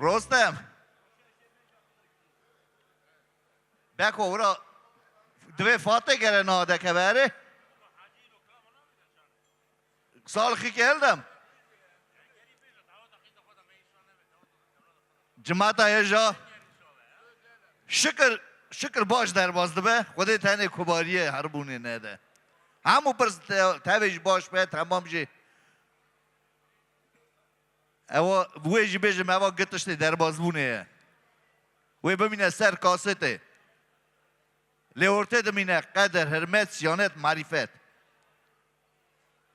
رستم بکو ورا دوی فاتح گره ناده که بره سال خی کردم جماعت ایجا شکر باش در بازده به خودی تنه کباریه هر بونه نده همو پرس تاویج باش به تمام جی او ویجی بیجم او گتشتی در بازبونه وی بمینه سر کاسته لیورته دمینه قدر حرمت سیانت معرفت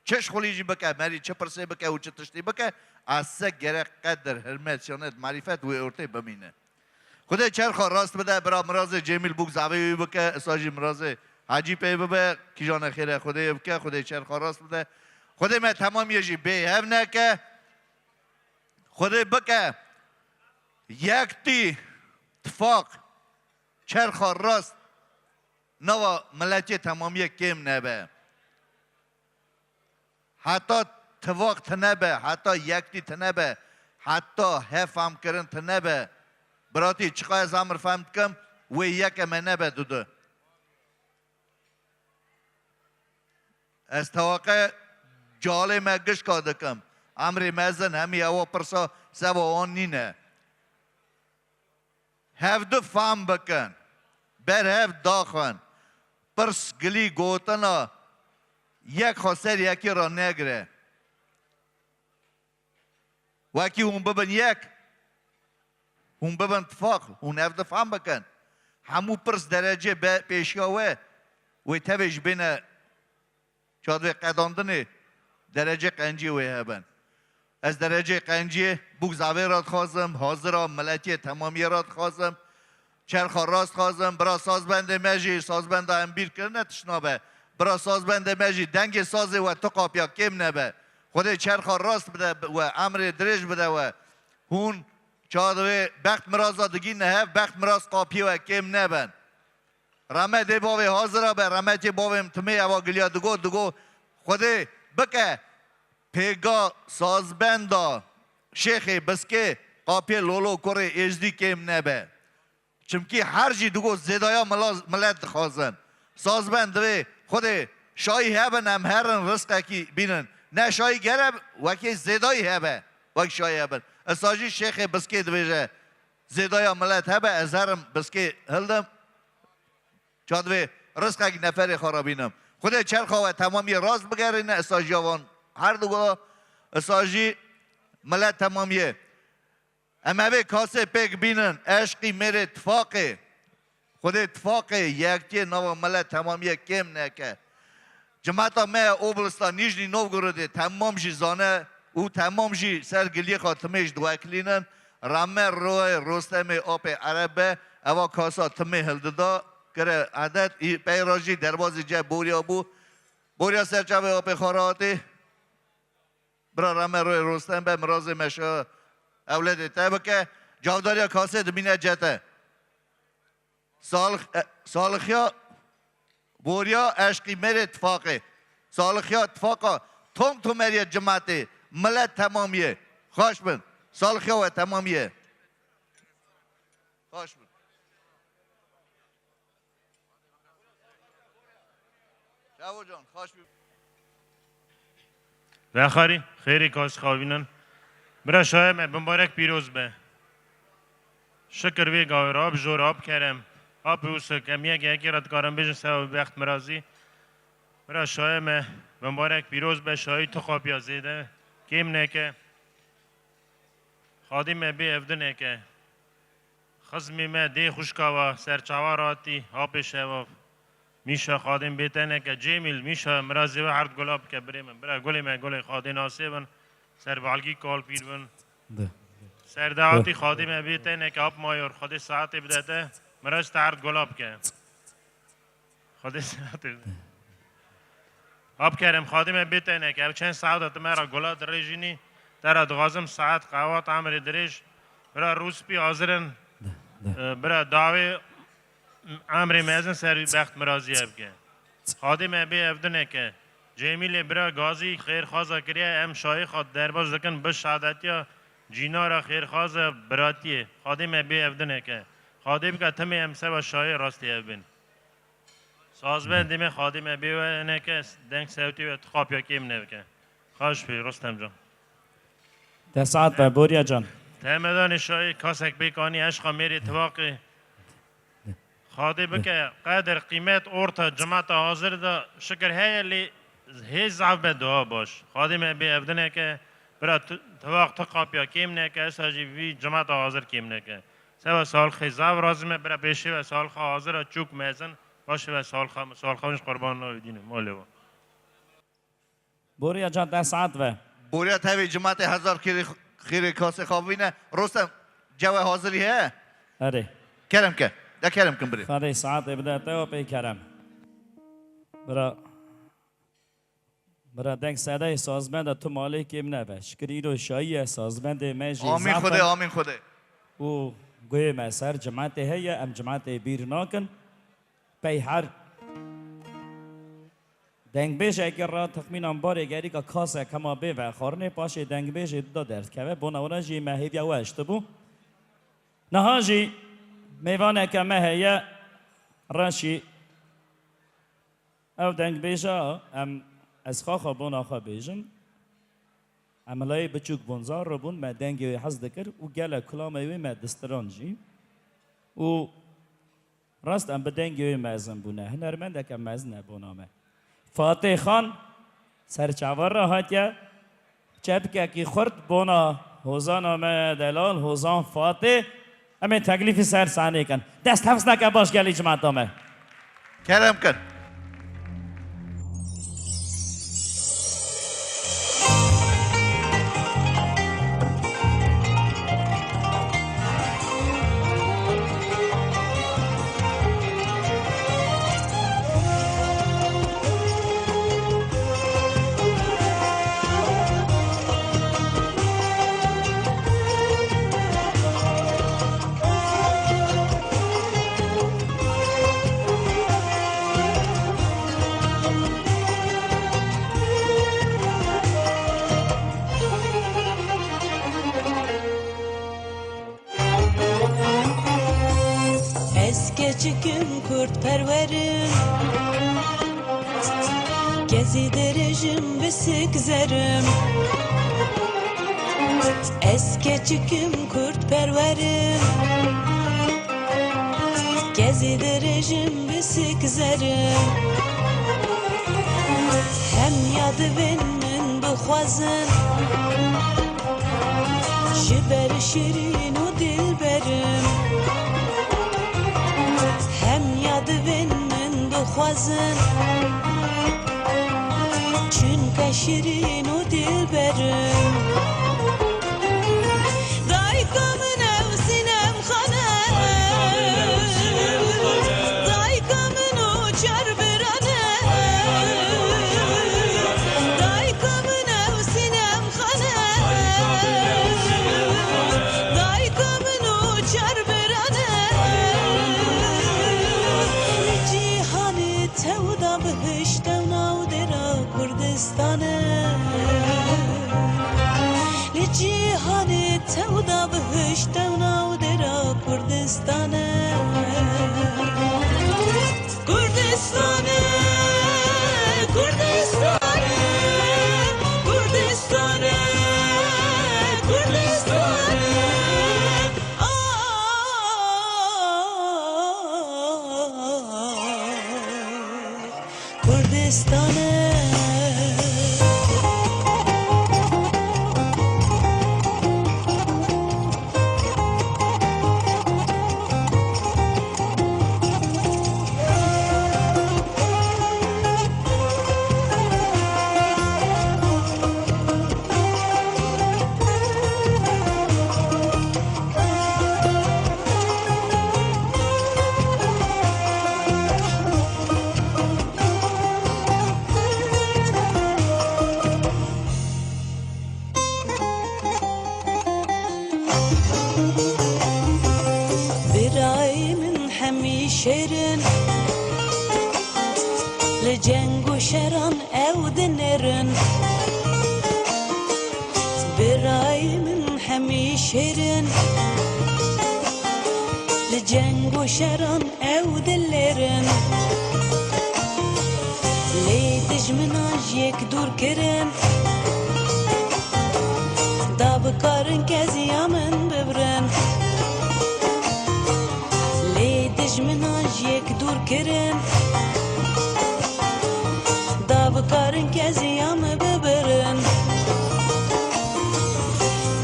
چش خلیجی بکه مری چه پرسه بکه و چه تشتی بکه از سه گره قدر حرمت سیانت معرفت وی ارته بمینه خدا چرخا راست بده برا مراز جمیل بوک زاوی بکه اساجی مراز حاجی پی ببه کی جان خیره خدا بکه خدا چرخا راست بده خدا من تمام یجی به هف نکه خدا بکه یک تی اتفاق چرخا راست نوا ملتی تمامی کم نبه حتی اتفاق تنبه حتی یک تی تنبه حتی هف هم کرن تنبه براتی چقای زمر فهمت کم و یک من نبه دوده از توقع جاله ما گش کاده کم امری مزن همی او پرسا سوا آن نینه هف دو فهم بکن بر هف داخن پرس گلی گوتنا یک خسر یکی را نگره وکی اون ببن یک اون ببن اتفاق اون هف دو فهم بکن همو پرس درجه پیشیاوه و تبش بین چادوی قداندنه درجه قنجی وی هبن از درجه قنجی بوک زاوی راد خوازم حاضر ملتی تمامی راد خوازم چرخا راست خوازم برا سازبند مجی سازبند هم بیر کرنه تشنابه برا سازبند مجی دنگ سازه و تو قاپیا کم نبه خود چرخا راست بده و امر درج بده و هون چادوی بخت مرازا دگی نه بخت مراز قاپی و کم نبن رمه دی باوی حاضر به رمه تی باوی امتمه اوا گلیا دگو خود بکه پیگا سازبندا شیخ بسکه قاپی لولو کره اجدی کم نبه چمکی هر جی دگو زیدایا ملت خوازن سازبند دوی خود شایی هبن هم هرن رزقه کی بینن نه شایی گرب وکی زیدایی هبه وکی شایی هبن اساجی شیخ بسکه دویجه زیدایا ملت هبه از هرم بسکه هلدم چادوی رزقه کی نفر خرابینم خود چرخا و تمامی راز بگرینه اساجی آوان هر دوگو اساجی ملت تمامیه اما به کاسه پیک بینن عشقی میره اتفاقه خود اتفاقه یکتی نو ملت تمامیه کم نکه جماعتا ما اوبلستان نیجنی نوگروده تمام جی زانه او تمام جی سرگلی خاتمش دوکلینن رامه روی رستم آب عربه اوا کاسا تمه هلددا کره عدد پیراجی دربازی جه بوریا بو بوریا سرچاوه آب خاراتی برا رامه روی رستم به مراز مشه اولاد تبکه جاوداریا کاسه دبینه جته سالخیا بوریا عشقی میره اتفاقه سالخیا اتفاقه تو مریه جماعته ملت تمامیه خوش بند سالخیا و تمامیه خوش بند شاو جان خوش بند بخاری خیری کاش خوابینن برا شایم مبارک پیروز به شکر وی گاور آب جور آب کرم آب اوسک امیه که یکی رد کارم بیشن سوا بخت مرازی برا شایم مبارک پیروز به شایی تو خواب یا زیده کم نکه خادم بی افده نکه خزمی ما دی خوشکاوا سرچاواراتی آب شوا میشه خادم بیته نکه جمیل میشه مرازی و هر گلاب که بریم برا گلی ما گلی خادم ناسبن سر بالگی کال پیرون سرداعتی خادم بیته نکه آب مایور خود ساعت بدهته مراز تارد گلاب که خود ساعت آب کرم خادم بیته نکه چند ساعت مرا گلا درجینی ترا دغازم ساعت قوات عمر درج برا روز پی حاضرن برا دعوی عمر میزن سر بخت مرازی اب که خادم بی افدنه که جمیل برا گازی خیر خوازا کریه ام شای خود درباز دکن بش شهادتیا جینارا خیرخواز براتیه خادم بی افدنه که خادم که تمی امسه و شای راستی افبین سازبند دیمه خادم بی و نه که دنگ سوتی و تخاب یا کم نه که خوش بی رستم جان تسعد و بوریا جان تمدان شای کاسک بیکانی عشقا میری اتفاقی خادم که قدر قیمت اورتا جماعت حاضر دا شکر هی لی هی ضعف به دعا باش خادم بی افدنه که برای تواق تقاب یا کم نه که اساجی وی جماعت حاضر کم نه که سوا سال خیزاو رازمه برای پیشی و سال خوا حاضر چوک میزن باشه و سال خوانش قربان نویدینه ماله بوریا جان تسعد و بوریا تاوی جماعت هزار خیر کاسه خوابینه رستم جو حاضری ہے اره کرم که ده کرم کن بری خاله ساعت بدأ تو پیکرم برا دنگ ساده سازمند تو مالی کم نبه شکری رو شایی سازمند مجی آمین خوده آمین خوده و گوی مسر جماعت هی ام جماعت بیر ناکن پی هر دنگ بیش اگر را تخمین انبار اگری که کاسه کما بی و خارنه پاشه دنگ بیش دو درد که بو نورا جی مهیوی او اشتبو نها جی میوانه که مهیه راشی او دنگ بیشا ام از خواخا بون آخا بیشم عملای بچوک بونزار رو بون ما دنگی حز دکر و گل کلامه ما دستران جی و راست ام بدنگی مازن بونه هنرمنده که مازن بونامه فاتح خان سرچاور را هاتیا چپکه کی خورد بونا حوزان آمه دلال حوزان فاتح همه تکلیف سر سانه کن دست حفظ نکه باش گلی جماعت آمه کرم کن Küçüküm kurt perverim Gezi derejim ve sikzerim Es küçüküm kurt perverim Gezi derejim ve sikzerim Hem yadı benim bixwazin Jiber şirin u dilberim من بخوازن چون کشیرین و دل برم دایکا من او سینم خانه دایکا من او چر برانه دایکا من او سینم خانه دایکا من او چر برانه تودا بهشت و ناودرا کردستانه لجیهان تودا بهشت و ناودرا کردستانه کردستانه کردستانه کردستانه کردستانه کردستانه شیرین لجنگ و شران او دنرن برای من همی شيرين لجنگ و شران او دلرن لي دجمناج يك دور كرن داب كارن كزيا من ببرن لي دجمناج يك دور كرن داب كارن كزيا من ببرن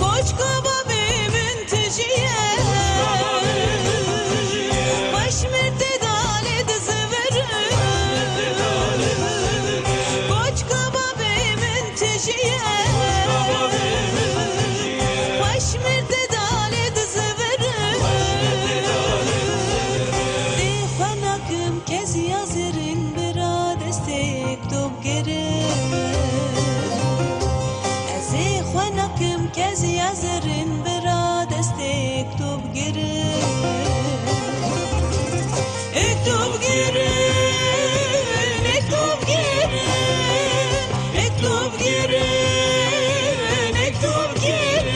Koçka babimin tücüye Başmirte dali dizi verin Koçka babimin tücüye Başmirte dali dizi verin Defanakım kez yazırın bira destek top gerin Ezi xwanakım kez yazırın bira destek top gerin Top gerin, top gerin Top gerin, top gerin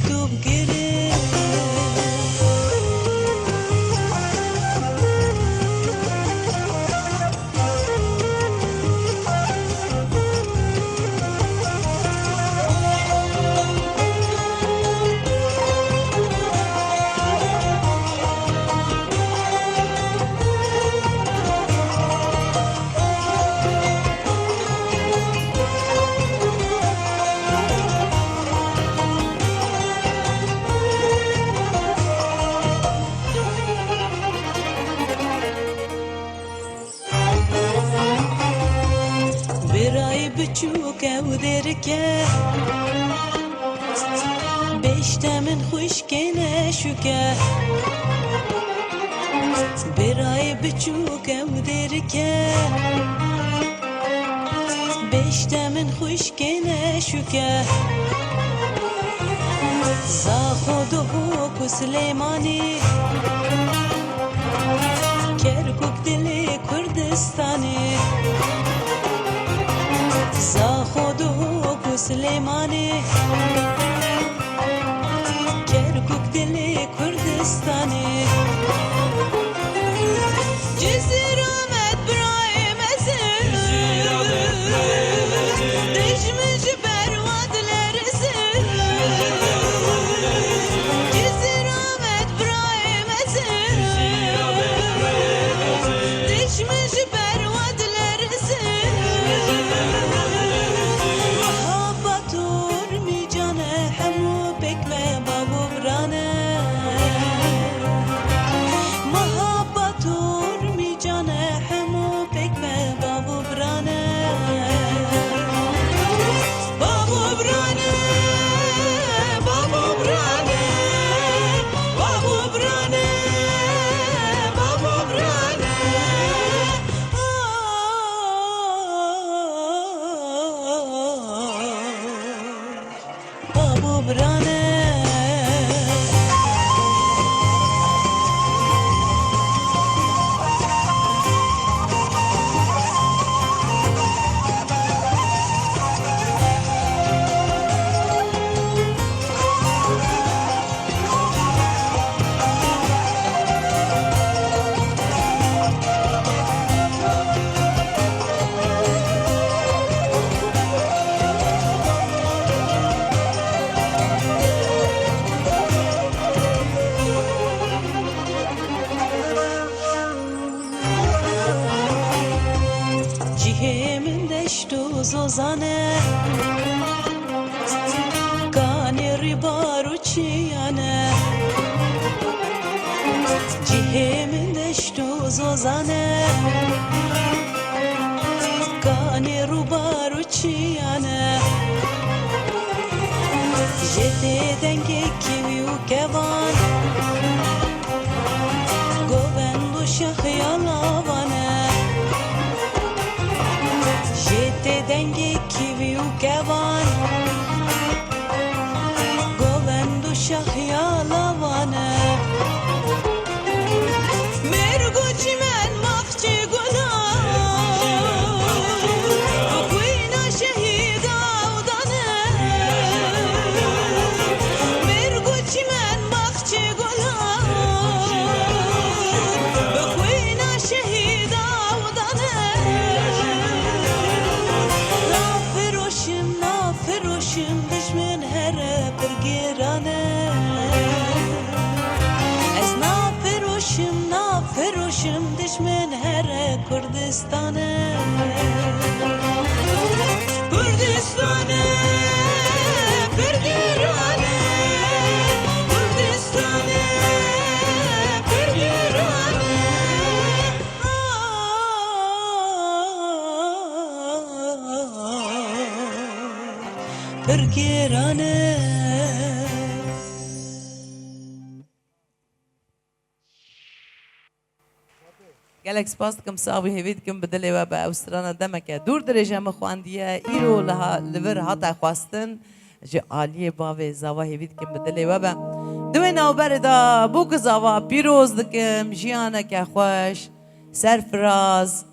Top gerin بچوک او درکه بیشتر من خوش که نشوکه برای بچوک او درکه بیشتر من خوش که نشوکه زا خود و سلیمانی کرکوک دل کردستانی زا خود و سلیمانی کرکوک دل کردستانی جزیرامت برای مزن دجمج برواد لرزن جزیرامت برای مزن دجمج برواد لرزن محبتور می جانه همو بکمه بابو برانه محبتور می جانه همو بکمه بابو برانه بابو برانه بابو برانه بابو برانه بابو برانه بابو برانه Cihemin deştu zozane Kani ribaru çiyane Cihemin deştu zozane Kani ribaru çiyane Jete denge kivi u kevan Govendu şahyalavane Jete denge kivi u kevan Govendu şahyalavane Merguci men mahci guna Kürdistan'e Kürdistan'e Kürgürane Kürdistan'e Kürgürane Kürgürane گلک سپاس کم صاحبی هیوید کم بدلی و به اوسترانا دمکه دور درجه مخواندیه ایرو لها لور هاتا خواستن جه عالیه باوی زاوا هیوید کم بدلی و به دوی نوبر دا بوک زاوا پیروز دکم جیانه که خوش سرفراز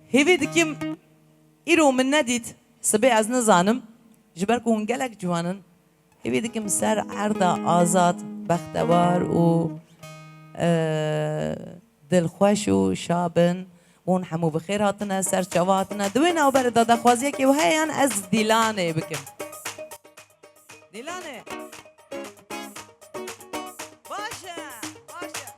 هیوید کم ایرو من ندید سبی از نزانم جبر کون گلک جوانن هیوید کم سر عرض آزاد بختوار و دلخوش و شابن اون همو بخیر هاتنا سر چواتنا دوین او بر دادا خوازیه که وهیان از دیلانه بکم دیلانه باشه باشه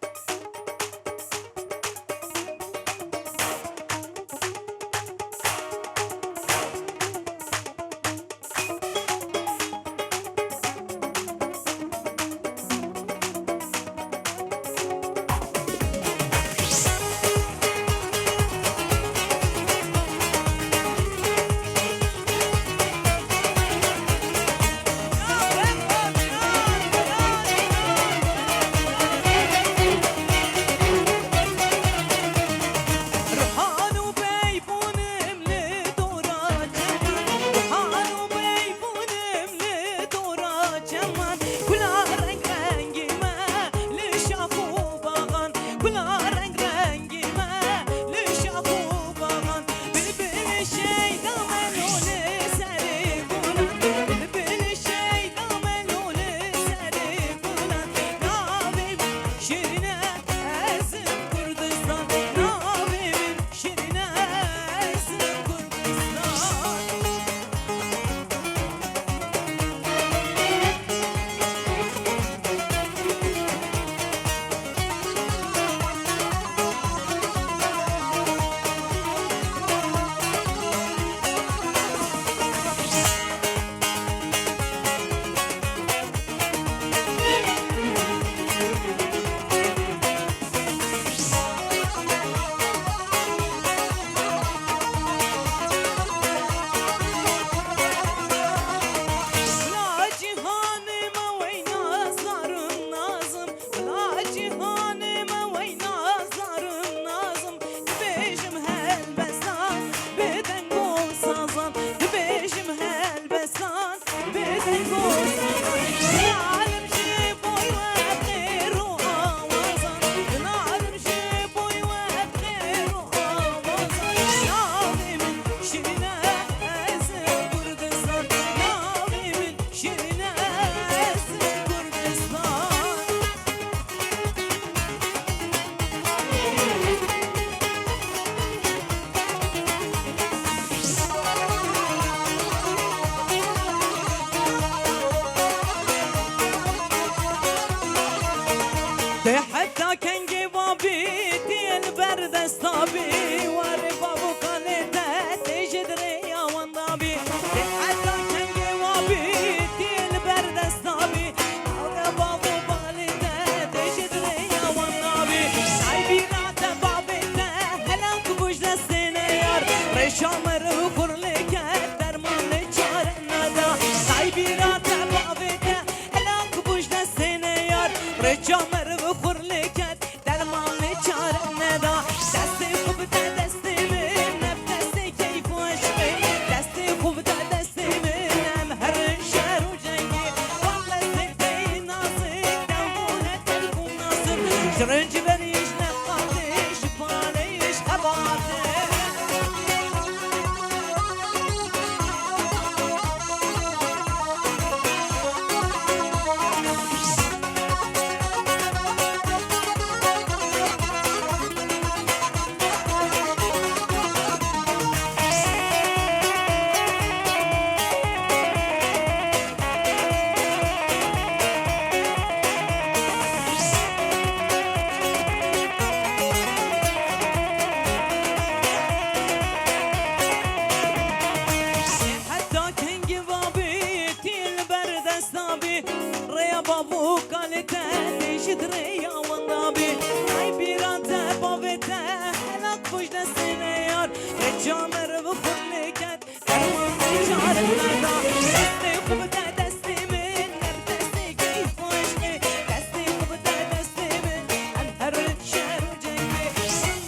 جامر و خونه کرد درمان چاره مردا دست خوب در دست من نب دست کیف و عشقه دست خوب در دست من هر شهر و جنگه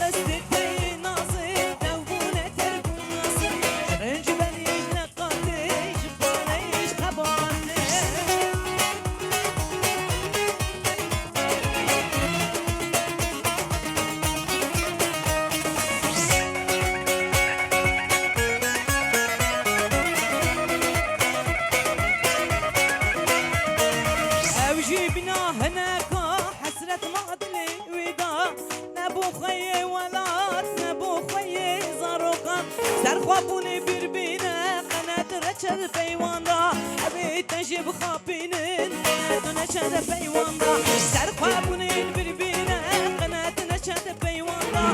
دست تی نازه دوونه ترکون ناصر رنج بلیش نقاتش بانش خبانه اوجي بنا هناكا حسرة مقتلي ودا نبو خي ولات نبو خي زاروكا سرخوابوني بربينا قنات رچل بيواندا ابي تجيب خابينن قنات نشد بيواندا سرخوابوني بربينا قنات نشد بيواندا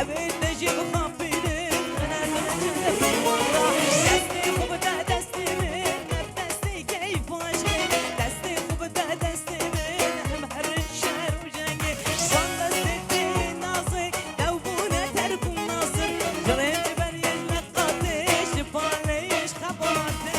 ابي تجيب خابينن قنات نشد بيواندا دستي خوب دا دستي من دستي كيف عشقي دستي خوب دا دستي من هم هر شهر و جنگي وان دستي نازي دوبونه تركم ناصر جريت بري النقاطش باليش خبرته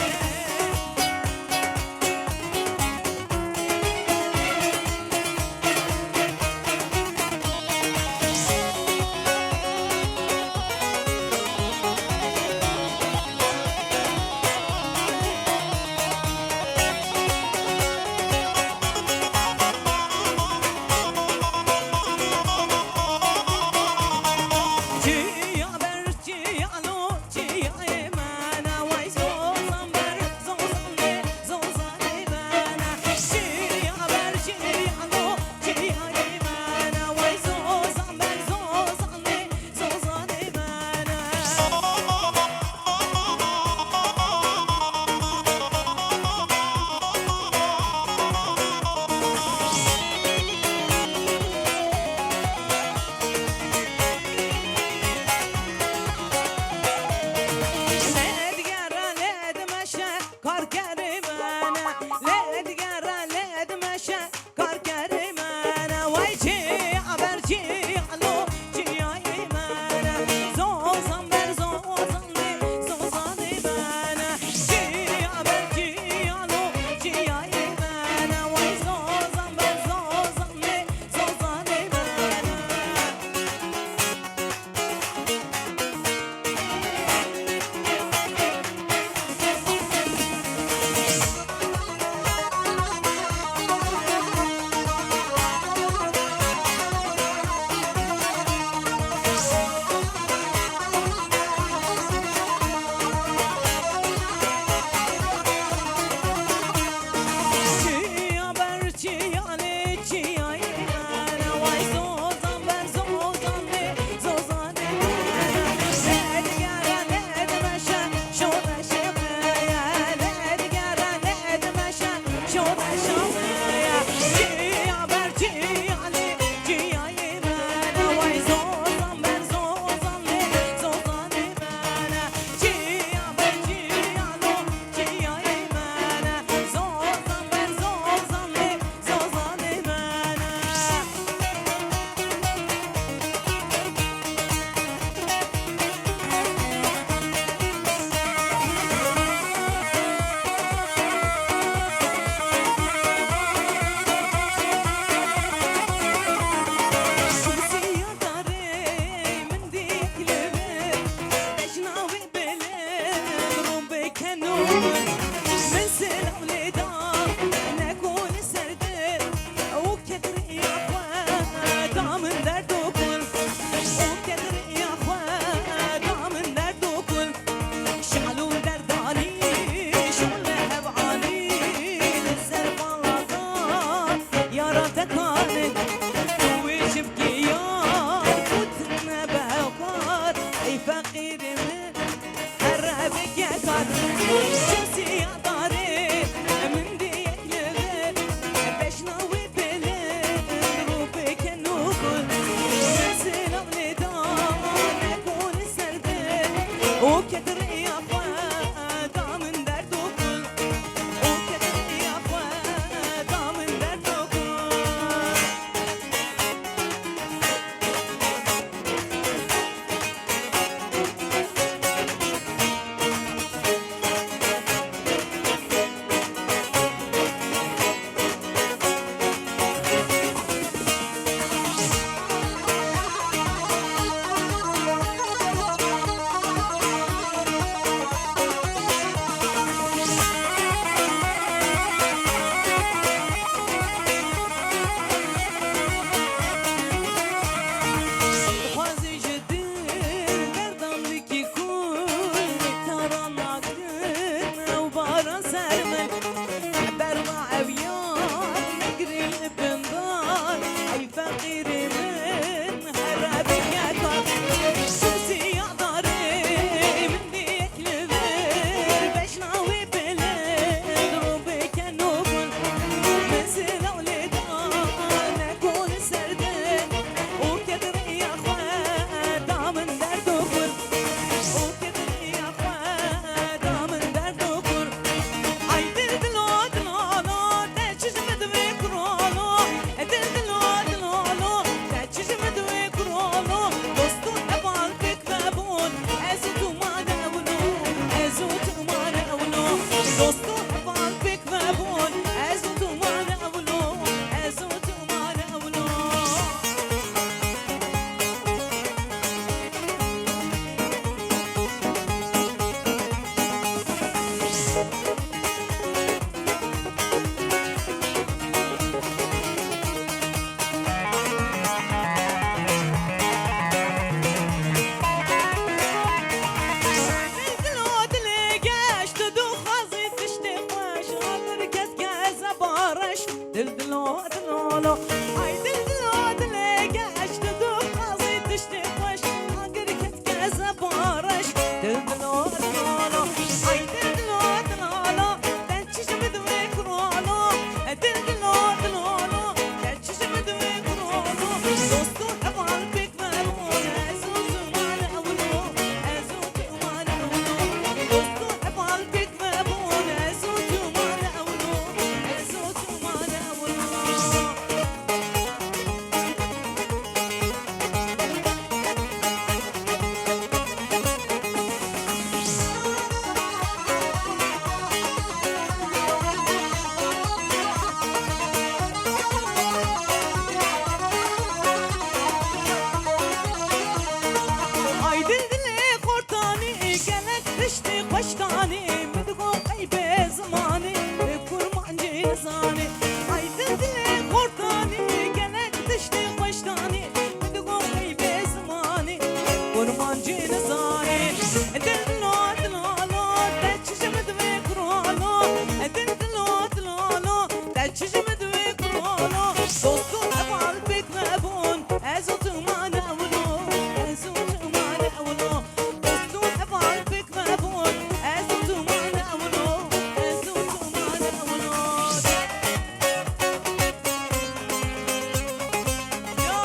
خوشتانی مدگو قیب زمانی کرمانجی نزانی ای دل خورتانی گلک تشتی خوشتانی مدگو قیب زمانی کرمانجی نزانی دلو دلو تچشم دوی کرالو دلو دلو تچشم دوی کرالو دوستو افعال بک مبون ازو تو ما نولو ازو تو ما نولو دوستو افعال بک مبون ازو تو ما نولو ازو تو ما نولو یا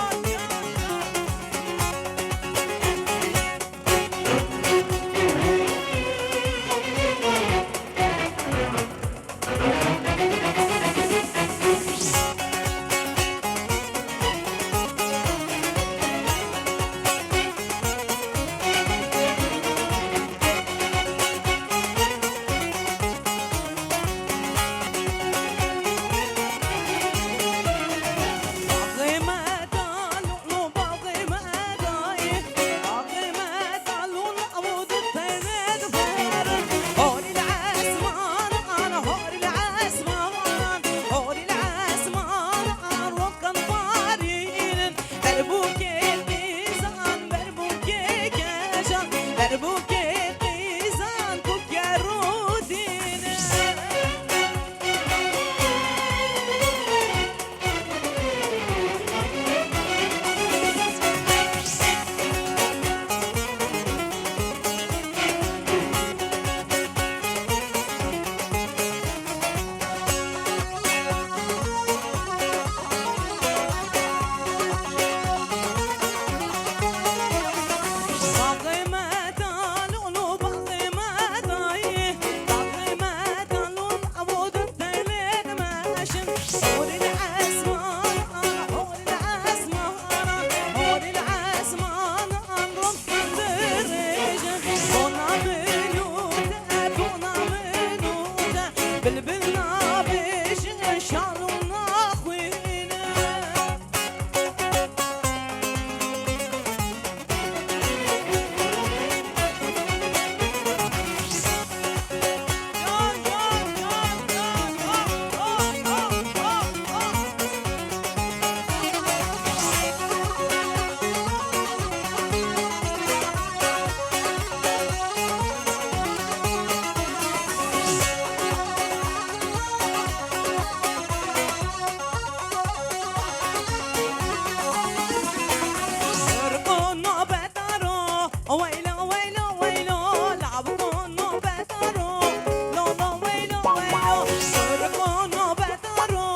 باغي ما دالو باغي ما داي باغي ما دالو العود الثاني فار هوري العسمان انا هوري العسمان هوري العسمان وكان فارين دربوك الميزان دربوك كاشان دربوك الميزان كوك يا رودين باغي ما دالو باغي ما داي باغي ما دالو العود الثاني ماشن هوري العسمان هوري العسمان هوري العسمان روح دريجة بونا منوتا بلبلنا بيش شالونا خوينا ارقونو بتارو ويلو ويلو ويلو لعبكونو بتارو لو لو ويلو ويلو ارقونو بتارو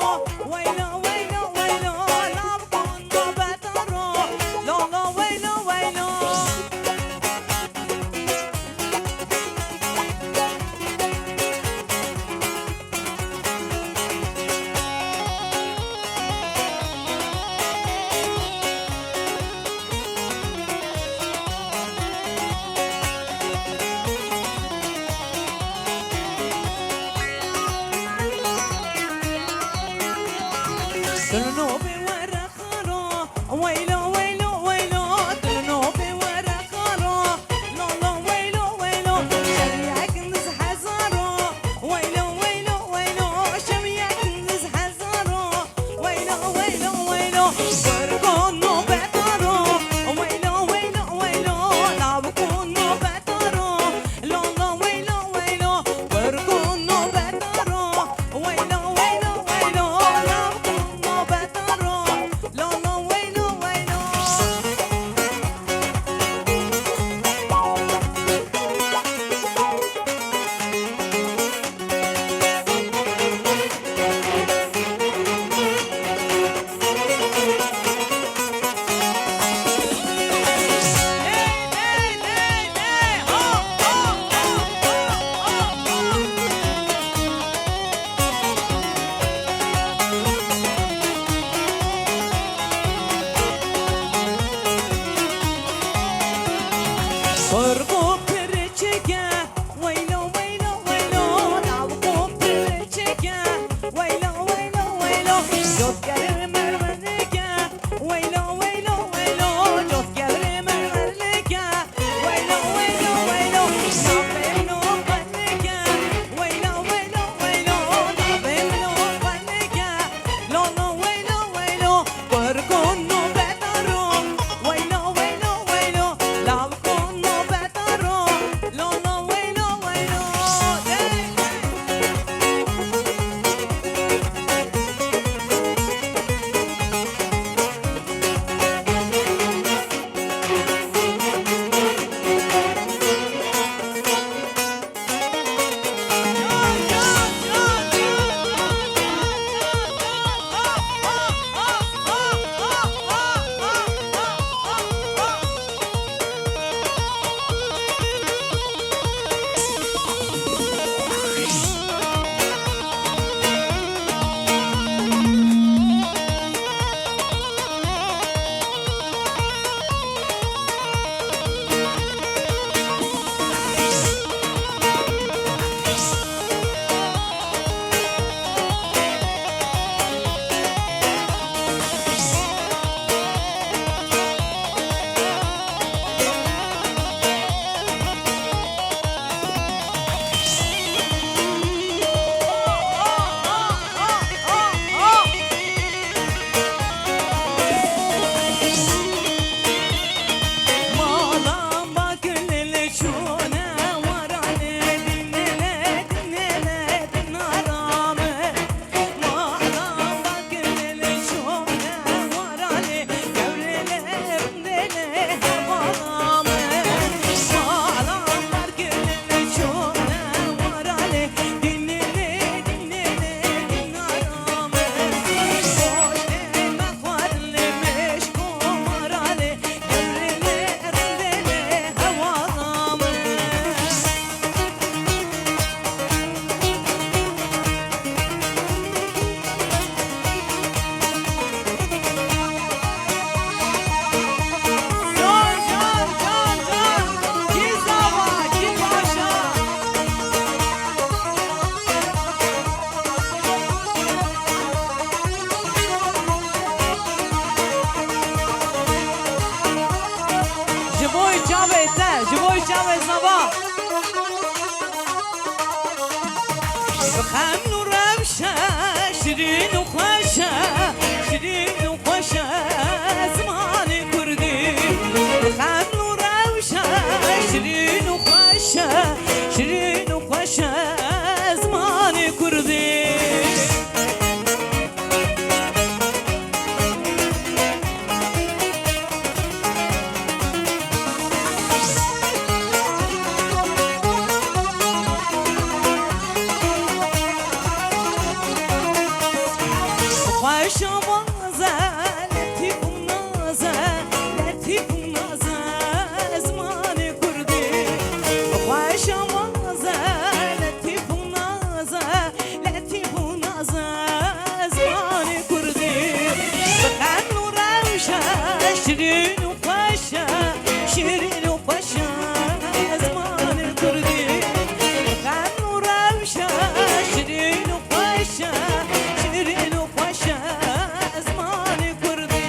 ويلو ويلو ويلو لعبكونو بتارو لو لو ويلو ويلو دلنوبي ورا خارو ويلو ويلو ويلو دلنوبي ورا خارو لو لو ويلو ويلو شميعك نز حزارو ويلو ويلو ويلو شميعك نز حزارو ويلو ويلو ويلو ورقونو بتارو ويلو ويلو ويلو لعبكونو بتارو لو لو ويلو ويلو ورقونو بتارو ويلو ويلو ويلو لعبكونو بتارو بخمن وروشة شيرين وخوشة شيرين وخوشة زمان كردي بخمن وروشة شيرين وخوشة شيرين وخوشة زمان كردي شيرين وخوشة شيرين وخوشة زمان الكردي بخمن وروشة شيرين وخوشة شيرين وخوشة زمان الكردي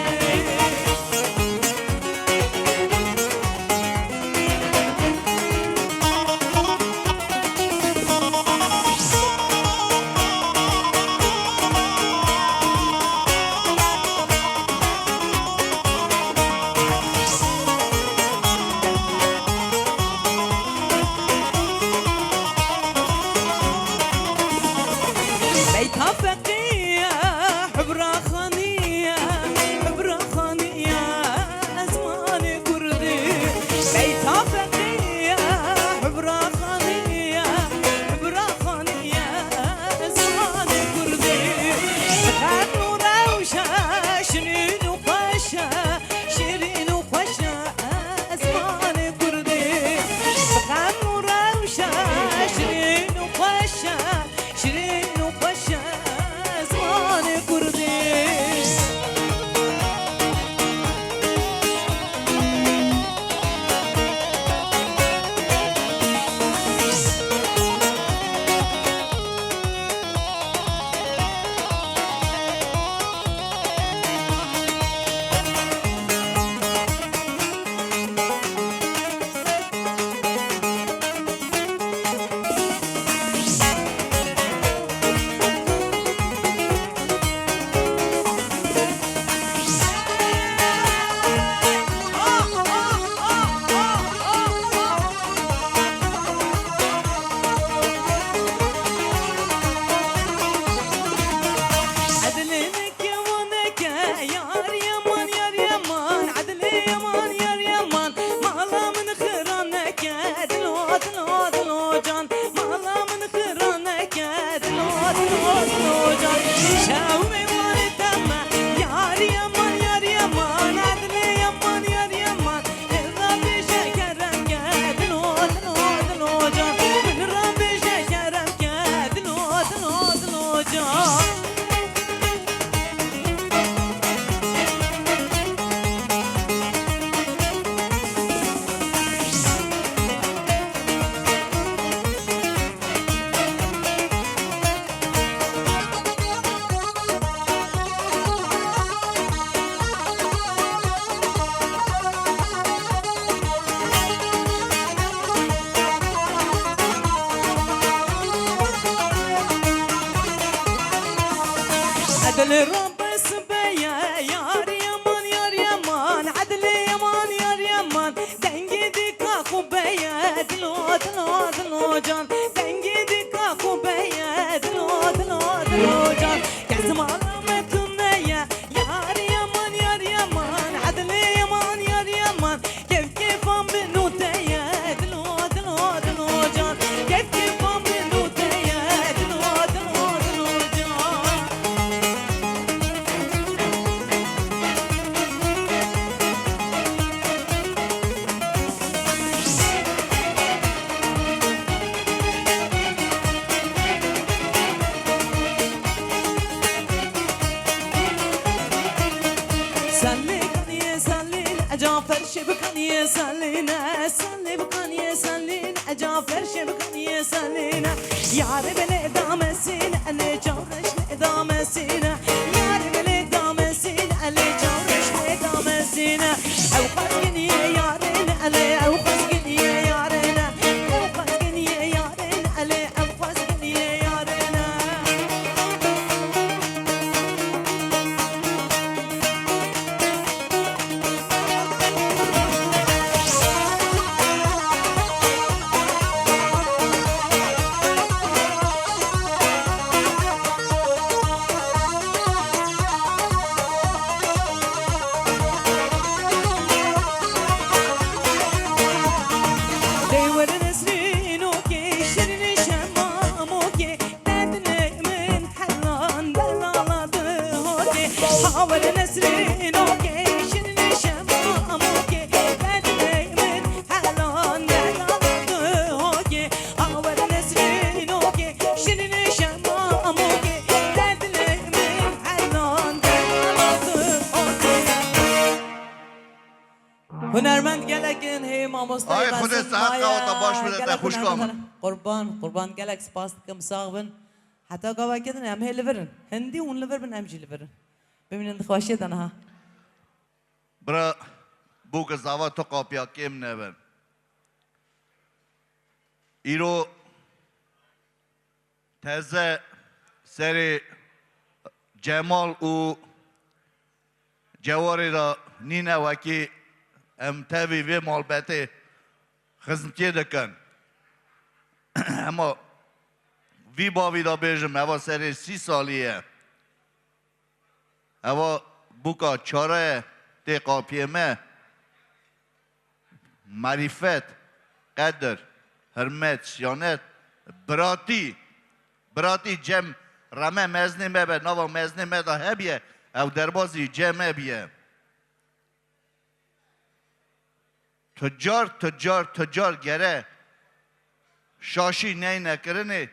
بيتها فقية حبرة خانية حبرة خانية زمان كردي بيتها فقية حبرة خانية حبرة خانية زمان كردي بخمن وروشة شيرين وخوشة شيرين وخوشة زمان كردي بخمن وروشة شيرين وخوشة شيرين وخوشة زمان كردي عدلينك يمانك يار يمان يار يمان عدلي يمان يار يمان مالا من خيرانك دلو دلو دلو جان مالا من خيرانك دلو دلو دلو جان شاوي واني تما يار يمان يار يمان عدلي يمان يار يمان من ربي شكرك دلو دلو دلو جان من ربي شكرك دلو دلو دلو جان عدل رب سبيا يار يمان يار يمان عدل يمان يار يمان دنگي ديكا خوبيا دلو دلو دلو جان دنگي ديكا خوبيا دلو دلو دلو جان كزم علامتنا يا يار يمان يار يمان عدل يمان يار يمان كيف كيف عم بنوتيا دلو دلو دلو جان كيف كيف عم بنوتيا دلو دلو دلو جان جعفر شبكان يسالينا سالي بكان يسالين جعفر شبكان يسالينا يا رب الإدام سين اللي جورش الإدام سينا يا رب الإدام سين اللي جورش الإدام سينا أو خزقني يا رينا اللي أو خزقني يا رينا أو آور نسرین اوکی شیرین شما اموکی بدلی من حلان دلالت اوکی آور نسرین اوکی شیرین شما اموکی بدلی من حلان دلالت اوکی هنرمند گلکن هی ماموستای آی خودت صحت قوتا باش بده تا خوش کام قربان گلک سپاس کم ساغبن حتی قوا کدن هم هی لورن هندی اون لور بن همجی لورن ببینن خواشی دنها برا بوک زاوا تو قاپیا کم نبن ایرو تازه سری جمال و جواری را نینه وکی ام تاوی وی مالبته خزمتی دکن اما وی باوی را بیجم اوا سری 30 سالیه اوا بوکا چاره تی قاپیمه معرفت قدر حرمت سیانت براتی جم رمه مزنی مبه نوا مزنی مده هبیه او دربازی جمع بیه تجار گره شاشی نه نکرنه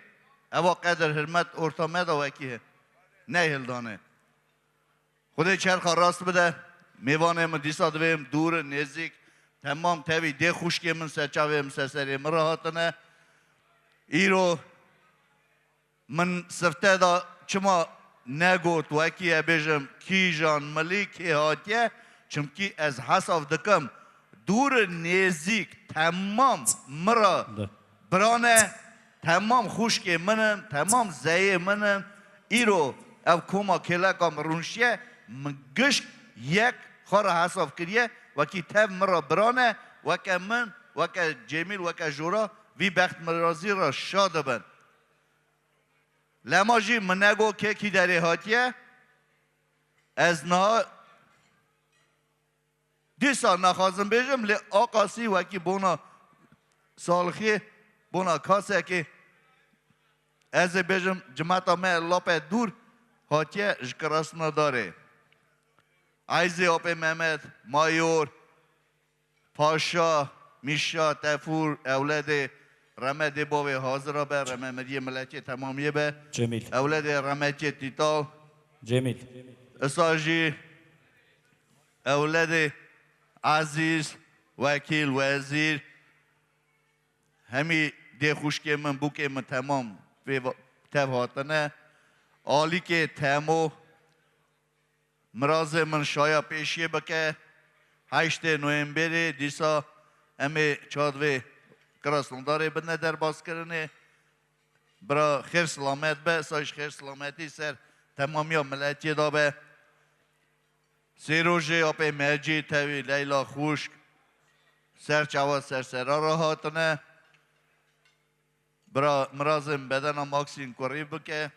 اوا قدر حرمت ارتامه دا وکیه نه هلدانه خودی چرخ راست بده میوانه من دیسا دویم دور نزدیک تمام تاوی ده خوشکی من سرچاویم سرسری مراحتنه ایرو من سفته دا چما نگوت وکیه بیجم کی جان ملیکی هاتیه چمکی از حساف دکم دور نزدیک تمام مرا برانه تمام خوشکی منن تمام زیه منن ایرو او کوما کلکم رونشیه من گشت یک خور حساف کریه وکی تب مرا برانه وکه من وکه جمیل وکه جورا وی بخت مرازی را شاده بن لما جی من نگو که کی داری هاتیه از نه دیسا نخوازم بیجم لی آقاسی وکی بونا سالخی بونا کاسه که از بیجم جماعتا میں لاپه دور هاتیه جکراس نداره عیزی آپه محمد مایور پاشا میشا تفور اولاد رمه باوی حاضر به رمه مدی ملکی تمامیه به جمیل اولاد رمه تیتال جمیل اساجی اولاد عزیز وکیل وزیر همی ده خوشکی من بوکی من تمام تب هاتنه آلی که تمو مراز من شایا پیشیه بکه 8 نوامبر دیسا امی چادوی کراسنداره بدنه در باز کرنه برا خیر سلامت به سایش خیر سلامتی سر تمامی ملتی دا به سی روژه آپی مرجی تاوی لیلا خوشک سر چوا سر سرا را هاتنه برا مرازم بدن ماکسین قریب بکه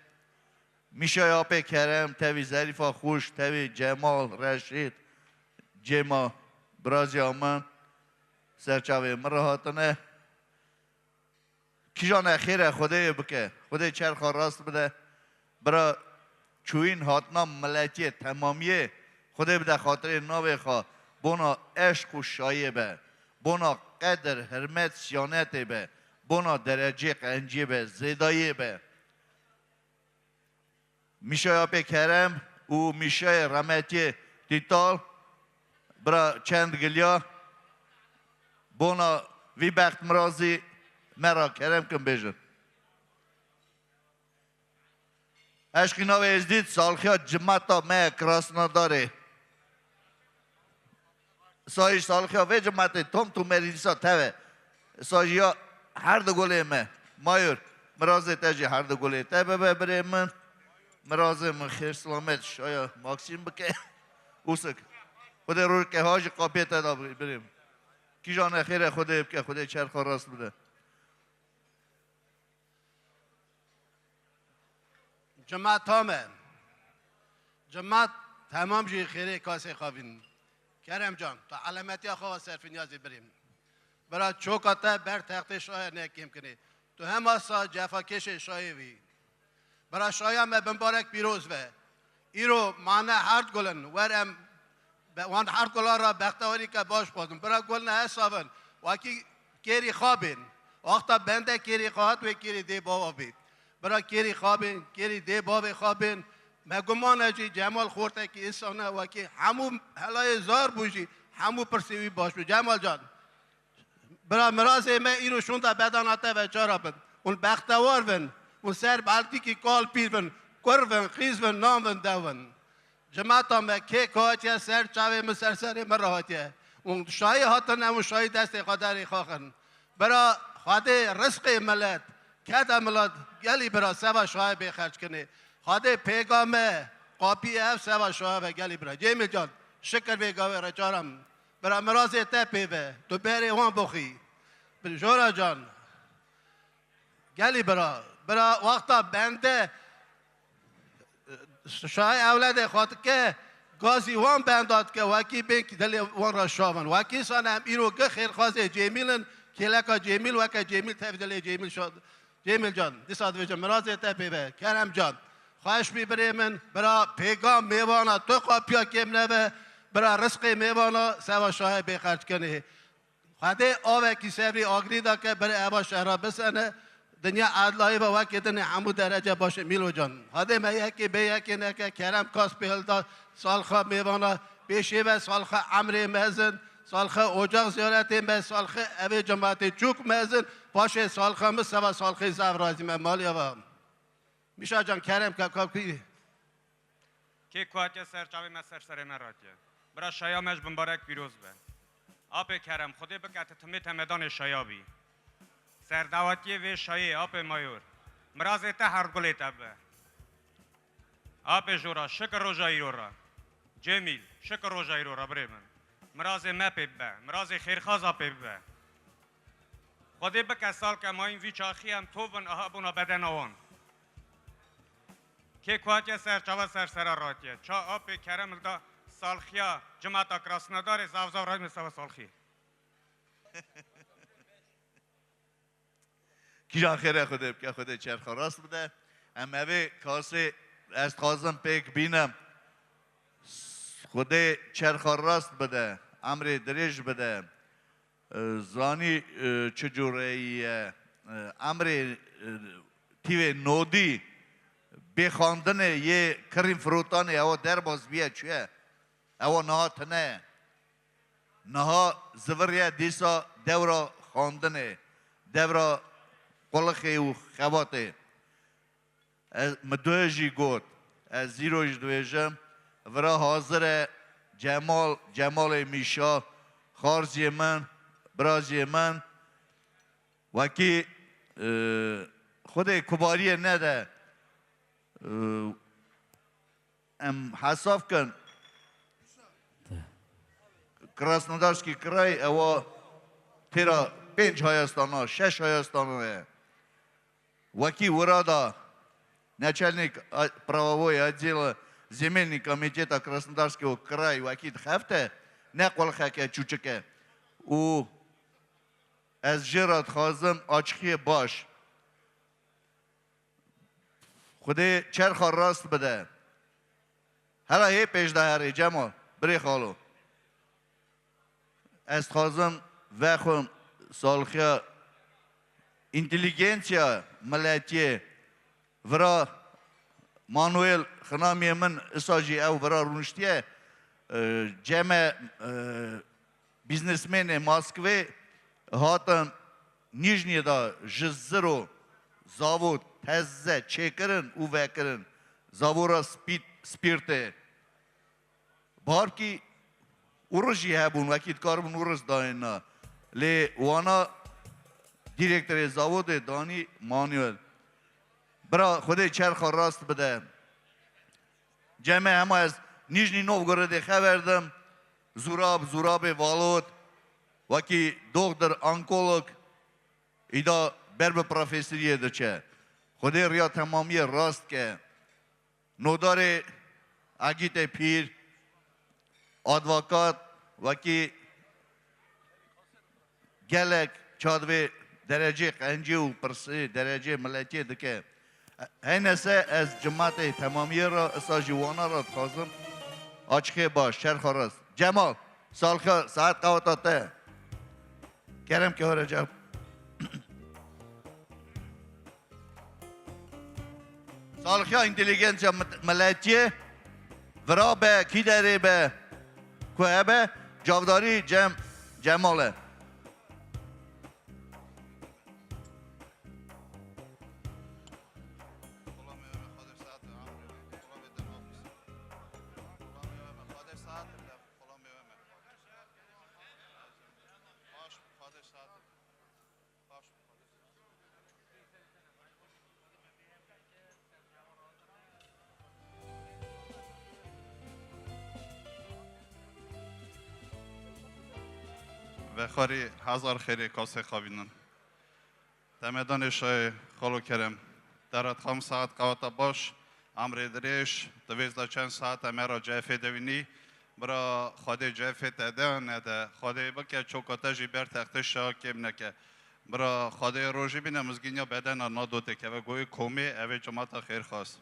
میشه آپی کرم تاوی ظریفا خوش تاوی جمال رشید جما برازی آمن سر چاوی مرا هاتنه کیجان خیره خدای بکه خدای چرخ راست بده برا چوین هاتنا ملتی تمامیه خدای بده خاطر ناوی خواه بونا عشق و شایه به بونا قدر حرمت سیانت به بونا درجه قنجی به زیدایی به میشه آپی کرم و میشه رمتی تیتال برا چند گلیا بونا وی بخت مرازی مرا کرم کن بیجن عشقی نوی ازدید سالخیا جمعتا مه کراسنا داره سایش سالخیا وی جمعتا توم تو مریدیسا توه سایش یا هر دو گله مه مایور مرازی تجی هر دو گله تبه ببره من مرازی من خیر سلامت شایا ماکسیم بکه اوسک خود رو که هاج قابیت دا بریم کی جان خیر خود که خود چرخ راست بده جماعت تامه جماعت تمام جی خیره کاسه خوابین کرم جان تا علامتی خواه صرف نیازی بریم برای چوکاته بر تخت شاه نکیم کنی تو هم آسا جفا کش شاهی وی برای شاهی هم بمبارک پیروز و ایرو مانه هرد گلن ورم وان هرد گلا را بختواری که باش بودم برا گل نه حسابن واکی کیری خوابین وقتا بنده کیری خواهد و کیری دی بابا بید برا کیری خوابین کیری دی بابا خوابین مگمان اجی جمال خورده که انسانه واکی همو هلای زار بوشی همو پرسیوی باش بید جمال جان برا مرازه من ایرو شونده بداناته و چارا بند اون بختوار بند اون سر بالتی که کال پیر بند کرون خیز بند نام بند دون جماعت هم که کاچه سر چاوه مسر سر مراحتیه اون شایی هاتن اون شایی دست قدری خواهن برا خواده رزق ملت کده ملت گلی برا سوا شایی بخرج کنه خواده پیغامه قاپی اف سوا شایی گلی برا جیمی جان شکر بگاوه رجارم برا مرازه تپی به تو بری وان بخی جورا جان گلی برا وقتا بنده شای اولاد خود که گازی وان بنداد که واکی بینک دلی وان را شاون واکی سانم ایرو که خیر خوازه جمیلن کلکا جمیل وکا جمیل تفدلی جمیل شد جمیل جان دیساد وجه مرازه تپی به کرم جان خواهش میبری من برا پیغام میوانا تو قاپیا کم نبه برا رزق میوانا سوا شاه بخرج کنه خواهده آوه کی سبری آگری دا که برای ابا شهرها بسنه دنیا عدلایی با وقتی دنیا همو درجه باشه میلو جان خواهده من یکی به یکی نکه کرم کاس بهل دا سالخا میوانا پیشی به سالخا عمر مزن سالخا اوجاق زیارت به سالخا اوی جماعت چوک مزن باشه سالخا مسوا سالخا زورازی من مالی آوا میشه جان کرم که کابکی که کواتیا سرچاوی من سر مراتیه برا شایا مج بمبارک پیروز به آپ کرم خودی بکت تمیت میدان شایابی سردواتی و شایی آپ مایور مرازه تا هر گلی تبه آپ جورا شکر روزایی رو را جمیل شکر روزایی رو را بریمن مرازه مپی به مرازه خیرخواز آپی به خودی بکت سال که ما این وی چاخی هم تو بن آها بنا بدن آوان که کواتیا سرچاوا سر راتیه چا آپ کرم دا سالخیا جماعت کراسندار زاوزاو رای مسوا سالخی کیجان خیره خوده که خوده چرخ راست بده اما به کاسه از خازم پیک بینم خوده چرخ راست بده امر دریج بده زانی چجوره امر تیوه نودی بخواندن یه کریم فروتانه او در باز بیه چیه او نها تنه نها زوریه دیسا دورا خواندنه دورا قلقه و خواته مدوجی گوت از زیروش دویجم ورا حاضر جمال میشا خارزی من برازی من وکی خود کباریه نده ام حساب کن کراسنودارسکی کرای او تیرا 5 هایستانه 6 هایستانه وکی ورادا начальник правовой отдела земельного комитета Краснодарского края Вакит Хафте не колхаке чучеке у از جرات خازم آچخی باش خودی چرخ راست بده حالا هی پیش دهری جمع بری خالو از خازم وخون سالخیا انتلیگنسیا ملتیه ورا مانویل خنامی من اساجی او ورا رونشتیه جمع بیزنسمن ماسکوی هاتن نیجنی دا جزرو زاوود تزه چکرن او وکرن زاورا سپیرته بار کی اورجی هبون وکیت کاربون اورز داینا لی وانا دیرکتر زاود دانی مانویل برا خود چرخ راست بده جمع همه از نیجنی نوگورد خبردم زوراب والود وکی دکتر آنکولوگ ایدا برب پروفیسوریه دچه خود ریا تمامی راست که نودار اگیت پیر ادوکات وکی گلک چادوی درجه قنجی و پرسی درجه ملتی دکه هین از جماعت تمامی را اساجوانا را خواستم آچخه باش شر خراست جمال سالخه ساعت قواتاته کرم که رجب سالخه اینتلیجنس ملتیه ورا به کی داره به کوه به جاوداری جماله و خاری هزار خیری کاسه خوابینن تمدان شای خالو کرم درات خام ساعت قواتا باش امر دریش دویزده چند ساعت مرا جفه دوینی برا خود جفه تده نده خود بکه چوکاته جی بر تختش شا کم نکه برا خود روژی بینه مزگینیا بدن نادوته که و گوی کومی اوه جماعت خیر خواست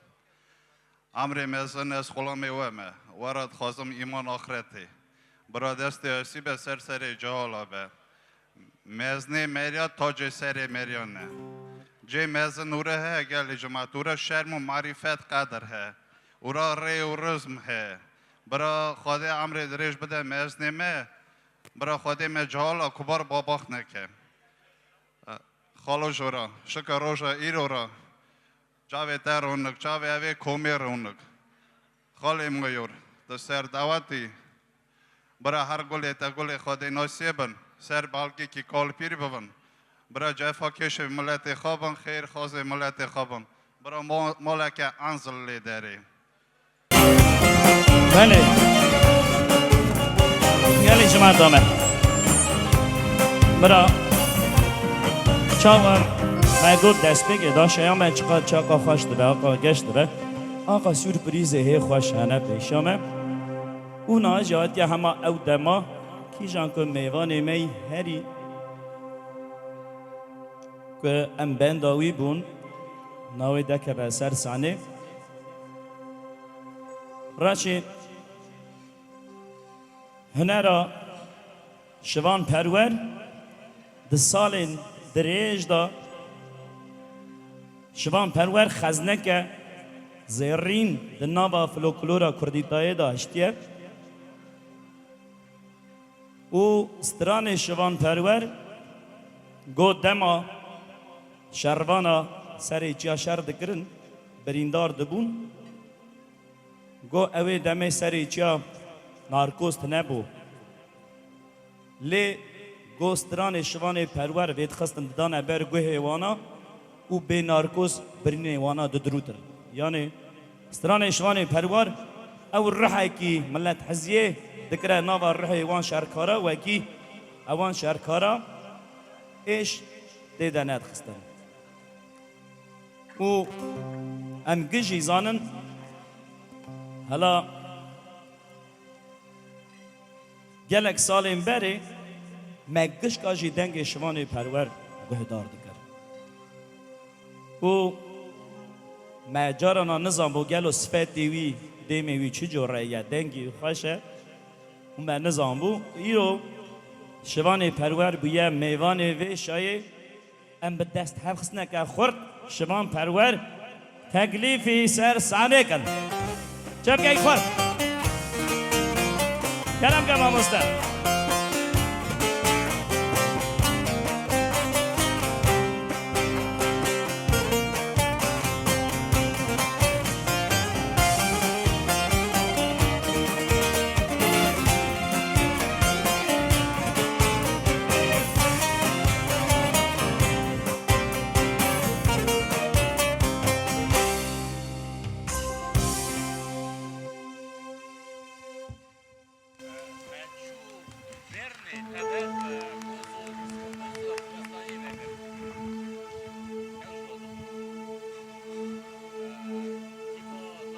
امر مزن از خلامه ومه ورد خواستم ایمان آخرته برا دست اسی به سر جهالا به مزنی مریا تاج سر مریانه جه مزن اوره ہے گل جماعت اوره شرم و معرفت قدر ہے اوره ری و رزم ہے برا خود امر دریش بده مزنی مه برا خود مه جهالا کبار باباخ نکه خالو جورا شکر روژا ایرو را جاوه تر رونک جاوه اوه کومی رونک خالی مگیور دستر دعوتی برا هر گل تا گل خود ناسیبن سر بالکی کی کال پیر بون برا جفا کش ملت خوابن خیر خواز ملت خوابن برا ملک انزل لیدری بله یالی جماعت دامه برا چاور مگود دست بگه داشت یا من چقدر چاقا خوش دبه آقا گشت دبه آقا سورپریزه هی خوش هنه پیشامه اونا جاتی همه او دما کی جان که میوان می هری که ام بنداوی بون ناوی دکه به سر سانه راشی هنرا شوان پرور ده سال دریج دا شوان پرور خزنه که زیرین ده نابا فلوکلورا کردیتای داشتیه او ستران شوان پرور گو دما شروانا سری چیا شر دکرن بریندار دبون گو اوی دمه سری چیا نارکوست نبو لی گو ستران شوان پرور وید خستن دانه بر گو حیوانا او به نارکوس برین حیوانا دروتر یعنی ستران شوان پرور او رحه کی ملت حزیه ذكرى نوفا الرحي وان شاركارا وكي اوان شاركارا ايش ديدانات خستن و ام جي زانن هلا جلك سالين بري ما جش كاجي دنگ شواني پرور گهدار دکر و ما جارنا نظام بو گلو صفتی وی دیمی وی چی جوره یا دنگی خوشه اون به نظام بو ایرو شوان پرور بویه میوان وی شایه ام به دست حفظ نکه خورد شوان پرور تکلیفی سر سانه کن چه بگه خورد کلم که ما مستر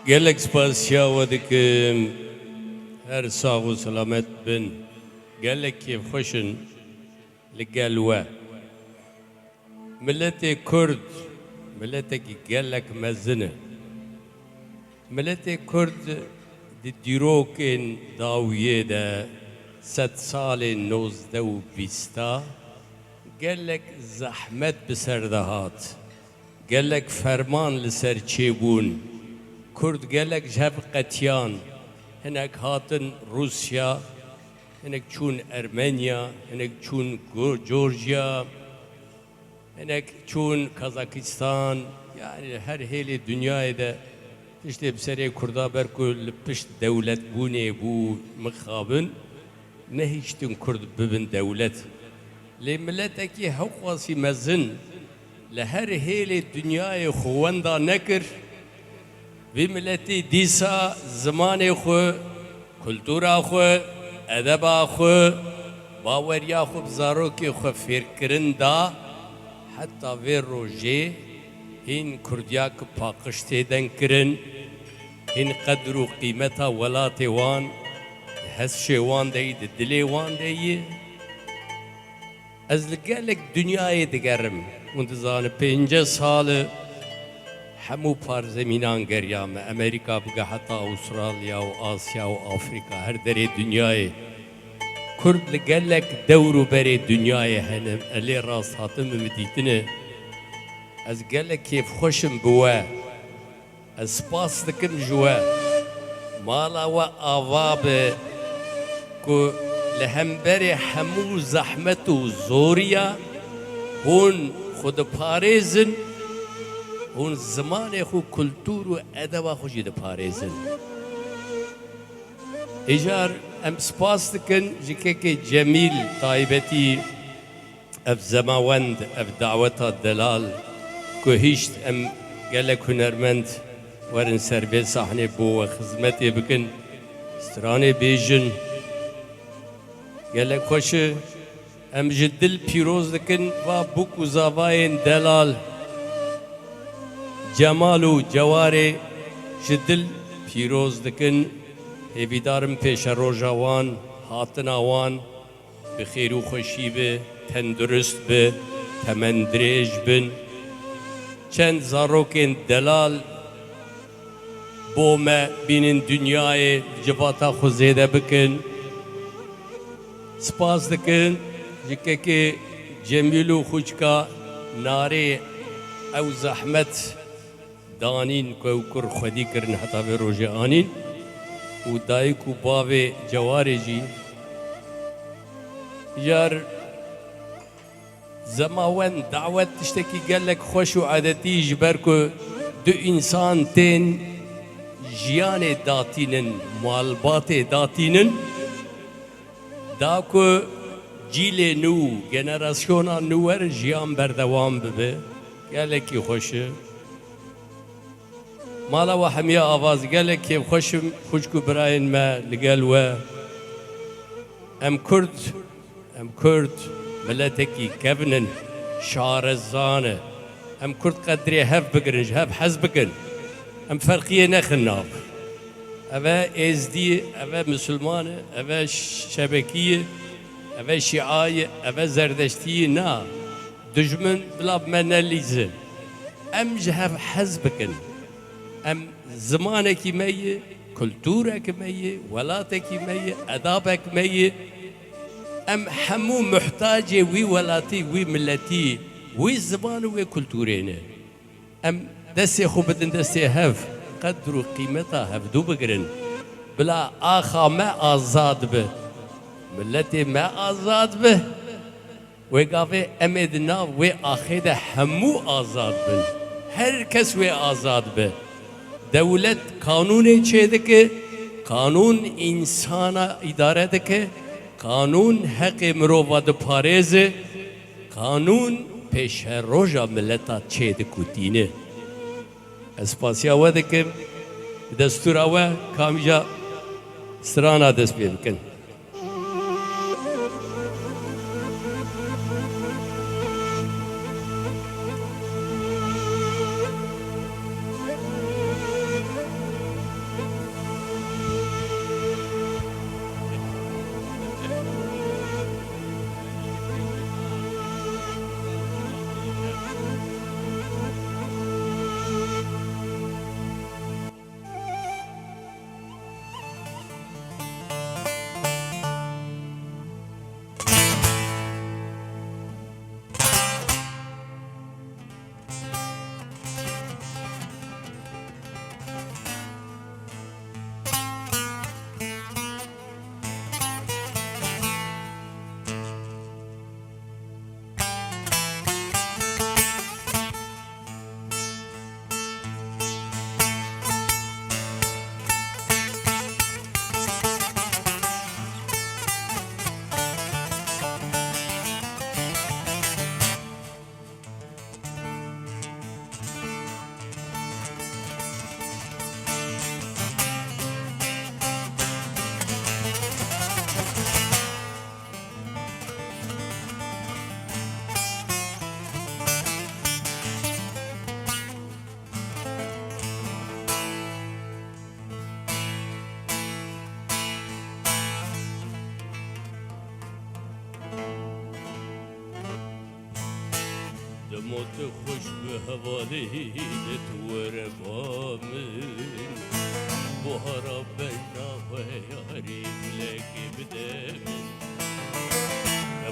gelek spasiya ودك هر ساغ و سلامت بن gelek كيف خوشن لقالوا ملت كرد ملتك قالك مزنه ملتك كرد دي ديروكن داوية دا 6 سال 19 و 20 قالك زحمت بسردهات قالك فرمان لسر چيبون كرد قالك جهب قتيان هناك هاتن روسيا هناك چون أرمينيا هناك چون جورجيا هناك چون كازاكستان يعني هر هيلي الدنيا ده پشت بسری کردا برکو پشت دولت بونه بو مخابن نهیشتن کرد ببن دولت لی ملتکی حقواسی مزن لهر هیل دنیای خواندا نکر وی ملتی دیسا زمان خو کلتورا خو ادبا خو باوریا خو بزاروکی خو فکرن دا حتی وی روژه هین کردیا که پاقشتی دن کرن هین قدر و قیمتا ولاتی وان هسشی وان دی دلی وان دی از لگلک دنیای دگرم منتظان 5 سال همو پار زمینان گریام امریکا بگه حتی استرالیا و آسیا و آفریقا هر دری دنیای کرد لگلک دورو بری دنیای هنم الی راست هاتم مدیتنه از قالك كيف خوشم بوا از سپاس دكم جوا مالا و آواب كو لهمبري حمو زحمت و زوريا هون خود پاريزن هون زمان خو كلتور و ادبا خوشي ده پاريزن اجار ام سپاس دكن جكيكي جميل طايبتي اف زماوند اف دعوتا الدلال كوهيشت ام قالك هنرمند ورن سربي صحني بو خدمتي بكن استراني بيجن قالك خوش ام جدل بيروز دكن و بوك وزاواين دلال جمالو جواري جدل بيروز دكن هبيدارم پیش روجاوان هاتناوان بخير و خوشي به تندرست به تمندريج بن چند زاروکن دلال بوما بینن دنیای جباتا خوزیده بکن سپاس دکن جکه جمیلو خوشکا ناره او زحمت دانین کو کر خودی کرن حتا به روژه آنین و دایکو باوی جواری جی یار زماوان دعوت تشتكي قال لك خوش وعادتي جبركو دو انسان تين جيان داتينن مالبات داتينن داكو جيل نو جنراسيونا نوور جيان بردوام ببه قال لك خوش مالا وحمية آواز قال لك كيف خوشكو براين ما لقالوا ام كرد ملتكي كبنن شعر الزانة ام كرد قدري هف بقرنج هف حزبكن ام فرقية نخناف أبا ازدي أبا مسلمانة أبا شبكية أبا شيعية أبا زردشتية نا دجمن بلا بمنا ليزن ام جهف حزبكن ام زمانك مية كلتورك مية ولاتك مية أدابك مية ام حمو محتاجة وي ولاتي وي ملتي وي زبان وي كلتورين ام دسي خو بدن دسي هف قدروا قيمتها هف دو بقرن بلا آخا ما آزاد به ملتي ما آزاد به وي قافي امدنا وي آخيده حمو آزاد بن هر كس وي آزاد به دولت قانون چه دكه قانون انسان اداره دكه قانون حق مرواد پاريزه قانون پیش روژا ملتا چه دكو دينه اسپاسیا و دكه دستور و کامجا سرانا دست بيبكن موت خوش به حوالت ورفامن بهارا بنا و یاری بلکی بدمن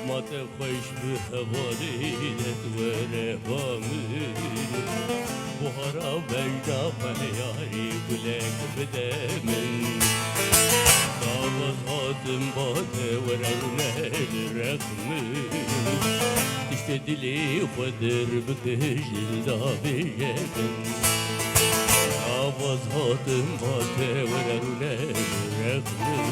موت خوش به حوالت ورفامن بهارا بنا و یاری بلک بدمن دعوت آدم باده و رغم رغمن تشت دلی خودر بکشل دابیجن آواز هاتم باده و رونه رغمن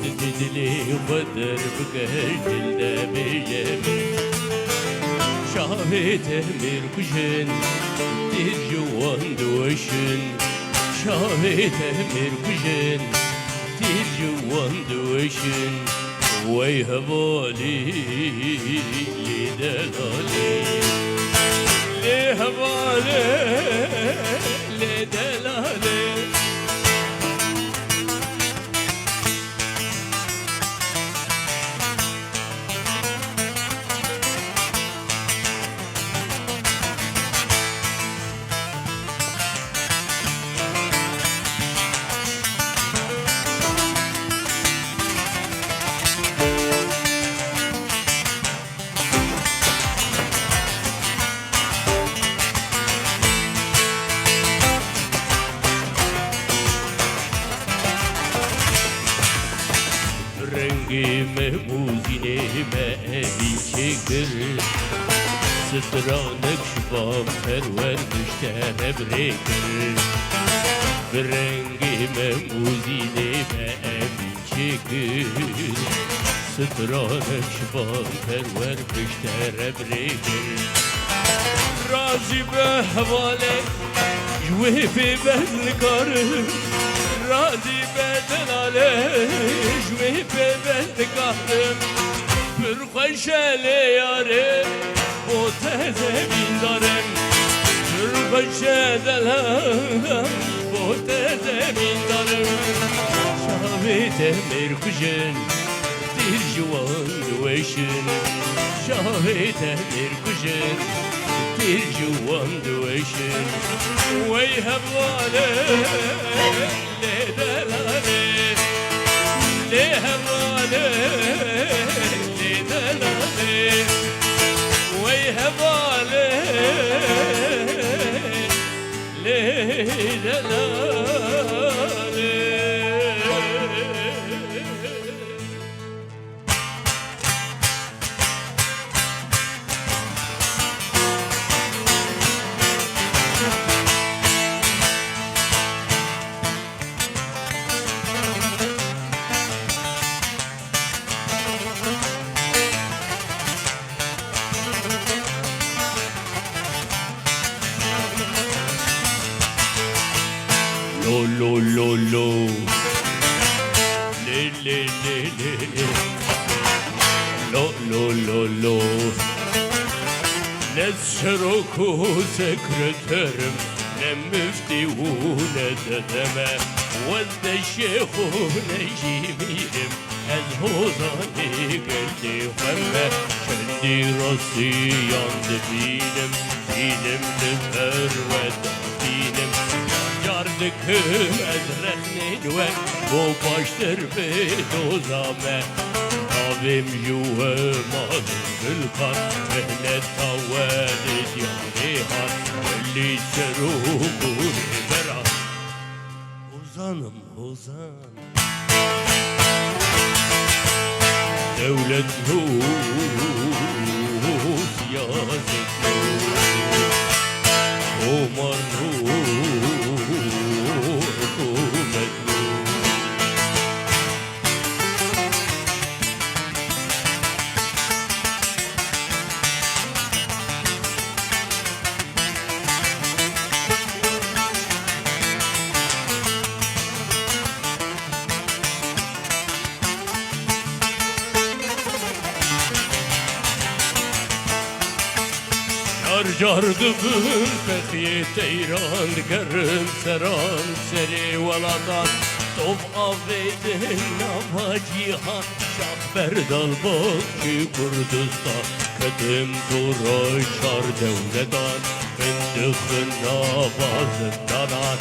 تشت دلی خودر بکشل دابیجن شاهد امیر کشن دیر جوان دوشن شاهد امیر کشن دیر جوان دوشن وي هبالي لدلالي لي هبالي لدلالي سترانك شباب پرور بشتر بريكر برنگي مموزيني بأبي چكر سترانك شباب پرور بشتر بريكر رازي بحوالك جوه في بذلكار رازي بدلالك جوه في بذلكار برخوش لياري بوته زمین دارم برخوش دلم بوته زمین دارم شاهد مرکشن دیر جوان دوشن شاهد مرکشن دیر جوان دوشن وی هواله لدلاله لهواله لدلاله هباله لدلاله lo lo lo le le le le lo lo lo lo ne şeroku sekreterim ne müfti و ne dedeme وده الشيخ نجيبيهم الهوزاني قلتي خمه شندي راسي ياند بينم بينم نفرود بينم جاردكم ازرخني دوك بو باشتر بدوزامه Abim yuvamadım Gülkan Mehmet tavvelit yani har Belli serukun berat Ozanım ozan Devlet nur siyaset nur Omar nur hükümet nur Cardıbın fethiyet eyran Karım seran seri valadan طوف آفیدن نواجی ها شاخ بردال باکی کردستان کدم دورای چار دولتان بندخ نوازندانان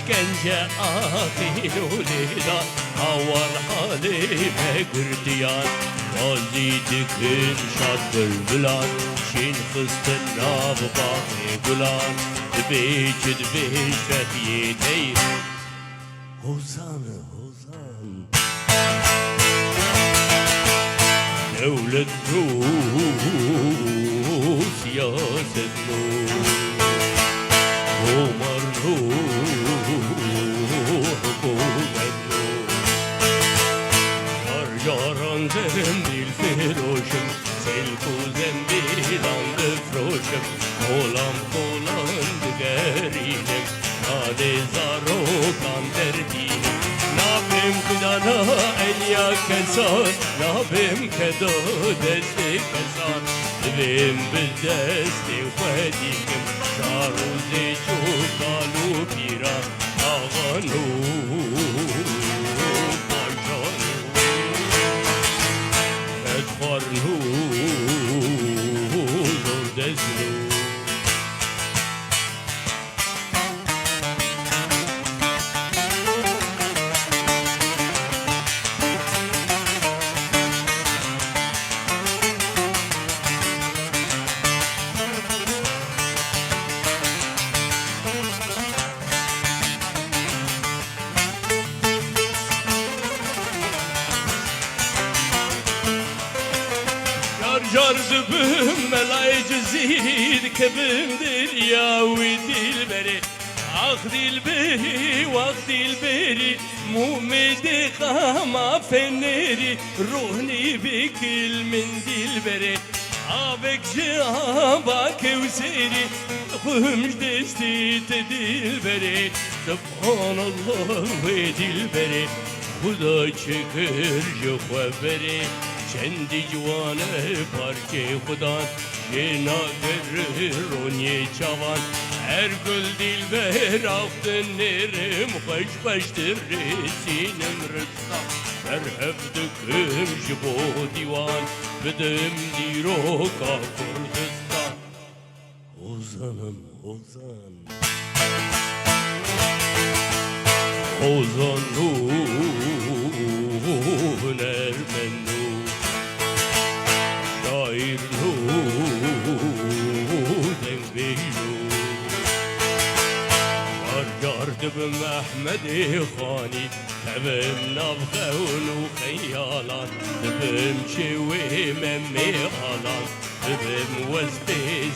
işkence ahin ulidan Aval halime gırdiyan Gazi dikin şad bülbülan Şin fıstın nav bağı gülan Dbeç dbeç fehiyetey Hozan hozan Devlet nur siyaset nur Omar Yaran zembil feroşum Selku zembilan defroşum Kolam kolan gerinim Nade zarokan derdinim Nabim kudana elya kesan Nabim kedo desti kesan Dvim bil desti khadikim Şaruzi çukalu pira Ağanu Farnu zor deznu Jar zübüm melay cüzid kebim derya ve dilberi Ah dilberi vah dilberi Mumedi kama feneri Ruhni bikil min dilberi Abek cihaba kevseri Hümç desti te dilberi Subhanallah ve dilberi Huda çıkır jo khuberi چندی جوانه پارچه خودان جنا رونی چوان هر گل دل به رفتن نرم خوش بشتر رسینم رسا در هفدکم جبو دیوان بدم دیرو کا کردستان اوزانم اوزان اوزان هنر منو شاعر دنبیلو جار دبم احمد خانی تبم نبخون و خیالان دبم شوی ممی آلان دبم وزب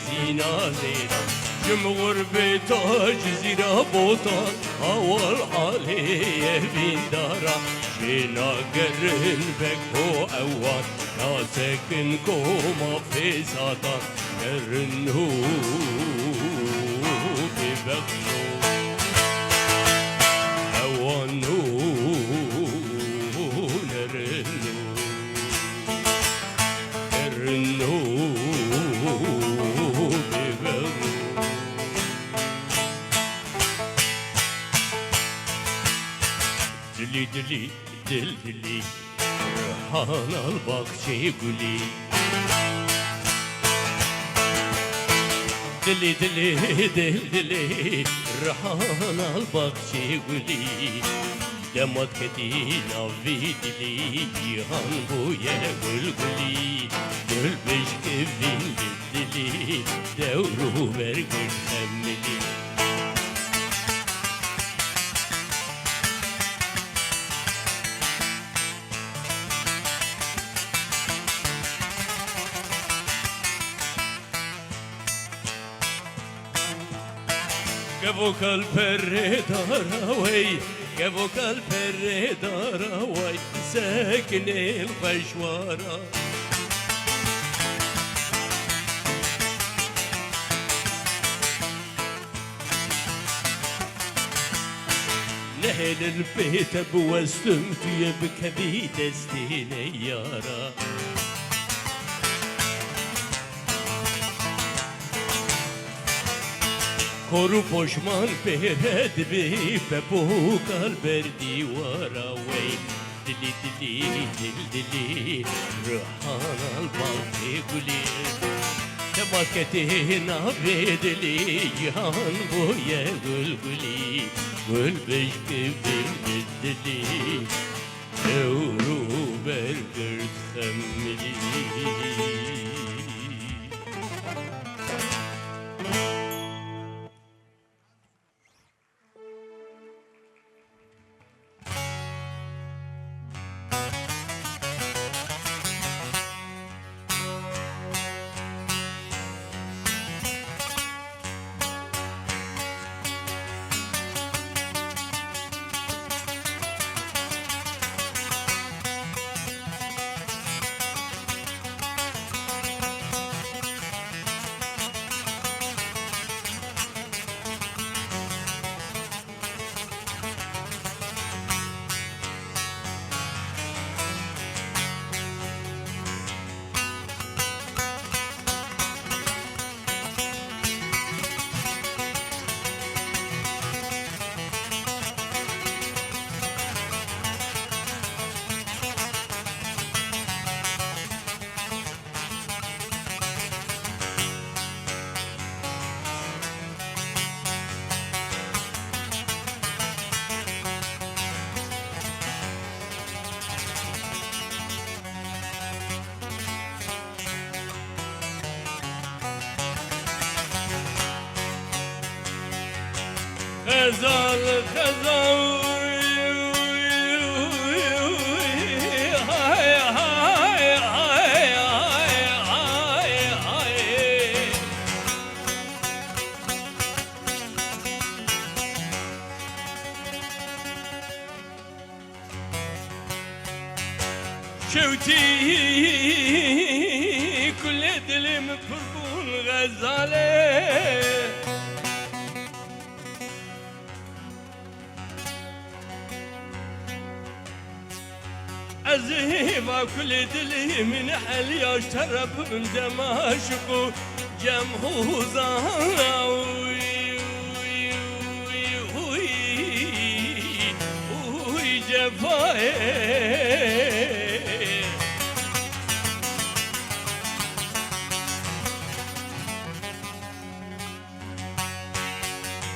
زینا زیدان جم غربه تاج زیرا بوتان اول حالی بین دارا شنا گرن بکو اوان ناسکن کوما فیساتان گرنو ببخشو اوانو نرنو گرنو ببخشو دلی دلی دل دلی رحان الباقچه گلی دلی دلی دل دلی رحان الباقچه گلی دماد کتی ناوی دلی جیهان بوی گل گلی دل بشکوین دل دلی دورو برگل خملی Gevok al perredara way Gevok al perredara way Sakin el khashwara نهل البيت بوستم في بكبي دستيني يارا Koru poşman peret bey Bepukar ber divara vey Dili dili dil dili Rıhan al balti guli Tebaketi navedili Cihan bu ye gül guli Gül beşki bir dili Evru bergir xemmili غزال غزال هاي هاي هاي هاي هاي شوتي كل دلم فرقون غزاله أزهيبا كل دلي من حلي اشترب من دمشق جمهوزا جفاي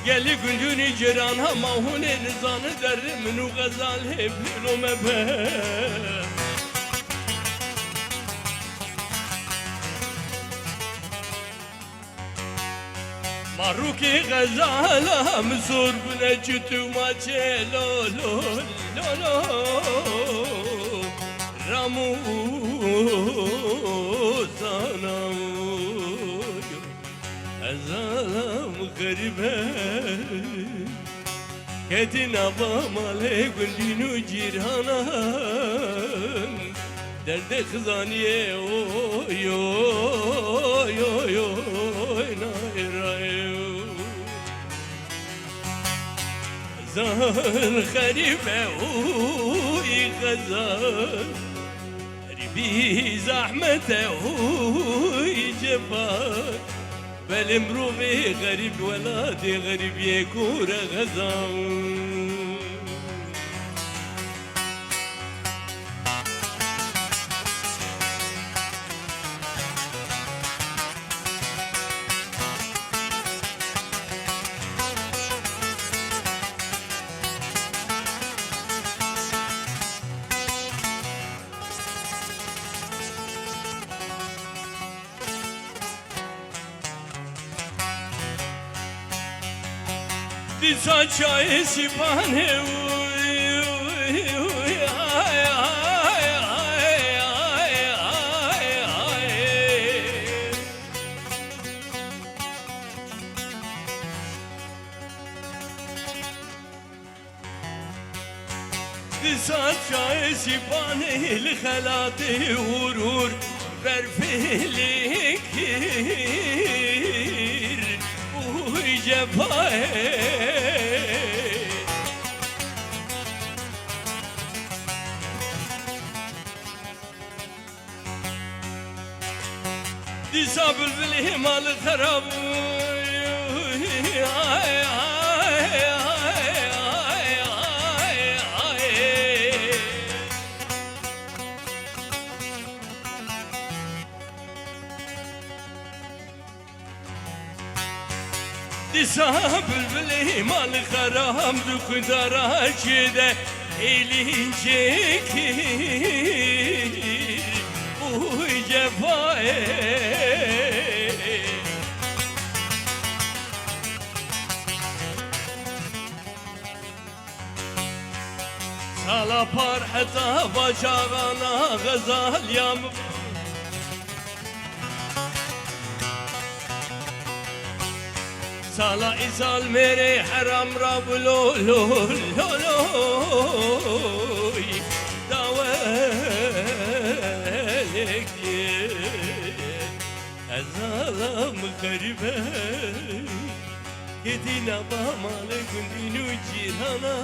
قالي قندوني جيرانها ما هون نزان در منو غزال هبلو مبه ماروكي غزالة مزور بنجتو ما لو لو لو لو رامو سانامو أزالم غريبة كتنا بامالي قندينو جيرهانا درد خزانية يو يو يو نايرايو زان غريبة وي غزال ربي زحمته وي جبال بل امرومي غريب ولادي غريب يكون غزال Saçay sipane saçay sipane الخلاتي ورور برفلك وجفاي دي صاب الهمال خراب Disa bülbülü mal karam dukdara çide eğlenecek bu cefaya. Sala parheta bacağına gazal yam Sala izal mere haram rablo lo lo lo davelek azalam garibe Kedina bamale kundinu cirana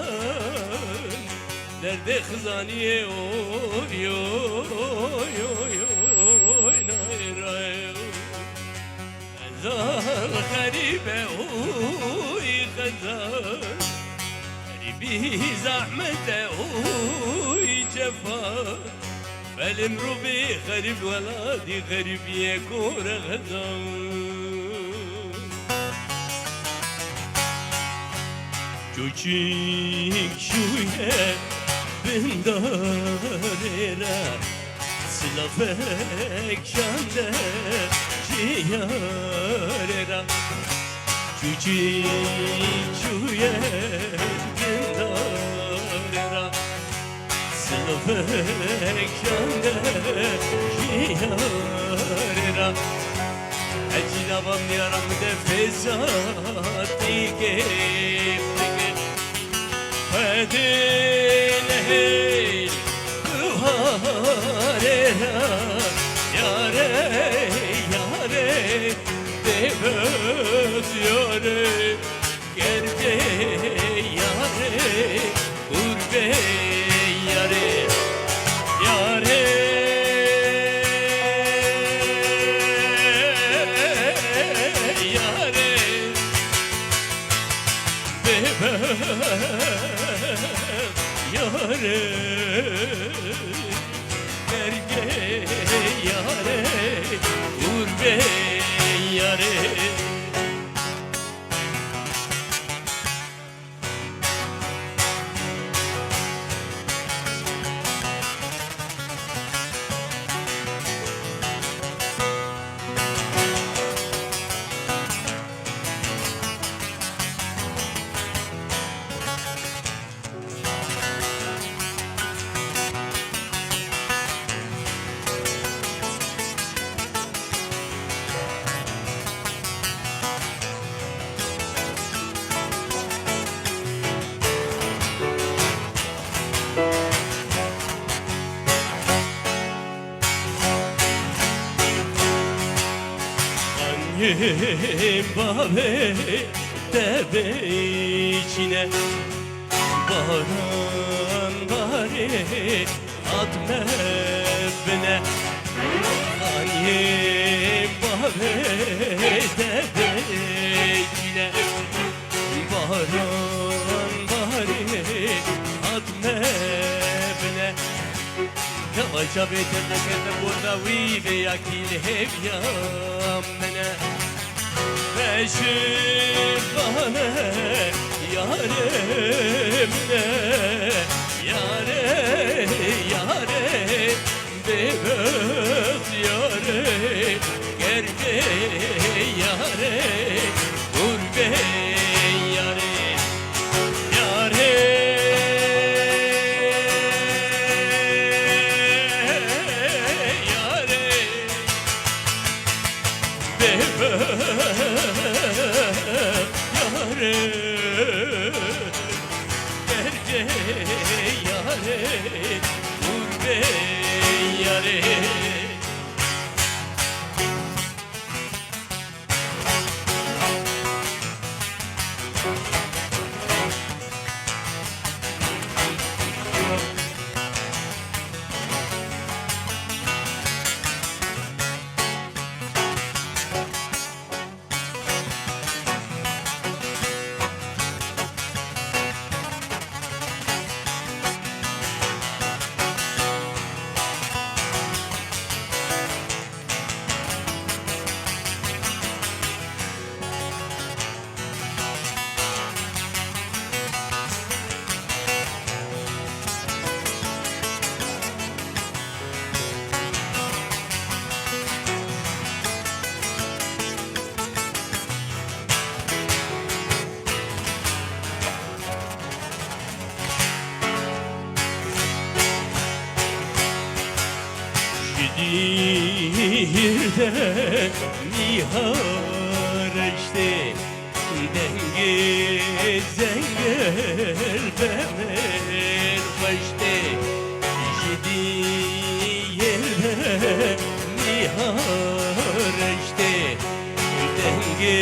Nerede khzaniye oy oy oy oy nayray Khazan kharibe oy khazan Kharibi zahmete oy cefa Belimru bi kharib veladi kharibiye kore khazan Çocuk şuye bindarera Slavek şande ciyarera Çocuk şuye bindarera Slavek şande ciyarera Ecila vam yaram de fesati keftige Fedilehil kuharera Yare yare devöz yare Gerde yare urbe yare Yare Yare Gerge yare Urbe yare Babe tebe içine Baran bari atme bine Annem babe tebe içine Baran bari atme bine Yavaşça beterle kete burada ve yakil hep yamene Beşikane yarimle Yare yare bebek yare Gerge yare urbe yare Yare yare bebek Gerge yare urbe yare niharişte denge zengel bemer başte jdiye niharişte denge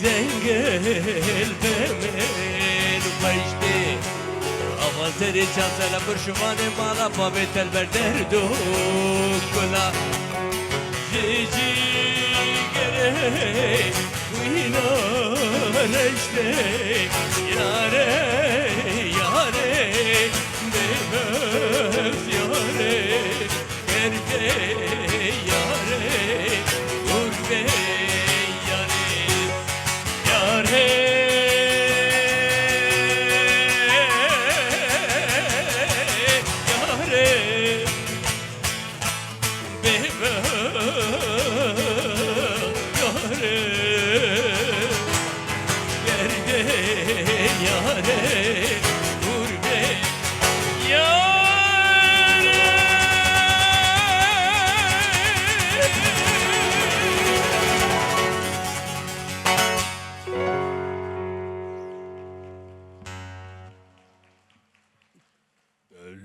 zengel bemer başte avazeri çansala kurşumane mala pabetel berder dokula cici gere uinaneşte yare yare bebez yare gerbe yare urbe yare yare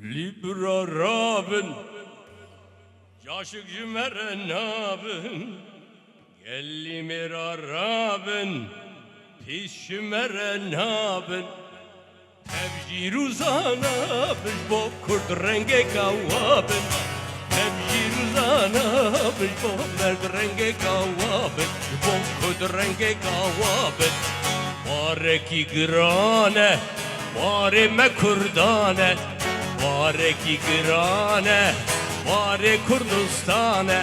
Libra Rabin, Yaşık Cümere Nabin, Gelli Mira Rabin, Pis Cümere Nabin, Tevcir uzana biş bo kurd renge kavabin, Tevcir uzana biş bo merd renge kavabin, bo kurd renge kavabin, Bareki grane, Bari me kurdane, Bareki grane, Bari Kurdistane,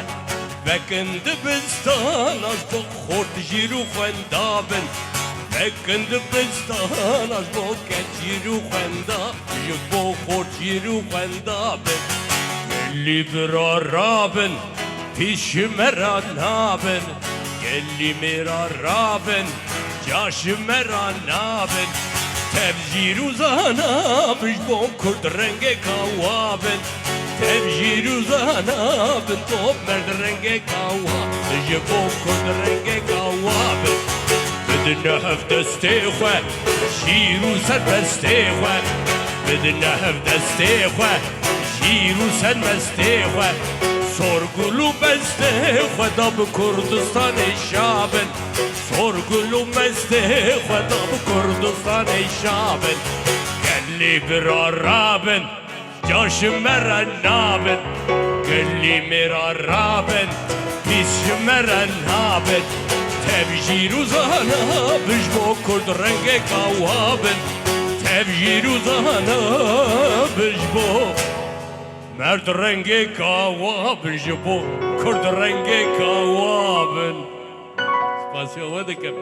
Vekin dibistan az bo khort jiru khwendabin, Vekin dibistan az bo ket jiru khwendabin, bo khort jiru khwendabin. Gelli bira rabin, pish mera nabin, Gelli mera rabin, jash mera nabin. Tevcir uzana biş bo kurd renge kavabin, Tevcir uzana bin bo merd renge kavabin, Ji bo kurd renge kavabin. Bidine hev destê xwe, şîr û serbestê xwe, Bidine hev destê xwe, şîr û sermestê xwe, Sorgul û bestê xwe da bi Kurdistanê şabin, Sorgul û bestê xwe da bi Kurdistanê şabin. Gelli bira rabin, Caşi mere nabin, Gelli mira rabin, Pis mere nabin, Tevcir uzana biş bo kurd renge kavabin, Tevcir uzana biş bo merd renge kavabin, Ji bo kurd renge kavabin. Spasiyo ve dikem.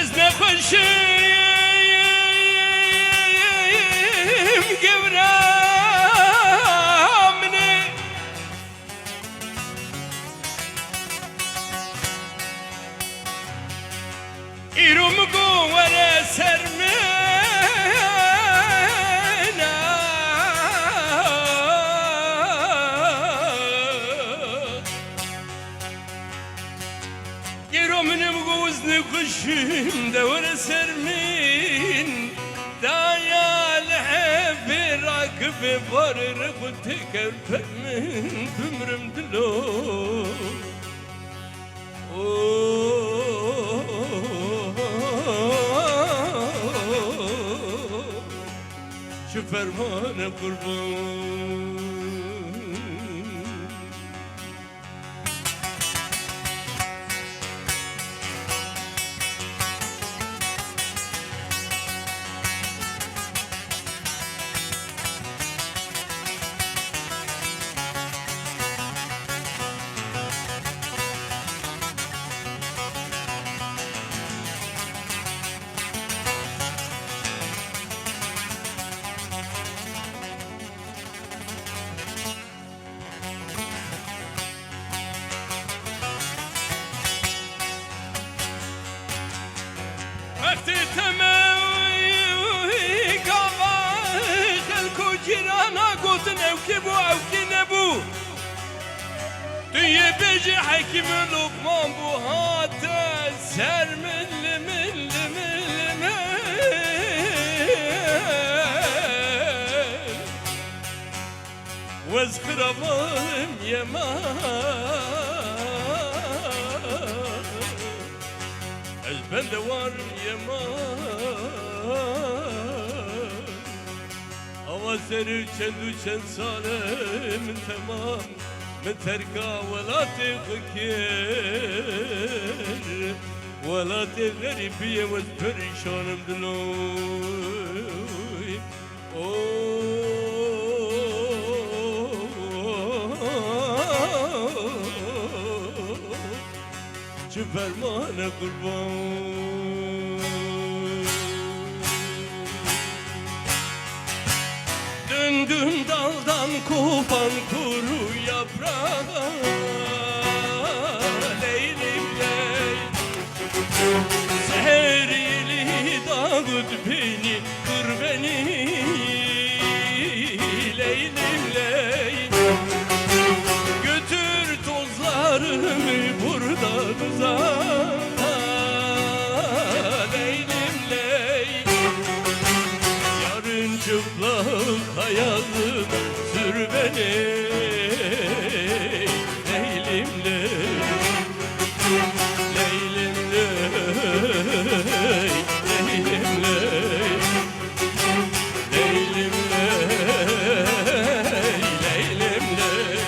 Ez nexweşim gevramine, İro mu go were sermena, İro minem go uzni kuşum de were sermin, Daya lehebi rakbi varir kutti kerpemin tümrüm dilo. Şüphe فرمان قربان وقتی تمامی کاوا خلکو جیرانا گوتن او کی بو او کی نبو توی بیجی حکیم لقمان بو هات سر مل مل مل مل وز خرابم یمان بنده وار yeman Ama seni çend sale min tamam min terka velati khikir velati garibiye ve perişanım diloy Çi fermane kurban Döndüm daldan kopan kuru yaprağa Leylim ley Seherili dağıt beni kır beni Leylim ley Götür tozlarımı buradan uzağa Leylim ley Yarın çıplak hayalım sür beni Leylim ley Leylim ley Leylim ley Leylim ley Leylim ley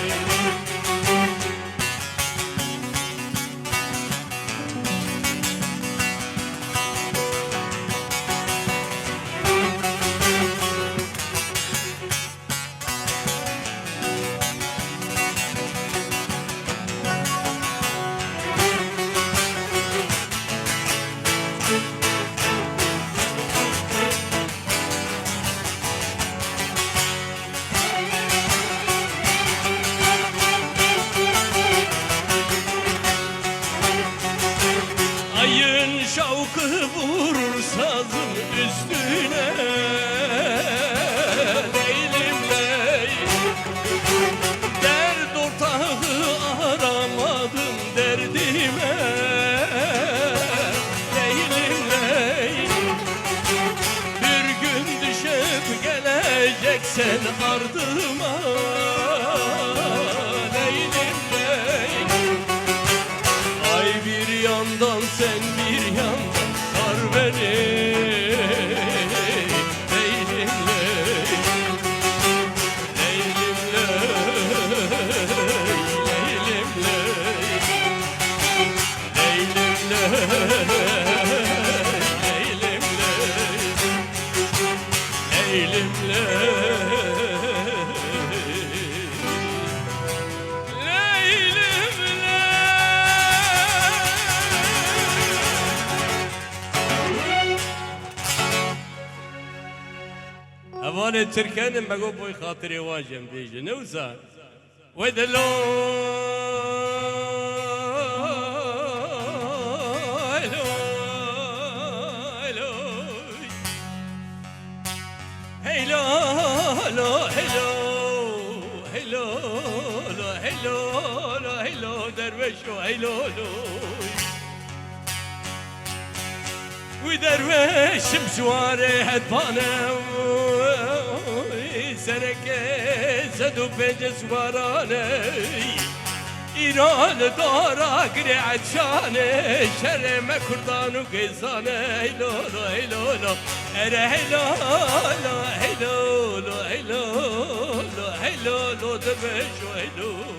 Ayın şavkı vurur sazın üstüne Leylim ley Dert ortağı aramadım derdime Leylim ley Bir gün düşüp geleceksen ardıma Leylim ley Ay bir yandan sen bir yandan sar beni Leylim ley Leylim ley Leylim ley Leylim ley Leylim أنا تركان ما قو بوي خاطري واجم بيجي نوزا ودلو هلو هلو هلو هلو هلو هلو هلو هلو درويشو هلو ودرويش بسواري هدفانا سرك زدو بيج سواراني ایران دارا گری عطشانه شرم کردان و گیزانه هیلولو هیلولو اره هیلولو هیلولو هیلولو هیلولو دبشو هیلولو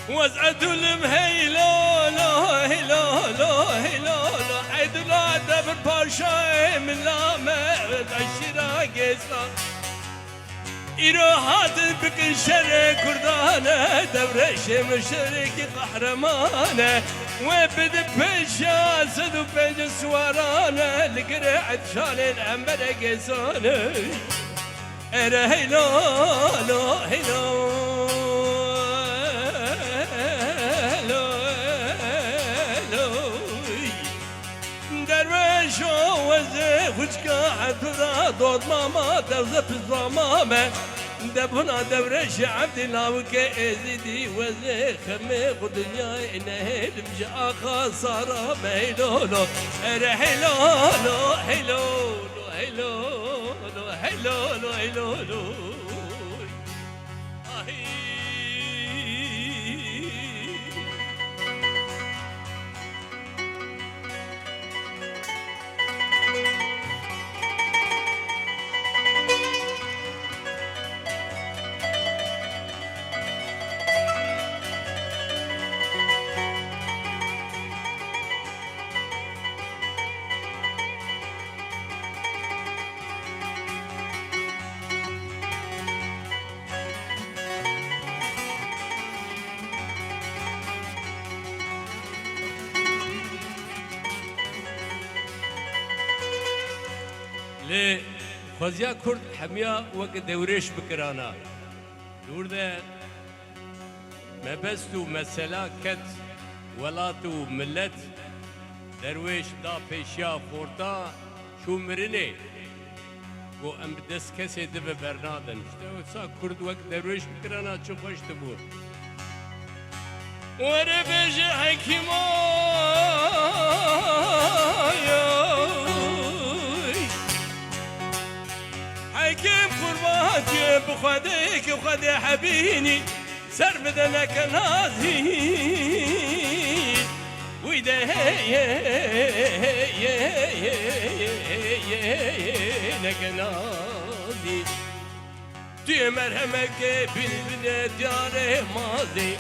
وزعت المهيلولو هيلولو هيلولو عدنا دبر باشا من لا مهد عشرا قيسا إيروهات بكن شر كردانة دبرش مشرك قهرمانة وبد بشا سدو بنج سوارانة لقرع شان الأمر قيسانة إره هيلولو هيلولو درویشو وزه خوشکا عبدالله داد ماما دوزه پزا ماما دبنا دورش عبد الله که ازیدی وزه خمه خود دنیای نهیلم جا خسارا میلولو اره هیلولو هیلولو هیلولو هیلولو هیلولو لی خوزیا کرد حمیا وقت دورش بکرانا دورده مبست و مسئله کت ولات و ملت درویش دا پیشیا خورتا شو مرنه و ام دست کسی دو برنادن سا کرد وقت درویش بکرانا چو خوش تبور وره بیجه حکیما حكيم قرباتي بخديك وخدي حبيني سر بدنك نازي ويدا لك نازي تي مرهمك بالبنات يا ماضي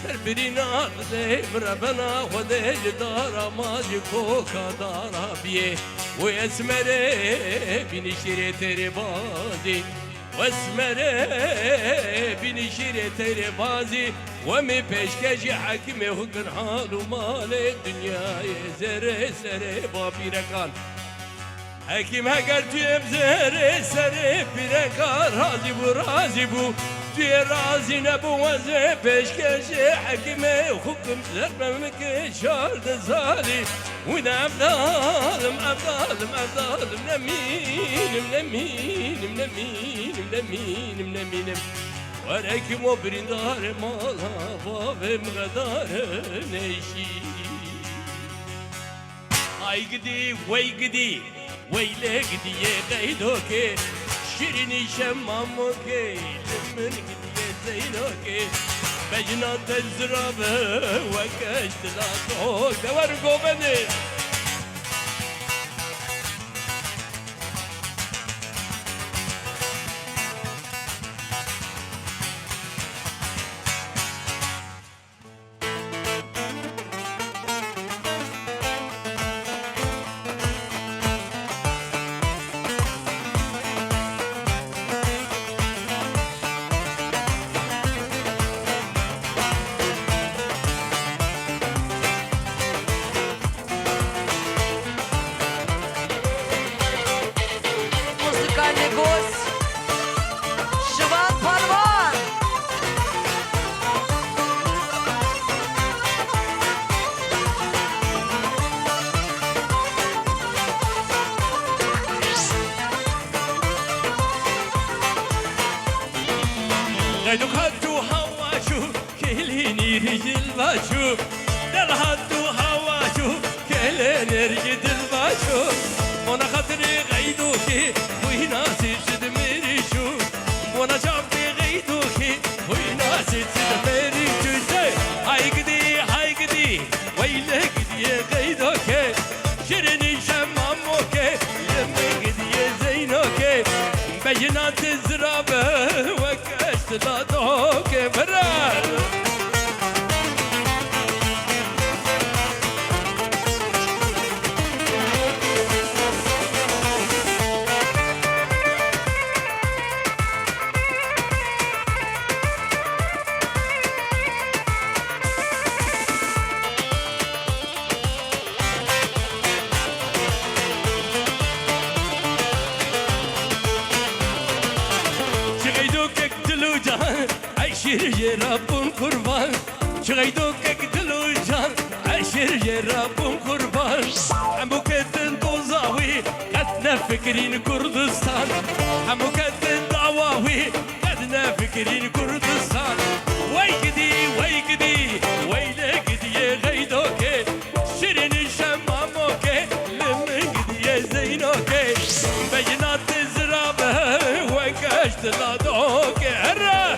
سر برينا زي مربنا خدي دارا ماضي كوكا دارا بيه واسمره بنشير تربازي واسمره بنشير تربازي ومي بشكجي حكمي وكن حالو مال الدنيا زر سر بابي ركان حكيم هكر تيم زر سر بركان رازي بو تي رازي نبو وزي بشكجي حكمي وحكم زربمك شارد زالي ونا أبدالم نمين وركم وبرندار مالا بابم غدار نشي هاي قدي ويلي قدي قيدوكي شيريني شماموكي لمن قدي زينوكي بجنات الزرابة وكشت لا تهوك دورقو بدي غيدو خدو هواجو كليني رجل باجو دل هدو هواجو كليني رجل باجو وانا خاطري غيدوكي ويناسي جد مريشو وانا جابي غيدوكي ويناسي جد مريشو هاي قدي ويلي قدي غيدوكي شرني شماموكي لمي قدي زينوكي بينات الزرابة وكشت لا دوكي براد عشر ربهم قربان شغيدوك اقتلوا جان عشر ربهم قربان عمو كتن طوزاوي قدنا فكرين كردستان عمو كتن دعواوي قدنا فكرين كردستان ويقدي ويلقدي غيدوكي شيرين شماموكي لمن قدي زينوكي بينات زرابه وكشت لا دوكي هرا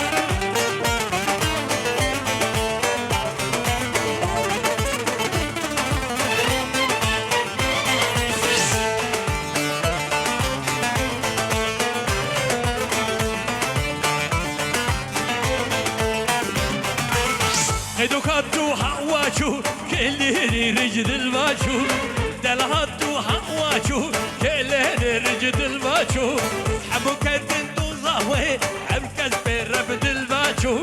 هدوكاتو هواجو كليني رجد الباجو دلهاتو هواجو كليني رجد الباجو حمو كتن دوزاوي عمكز بربد الباجو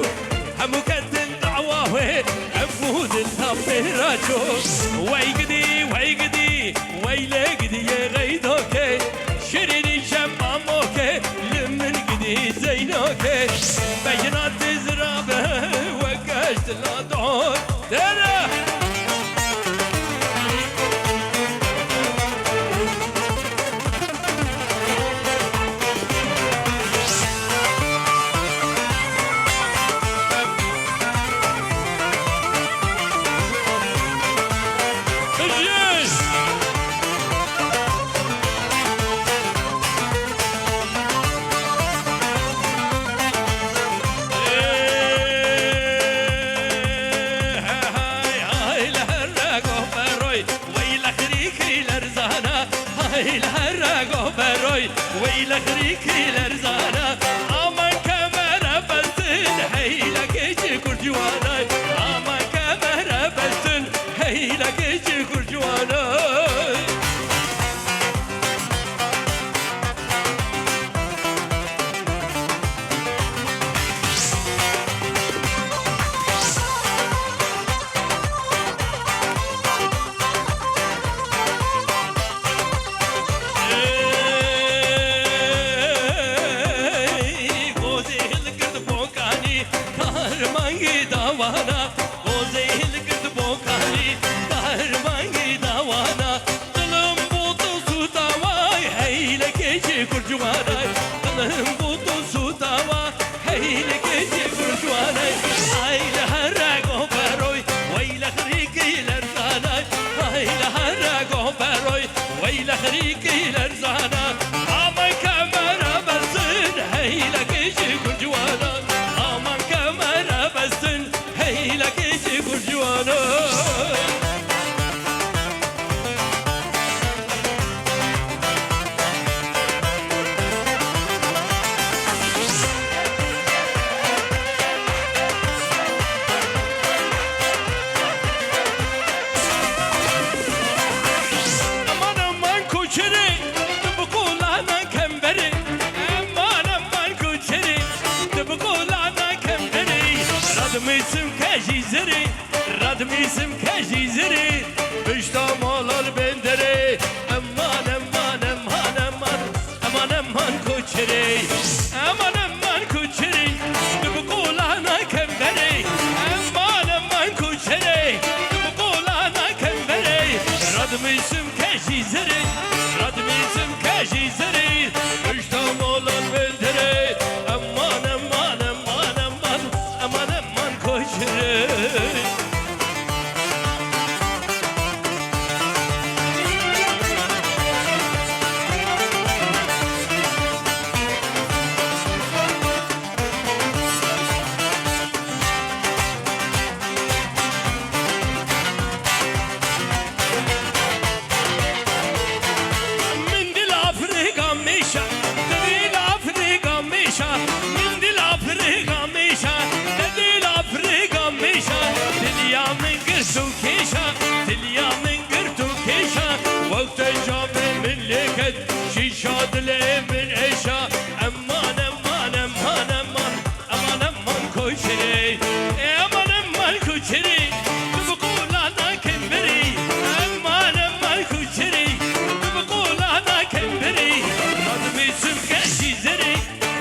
حمو كتن دعواوي عمود الثبراجو ويقدي ويلقدي غيدوكي شريني شماموكي لمن قدي زينوكي بينات زرابه وكشت لا دون دره ويلا خريكي لرزانا امان كاميرا بسن هيلك ايجي كرجوانا امان كاميرا بسن هيلك ايجي كرجوانا ويلا خريكي لرزانا امان كاميرا بسن هيلك ايجي كرجوانا امان كاميرا بسن هيلك ايجي كرجوانا ردميسم كاجي زري بشتام على بندري امان امان امان امان امان امان كوچري امان امان كوچري بقول انا كمبري امان امان كوچري بقول انا كمبري ردميسم كاجي زري ردميسم كاجي زري بشتام على بندري امان امان امان امان میشه من دل افریقا میشه دل افریقا میشه دلیا من گرتو کیشه دلیا من گرتو کیشه وقت جام مملکت شیشه دل من عشا امان امان امان امان امان امان کوچری امان امان کوچری تو بقول انا کمبری امان امان کوچری تو بقول انا کمبری رادمیسم کشی زری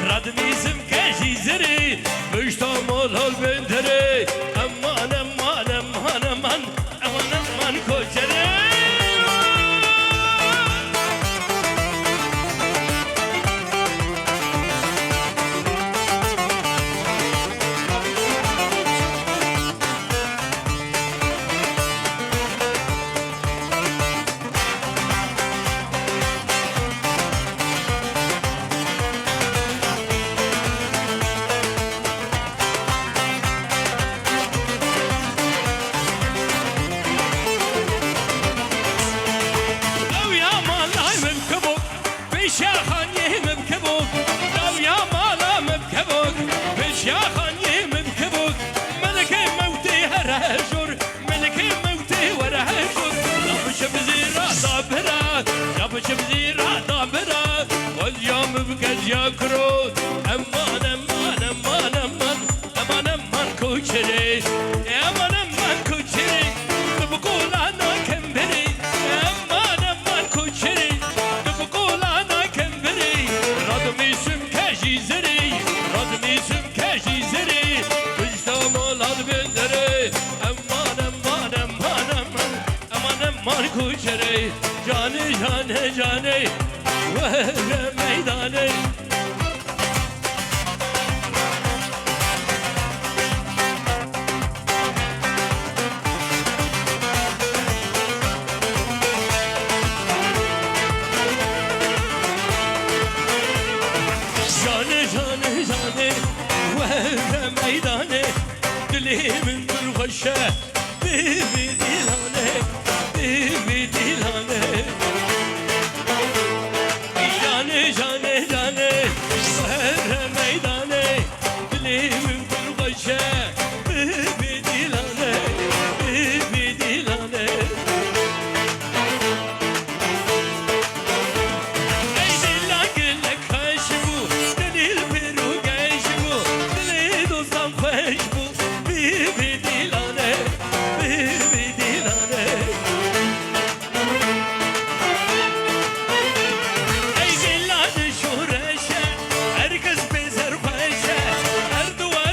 رادمیسم کشی زری مشتامل هل بندری امان امان امان امان امان امان کوچری لو يا مالا مبكبوك بيشا خانيه مبكبوك لو يا مالا مبكبوك بيشا خانيه مبكبوك ملك موتي هرهجر ملك موتي ورهجر يا بزيرا دابرا يا بزيرا دابرا واليوم بقد يا كروت امان امان امان امان امان امان كوشري امان امان كوشري بقول انا كمبري امان امان كوشري بقول انا كمبري رادمي سم كاجي زري رادمي سم كاجي زري بجتمال هاد بندري امان امان امان امان امان امان كوشري جاني جاني جاني وهر ميداني جاني جاني جاني وهر ميداني دلي من الغشة بيبي ديلاني بيبي ديلاني جاني جاني جاني وهر ميداني دلي من الغشة بيبي ديلاني بيبي ديلاني Erdoğan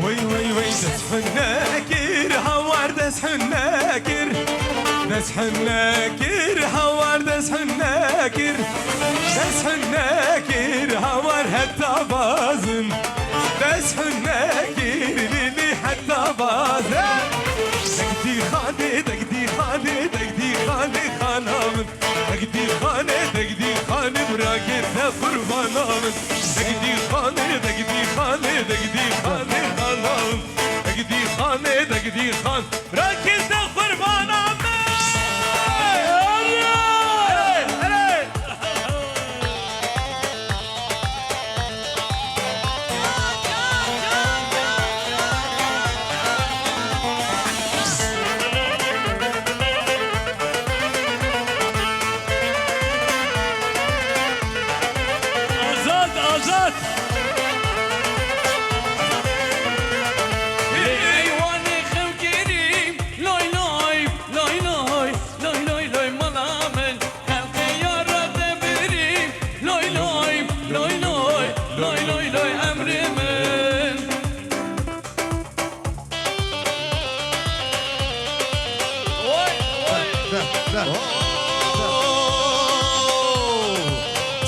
وي وي وي دسحناكر هوار دسحناكر دسحناكر هوار دسحناكر دسحناكر هوار حتى بازن دسحناكر ليلي حتى بازن دقدي خاني دقدي خاني دقدي خاني خانامن دقدي خاني دقدي خاني براكر قربانامن دقدي خاني دقدي خاني دقدي خاني خانامن دقدي خاني دقدي خان براكر قربانامن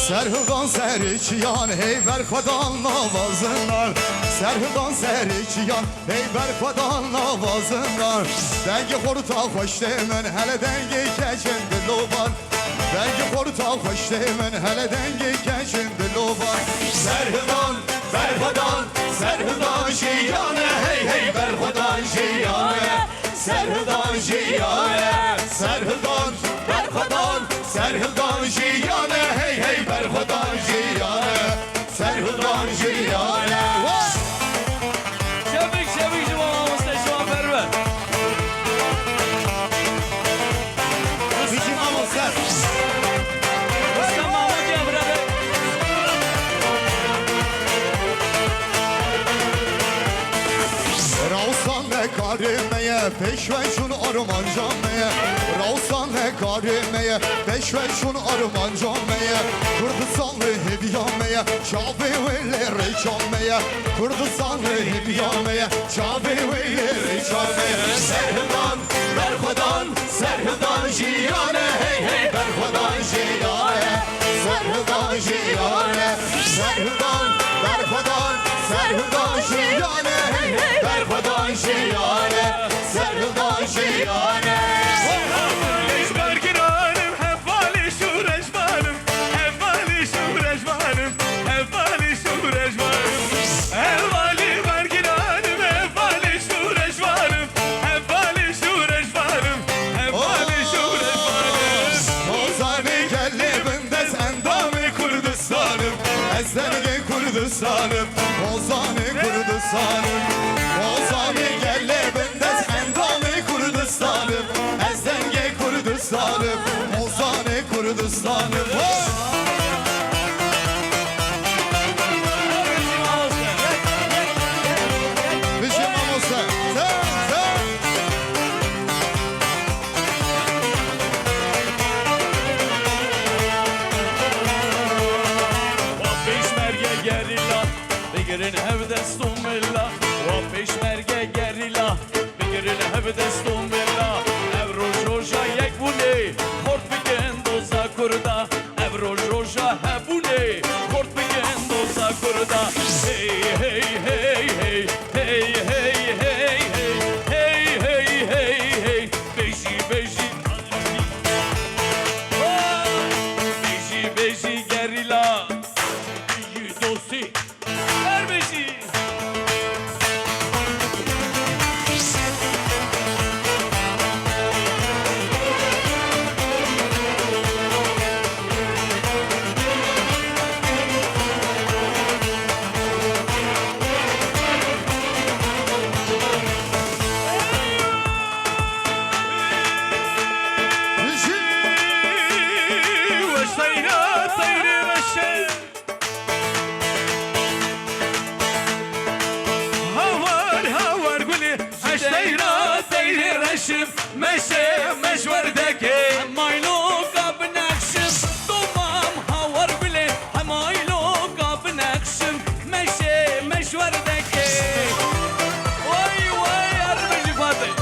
Serhudan seriçiyan heyber kodan navazınlar Serhudan seriçiyan heyber kodan navazınlar Dengi horta hoş demen hele dengi keçin diloban Dengi horta hoş demen hele dengi keçin diloban Serhudan berkodan Serhudan şiyane hey hey berkodan şiyane Serhudan şiyane Serhudan berkodan Serhudan şiyane hey hey berkodan şiyane Serhudan şiyane شبك شبك جماعة مستشفى فربة Bizim amoslar استمع لك يا برادر Ravsan ne karimeye peşve şun arman canmeye Ravsan ne karimeye peşve şun arman canmeye Kurdistanlı hediyameye Şabi velleri çalmeye Kurdistanlı hediyameye Şabi velleri çalmeye Serhudan berkodan Serhudan şiyane hey hey berkodan şiyane Serhudan şiyane Serhudan berkodan Serhudan şiyane hey hey berkodan şiyane Serhudan şiyane İşber giranım hep vali şu rejmanım Hep vali şu rejmanım Hep vali şu rejmanım Hep vali ver giranım Hep vali şu rejmanım Hep vali şu rejmanım Hep vali şu rejmanım Ozani kellebinde sendami Kurdistanım Ezderge Kurdistanım Ozani Kurdistanım Ozani kellebinde sendami Kurdistanım Ezderge Kurdistanım Ozani Kurdistanım Bizim amoslar sen Peşmerge gerilla Bigirin hevdestum billa Wa peşmerge gerilla Bigirin hevdestum billa Evro joja yek bune Kort bigen doza kurda Evro joja hebune Kort bigen doza kurda Hey hey hey hey Hey hey hey hey Hey hey hey hey Beji beji Beji beji gerilla dosti Verbeşi نخشم مشي مشوردكي همايلوكا بنخشم طمام هاور بلي همايلوكا بنخشم مشي مشوردكي وي وي ارمجي فاضي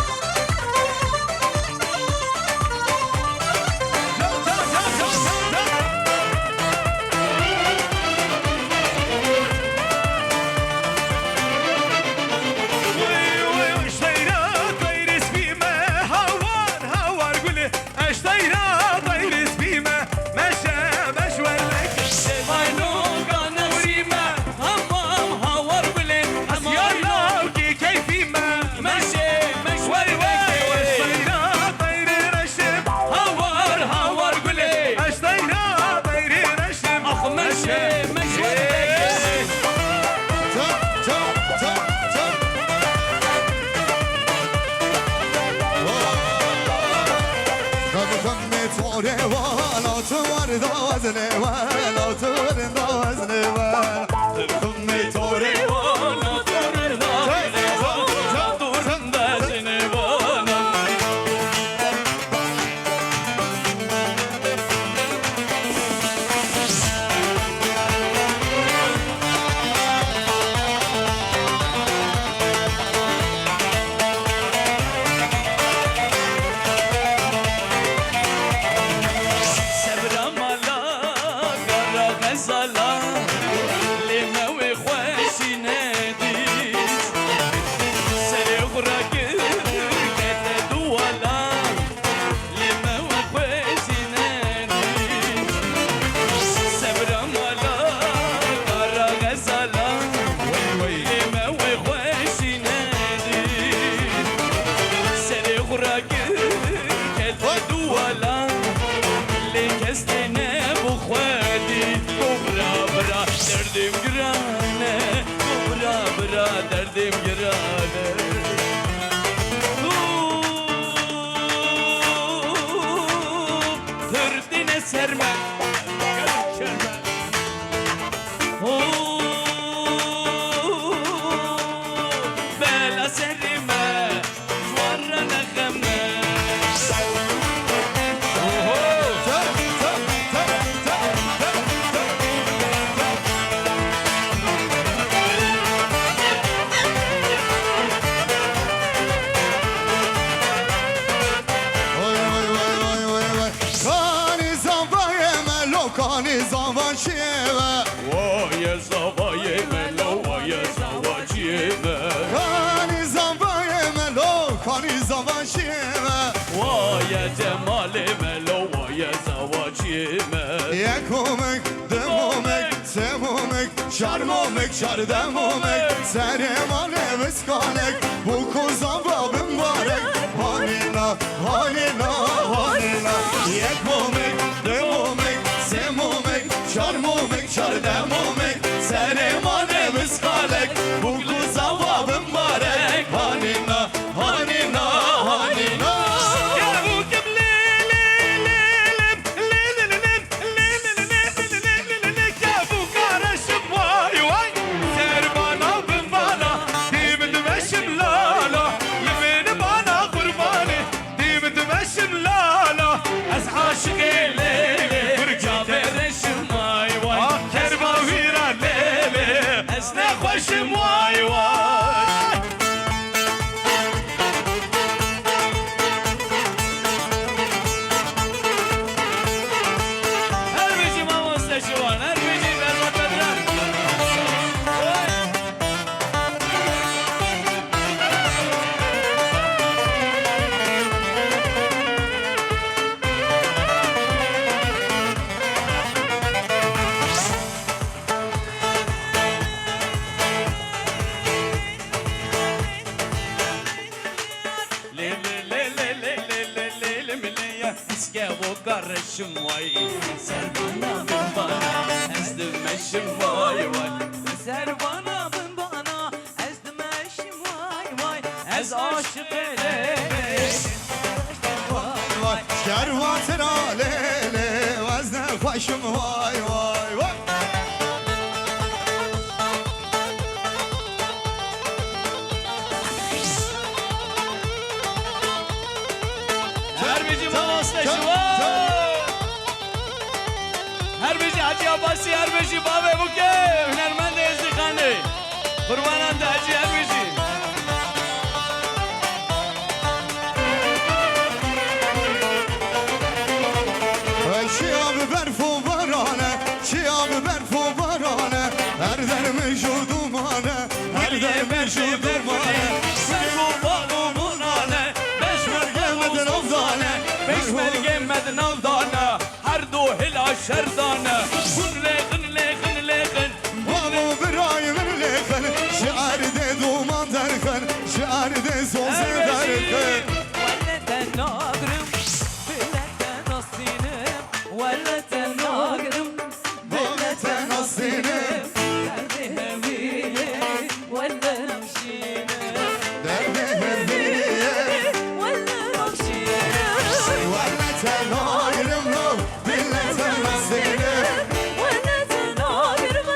derdim girane Hırdine serme Bela serime Varrana khemme يكومك دمومك سمومك شرمومك شردمومك سرمانه مسكانك بوكوزان باب مبارك هانينا هانينا هانينا يكومك دمومك سمومك شرمومك شردمومك سرمانه مسكانك بوكوزان باب مبارك هانينا هانينا هانينا Karışım vay Serbana bin bana ezdim eşim vay vay Serbana bin bana ezdim eşim vay vay Ez aşık elemiş Vay vay Kervatına lele Vezne başım vay vay vay هر بيجي حجي عباسي هر بيجي بابا بوكي هنرمند ازدخاني قربانان ده حجي هر بيجي شیاب برف و بارانه شیاب برف و بارانه هر درمش و دومانه هر درمش و دومانه سرف و بال و بونانه بشمرگه مدن افدانه بشمرگه مدن افدانه هر دو هلا شردانه خن لیخن لیخن لیخن بابا برای من لیخن شعر ده دومان درخن شعر ده سوزه درخن ولد ناقرم بلد نصينم ولد ناقرم بلد نصينم درد هوية ولا نمشينا درد هوية ولا نمشينا ولد ناقرم بلد نصينم ولد ناقرم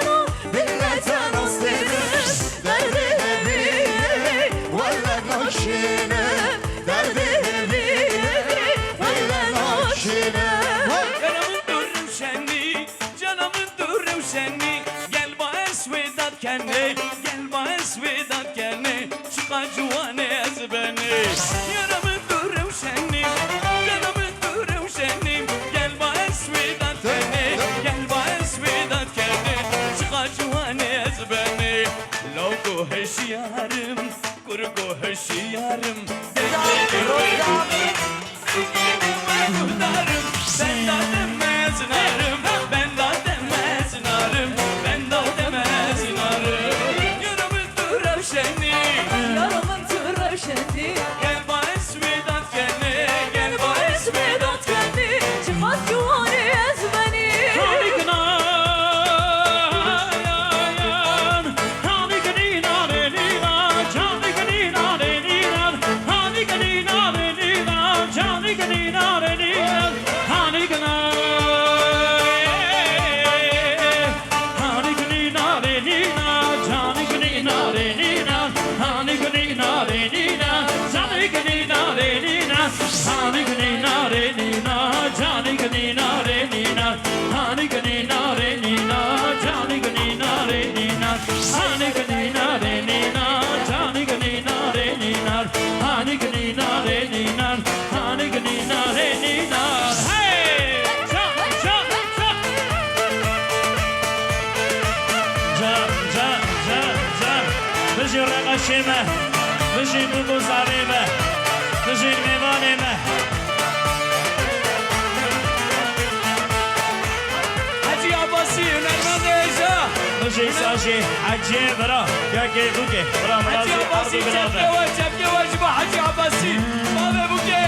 بلد نصينم درد هوية ولا نمشينم درد هوية ولا نمشينم Canımın dur revşenli Gel bana esvedat kendi Gel bana esvedat kendi Çıkan cuvane ez beni Yaramın dur revşenli Canımın dur revşenli Gel bana esvedat kendi Gel bana esvedat kendi Çıkan cuvane ez beni Logo heşiyarım Kurgo heşiyarım Ben de demez narım Ben de demez narım Ben de demez narım Yaramın dur revşenli Yaramın tırrevşendi Gel bana esvedat kendi Gel bana esvedat kendi Çıkmaz cuvani ezbeni بجي رقشيمة بجي بوبو زاريمة بجي الميوانيمة Hacı Abbasi Önermen Eja بجي ساجي حجي برا كاكي بوكي برا Hacı مرازي Abbasi أرضي Çepke var Ciba Hacı Abbasi Baba Buke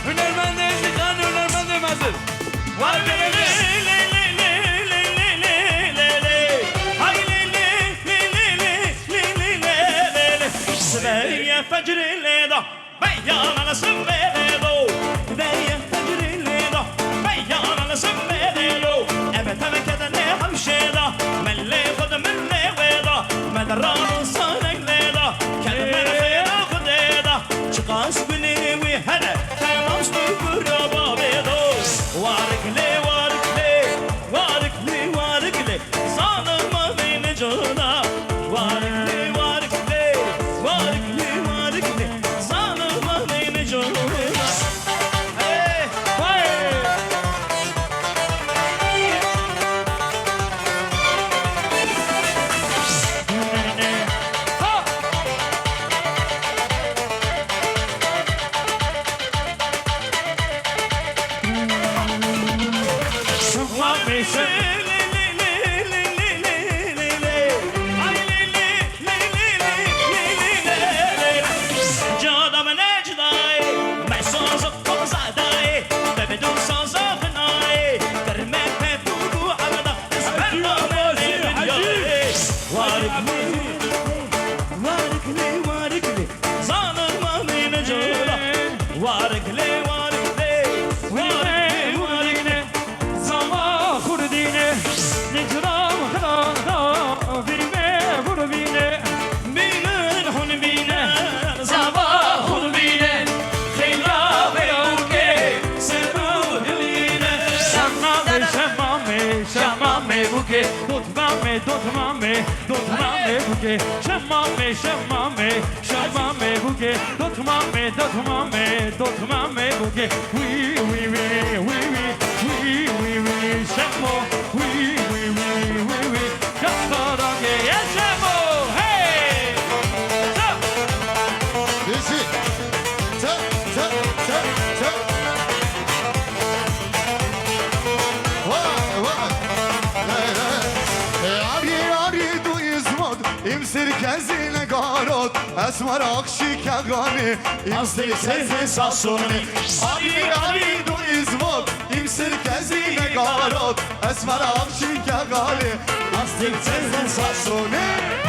Önermen Eja Kan Önermen Emezir Var Bebeli سبايا فجر الليلة بيان على سبيلو سبايا فجر الليلة بيان على سبيلو أبدا كذا ليه مشينا من ليه خد من ليه ويدا من الران صارك ليلة كلمة خيرا خديدا شقاش بني وهنا تمام سنقر بابيدو وارك لي وارك لي وارك لي وارك لي صالح ما بين جونا وارك لي وارك لي وارك لي وارك لي صالح ما بين جونا Hey, hey. وارك لي وارك لي وارك وارك لي زما خردينه نجرام خلانا بينه خربينه بينه خنبينه زما خربينه خيلا بيوكي سبو دوتمامه دوتمامه بوگه شمامه شمامه شمامه بوگه دوتمامه دوتمامه دوتمامه بوگه وی وی وی وی وی وی وی شمو وی وی وی وی وی کارانگه شمو هی Bizi ta ta ta ta Vay vay Ari ari du izmod im sirkezine garot Esmer akşi kagani im sirkezine sasoni Ari ari du izmod im sirkezine garot Esmer akşi kagani im sirkezine sasoni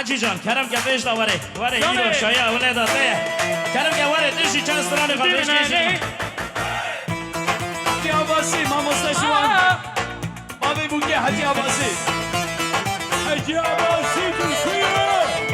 حاجی جان کرم که پیش داوره وره ایرو شایع اوله داده کرم که وره دشی چند سرانه خواهش کشی حاجی عباسی ما مستشوان ما بگوگه حاجی عباسی حاجی عباسی دوشیه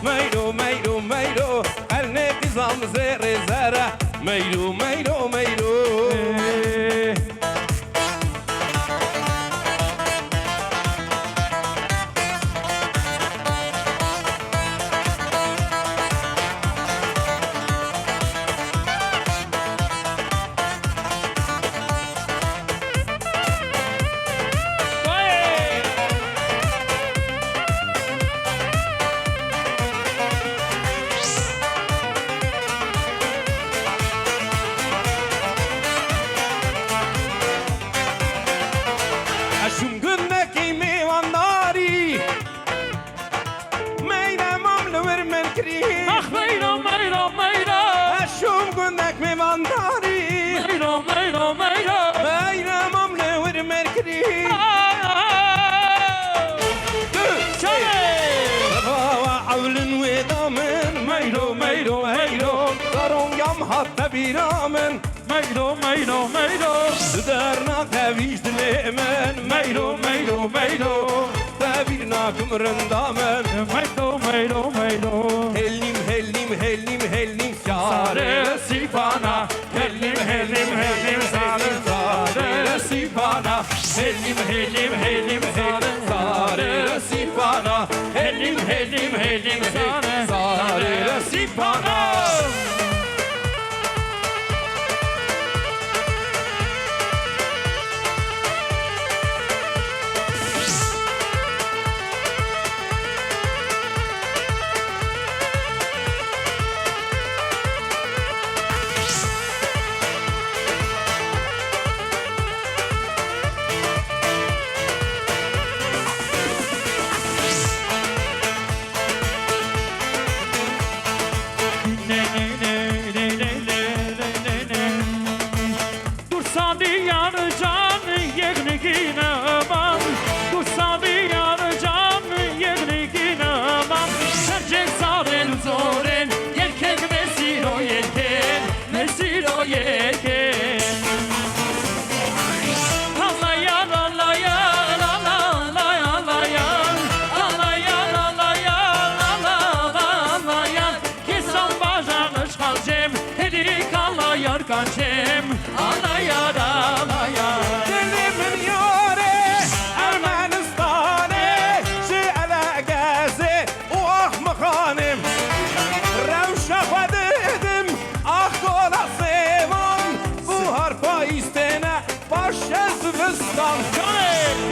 ميلو ميلو ميلو قلنا نظام زر زرع ميلو ميلو ميلو حتى بيرامن Meylo meylo meylo Derna teviş dilemen Meylo meylo meylo Tevir nakım rındamen Meylo meylo meylo Hellim hellim hellim hellim Sare sifana Hellim hellim hellim Sare sifana Hellim hellim hellim Sare sifana Hellim hellim hellim Sare sifana Dursa diyar can yegnikine aman Dursa diyar can yegnikine aman Sercek zaren zoren Yerken mesiro yerken Mesiro yerken Ağlayan ağlayan ağlayan ağlayan Ağlayan ağlayan ağlayan Kesan bacağını çıkarcem Hedik ağlayar kancem Ağlayar ağlayar Dilimin yâre Ermenistan'e Şi'ele gezi O ahmıkhanim Revşafa dedim Ah dola sevan Bu harpa istene Baş Özbekistan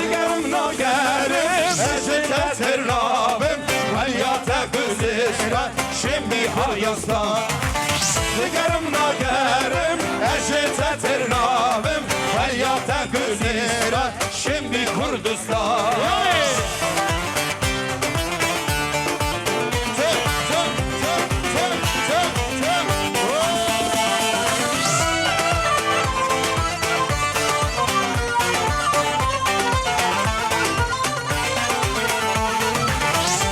Digerim nagerim Ecete ternabim Halyata güzişler Şimdi hayastan Digerim nagerim Ecete ternabim Halyata güzişler Şimdi Kurdistan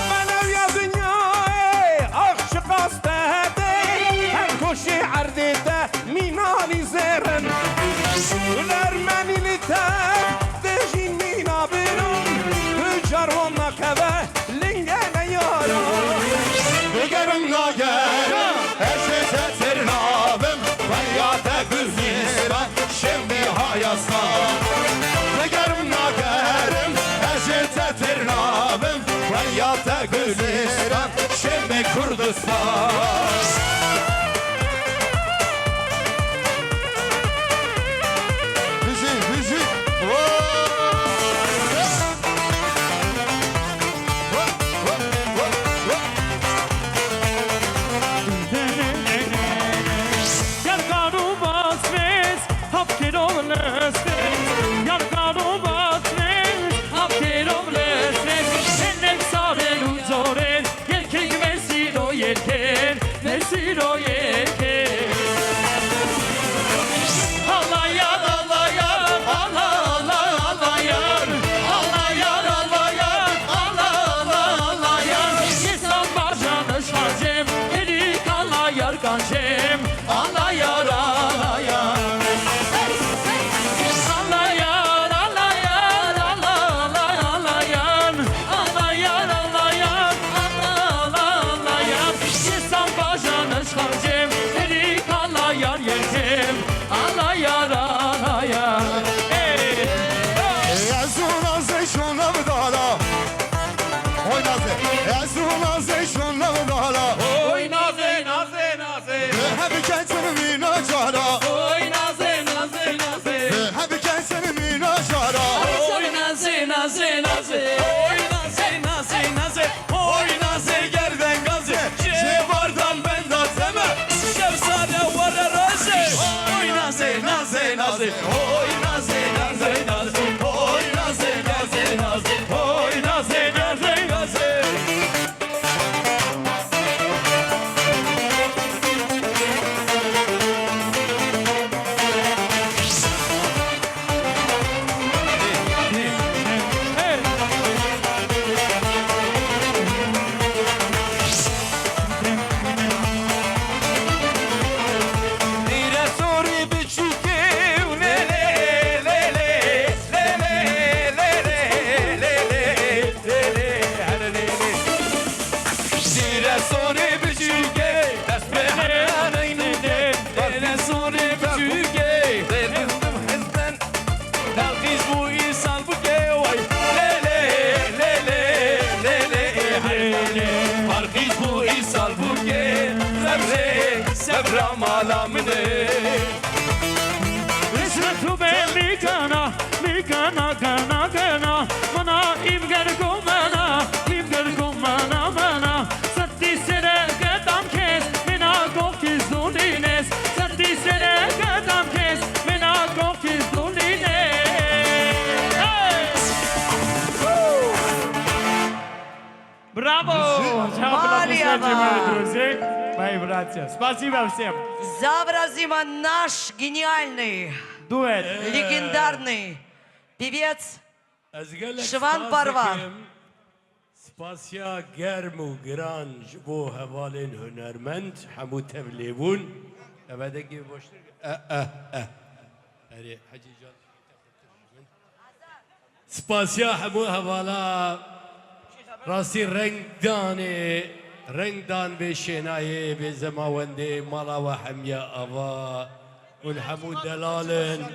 Benev ya dünyayı Akşı kastede Hem koşi ardide Minani zeren Ermenilite Dejin mina binum Hücar vonna keve Lingene yara Digerim nagerim Ecete ternabim Halyata güzişler Şimdi hayastan Digerim nagerim Ecete ternabim Halyata güzişler Şimdi Kurdistan Müzik Yar karu basmez Hapkir olmesmez Yar karu basmez Hapkir olmesmez Ennek saren uzoren Yerken mesiro yerken Mesiro yerken Ağlayan ağlayan ağlayan ağlayan Ağlayan ağlayan ağlayan ağlayan Yesan bacağını şarcem Erik ağlayar kancem Ağlayar ağlayan Ağlayan ağlayan ağlayan ağlayan Ağlayan ağlayan ağlayan ağlayan Yesan bacağını şarcem Erik ağlayar yerkem Ağlayar ağlayan Yazuna zeşona vdala Oy naze Yazuna zeşona vdala Oy naze naze naze Hep kendini mina cara Oy naze naze naze Hep kendini mina cara Oy naze naze naze Oy naze naze naze Oy naze gerden gazı Cevardan ben da teme Şevsade var arazi Oy naze naze naze Oy naze naze naze Oy naze naze naze Oy naze naze naze Nire sori biçu رمالا منه تو به میگنا میگنا گنا گنا منا ایم گرگو منا ستی سره گدام کس منا گفتی زولینس ستی سره گدام کس منا گفتی زولینس Браво! Мария! Мои друзья, мои братья. Спасибо всем. Завразима наш гениальный, Дуэт. легендарный певец Şivan Şivan Parva. Spasya germ و گران جبو هوالین هنرمند همو تبلیبون ابدکی باشتر اری حجی جان سپاسیا همو هوالا راستی رنگ دان به شنایه به زماونده مالا و حمیا آوا اون همو دلالن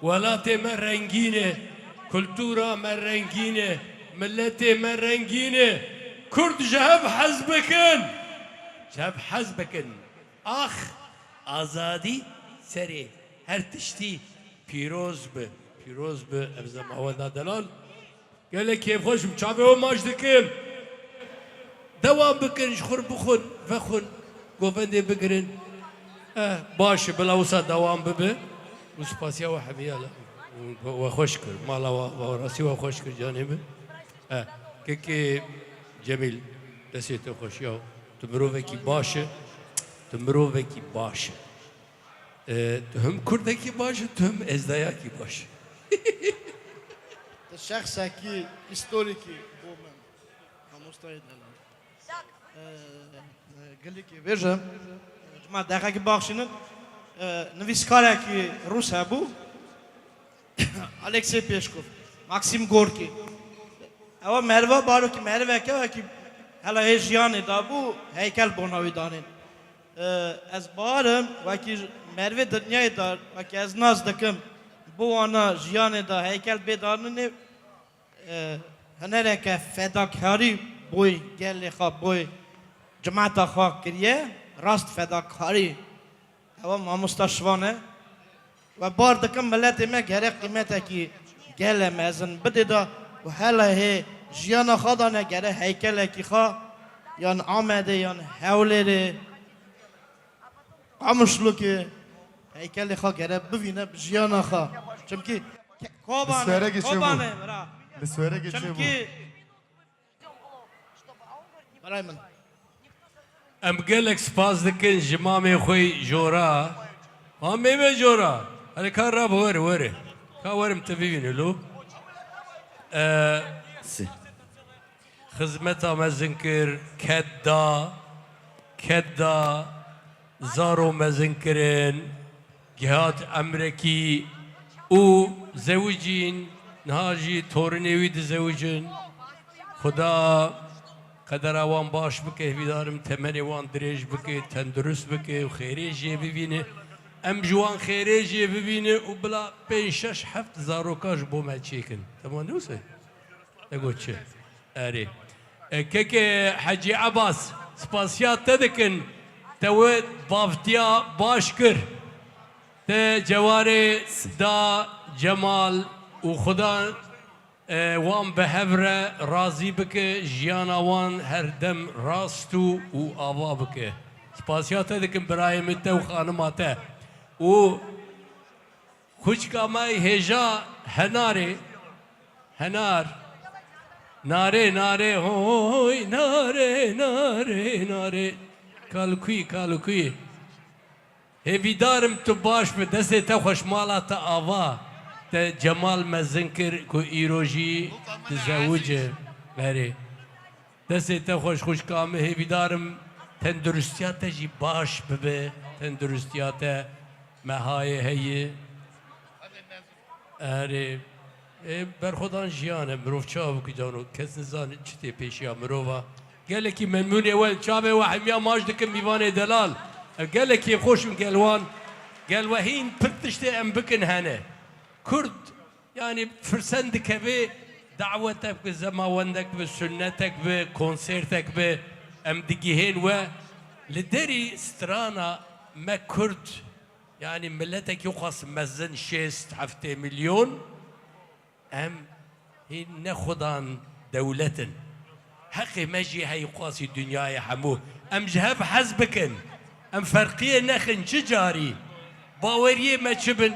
ولات من رنگینه کلتورا من رنگینه ملتي من رنگینه كرد جهب حزبكن اخ آزادی سری هر تشتی پیروز به ابزم اول دلال قال لك كيف خوش مشابه وماش دكم دوام بكن شخور بخون فخون قوفندي بكرن باش بلاوسا دوام ببه وسباسيا وحبيا وخشكر مالا وراسي وخشكر جانبه كيكي جميل دسيتو خوشيو تمروفكي باشه تمروفكي باشه هم كردكي باشه هم ازدياكي باشه الشخص كي هيستوريكي بومن همستايد قال لك بيجا جماعة دقيقة باخشين نويسكارا كي روس ابو الكسي بيشكوف ماكسيم غوركي او مروا بارو کی مروا کی هلا هیجیان دابو هیکل بناوی دانین از بارم و کی مروا دنیای دار و کی از ناز دکم بو انا جیان دا هیکل بدانن هنره که فداکاری بوی گل خواب بوی جماعت خواه کریه راست فداکاری او ما مستشوانه و بار دکم ملت ما گره قیمت کی گل مزن بده دا و هلا هی جیانا خدا نگره هیکل کی خوا یان آمده یان حوله قامشلو که هیکل خوا گره ببینه جیانا خوا چمکی کوبانه برا چمکی برای من ام قالك سباز دكن جمامي خوي جورا مامي ما جورا انا كان راب وري كان وري متفقين له خدمتا مزنكر كدا زارو مزنكرين جهات امريكي او زوجين نهاجي تورنيوي زوجين خدا قدر وان باش بكه بيدارم تمني وان دريج بكه تندرس بكه وخيري جي ببينه ام جوان خيري جي ببينه وبلا بين شش حفت زاروكاش بو ما تشيكن تمام نوسه اقول شي اري كيك حجي عباس سباسيات تدكن توت بافتيا باشكر جواري دا جمال وخدا وان بهفره راضي بك جيانا وان هردم راستو وآوا بك سباسيات دكن براي متى وخانماته و خوشكا ماي هجا هنار ناري هوي ناري كالكوي هفيدارم تباش بدسته تخش مالات آوا جمال مزنكر كو إيروجي تزوجه بري دسته تخش خوش كامه هفيدارم تندرستياته جي باش ببه تندرستياته مهاي هي اري برخودان جیانه مروف چاو که جانو کس نزانه چطه پیشیا مروفا گله کی منمون اول چاوه و حمیا ماج دکم میوان دلال گله کی خوشم گلوان گلوهین پرتشته ام بکن هنه کرد yani فرسندك به دعوتك به زماوندك به سنتك به کنسرتك به ام دگیهن و لدری سترانا ما كرد يعني ملتك يقص مزن 6 مليون ام هي ناخذان دولة حقي مجي هاي قاسي الدنيا يا حمو ام جهاب حزبكن ام فرقية نخن جاري باوريه ما تشبن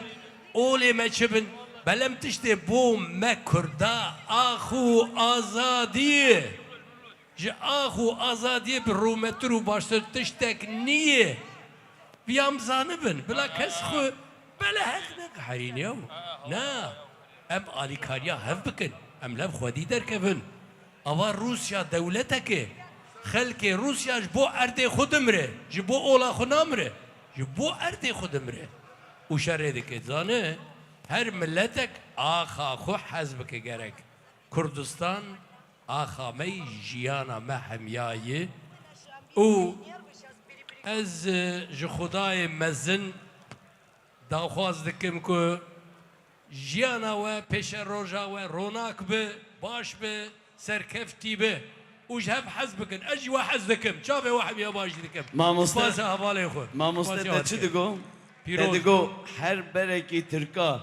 اولي ما تشبن بلم تشتي بوم ما كردا اخو ازاديه اخو ازاديه بالرومتر وباشتر تشتك نيه بيام زانبن بلا كسخو بلا هخنك حرينيو نا ام آلی کاریا هف بکن ام لب خودی در کبن اوا روسیا دولتك خلق روسیا جبو ارد خودم ره جبو اولا خونام ره جبو ارد خودم ره و شرده که زانه هر ملتك آخا خو حزبك گرک کردستان آخا می جیانا محمیایی و از جخدای مزن داخواز دکم که جیانا و پیش روژا و روناک به باش به سرکفتی به وش هف حزبكن اجي واحد ذكم شافي واحد يا باش ذكم ما مستفاد حوالي خو ما مستفاد چه دگو دگو هر برکی ترکا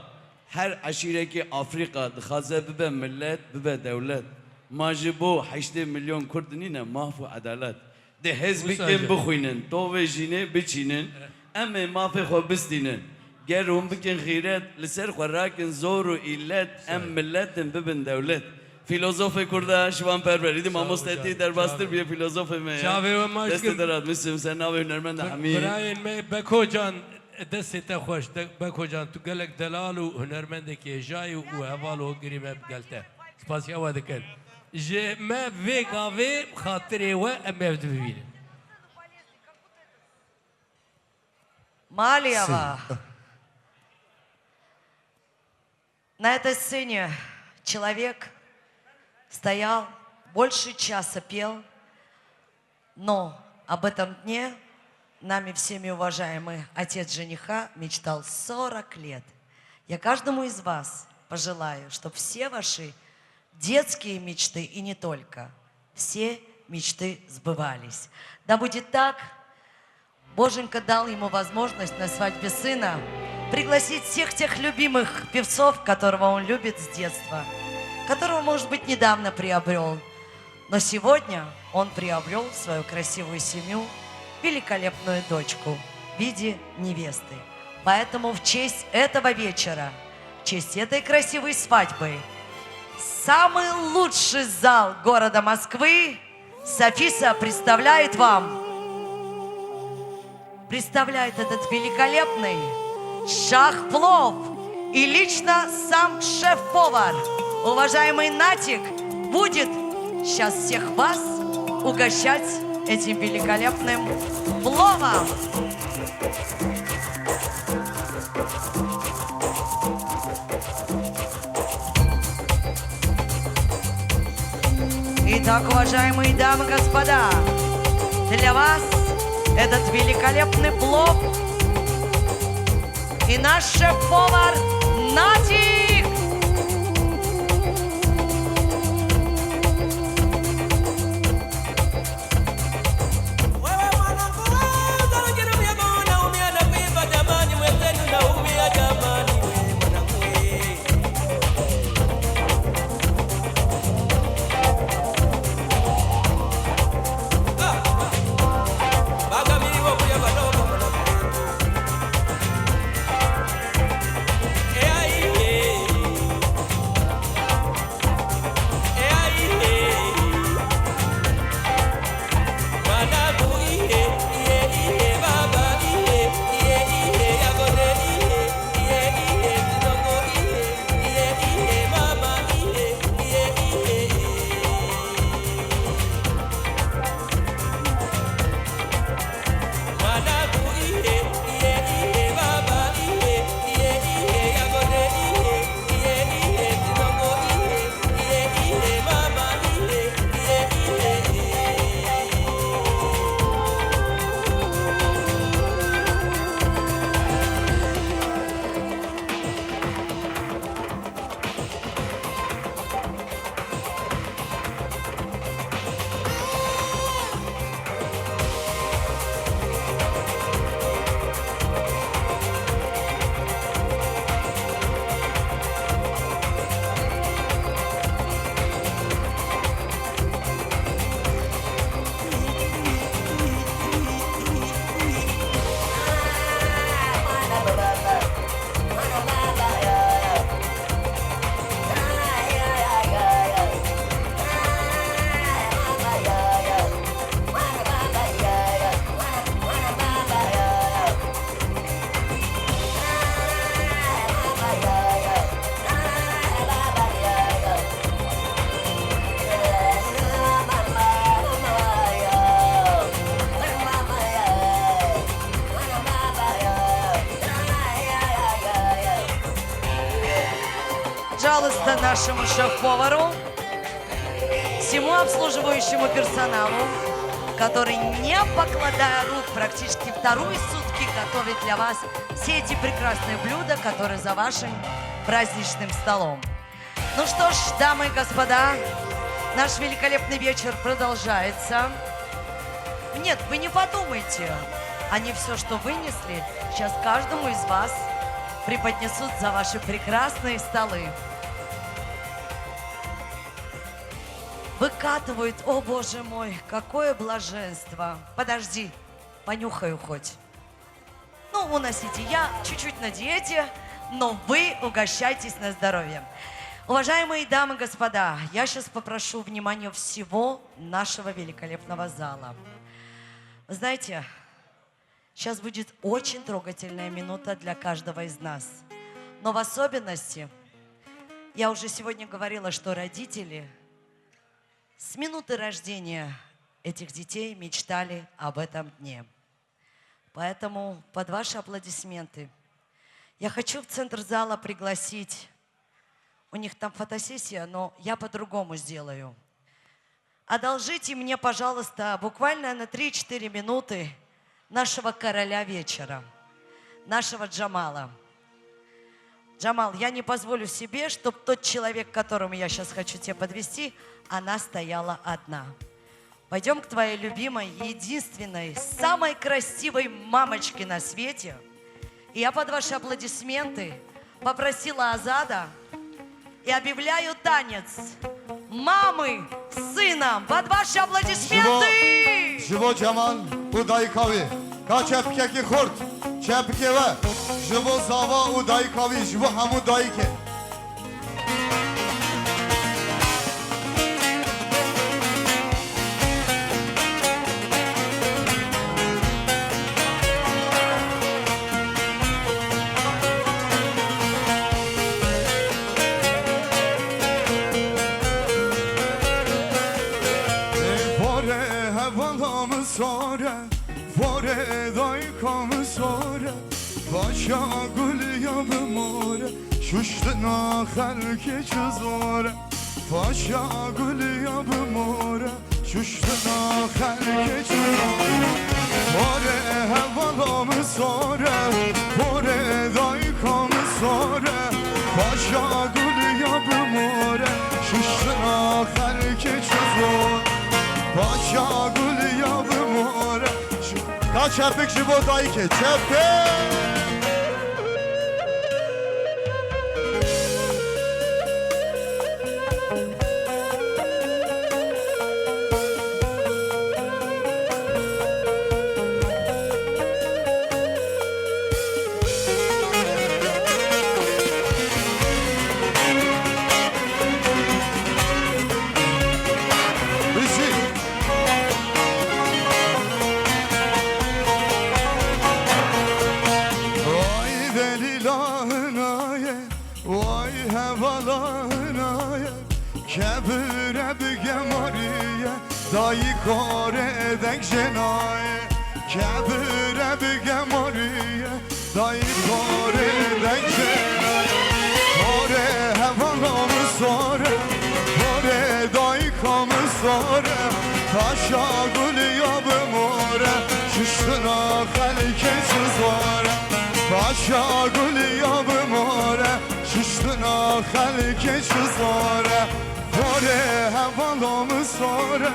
هر عشیره کی آفریقا دخازه ببه ملت ببه دولت ما جبو 8 مليون کرد نینه مافو عدالت ده حزبی کم بخوینن تو و جینه بچینن اما مافی خو بستینن گرهم بکن غیرت لسر خوراکن زور و ایلت ام ملتن ببن دولت فیلسوف کرده شوان پروریدی ما مستعدی در باستر بیا فیلسوف می دست درات مسلم سناوی هنرمند حمید براین می بکو جان دست تا خوش بکو جان تو گلک دلال و هنرمند کی جای و حوالو گریم بگلته سپاسی آواد کن ج ما وی گاوی خاطری و ام ببینه Малиева. На этой сцене человек стоял, больше часа пел, но об этом дне нами всеми уважаемый отец жениха мечтал 40 лет. Я каждому из вас пожелаю, чтобы все ваши детские мечты и не только, все мечты сбывались. Да будет так. Боженька дал ему возможность на свадьбе сына пригласить всех тех любимых певцов, которого он любит с детства, которого, может быть, недавно приобрел. Но сегодня он приобрел свою красивую семью, великолепную дочку в виде невесты. Поэтому в честь этого вечера, в честь этой красивой свадьбы, самый лучший зал города Москвы Софиса представляет этот великолепный шах-плов и лично сам шеф-повар, уважаемый Натик, будет сейчас всех вас угощать этим великолепным пловом. Итак, уважаемые дамы и господа, для вас этот великолепный плов и наш шеф-повар Натик. Yeah. пожалуйста, нашему шеф-повару, всему обслуживающему персоналу, который, не покладая рук, практически вторые сутки готовит для вас все эти прекрасные блюда, которые за вашим праздничным столом. Ну что ж, дамы и господа, наш великолепный вечер продолжается. Нет, вы не подумайте, они все, что вынесли, сейчас каждому из вас преподнесут за ваши прекрасные столы. Выкатывают, о боже мой, какое блаженство. Подожди, понюхаю хоть. Ну, уносите, я чуть-чуть на диете, но вы угощайтесь на здоровье. Уважаемые дамы и господа, я сейчас попрошу внимания всего нашего великолепного зала. Вы знаете, сейчас будет очень трогательная минута для каждого из нас. Но в особенности, я уже сегодня говорила, что родители с минуты рождения этих детей мечтали об этом дне. Поэтому под ваши аплодисменты я хочу в центр зала пригласить. У них там фотосессия, но я по-другому сделаю. Одолжите мне, пожалуйста, буквально на 3-4 минуты нашего короля вечера, нашего Джамала. Джамал, я не позволю себе, чтобы тот человек, к которому я сейчас хочу тебя подвести, она стояла одна. Пойдем к твоей любимой, единственной, самой красивой мамочке на свете. И я под ваши аплодисменты попросила Азада и объявляю танец мамы с сыном. Под ваши аплодисменты! Живо Джамал, удай кави. Качепке ки хорт, чепкеве. Живо зава, удай кави. Живо хаму дайке. Başa gül yapımore Şuştuna halki çizore Başa gül yapımore Şuştuna halki çizore More hevalamı sore More daykamı sore Başa gül yapımore Şuştuna halki çizore Başa gül yapımore Kaç çepik jibo dayke çepik Dayı kore dek jenaye Kebire bige mariye Dayı kore dek jenaye Kore hevalamı sore Kore dayı kamı sore Taşa gülü yabı more Şuştuna halke çizore Taşa gülü yabı more Şuştuna halke çizore Kore hevalamı sore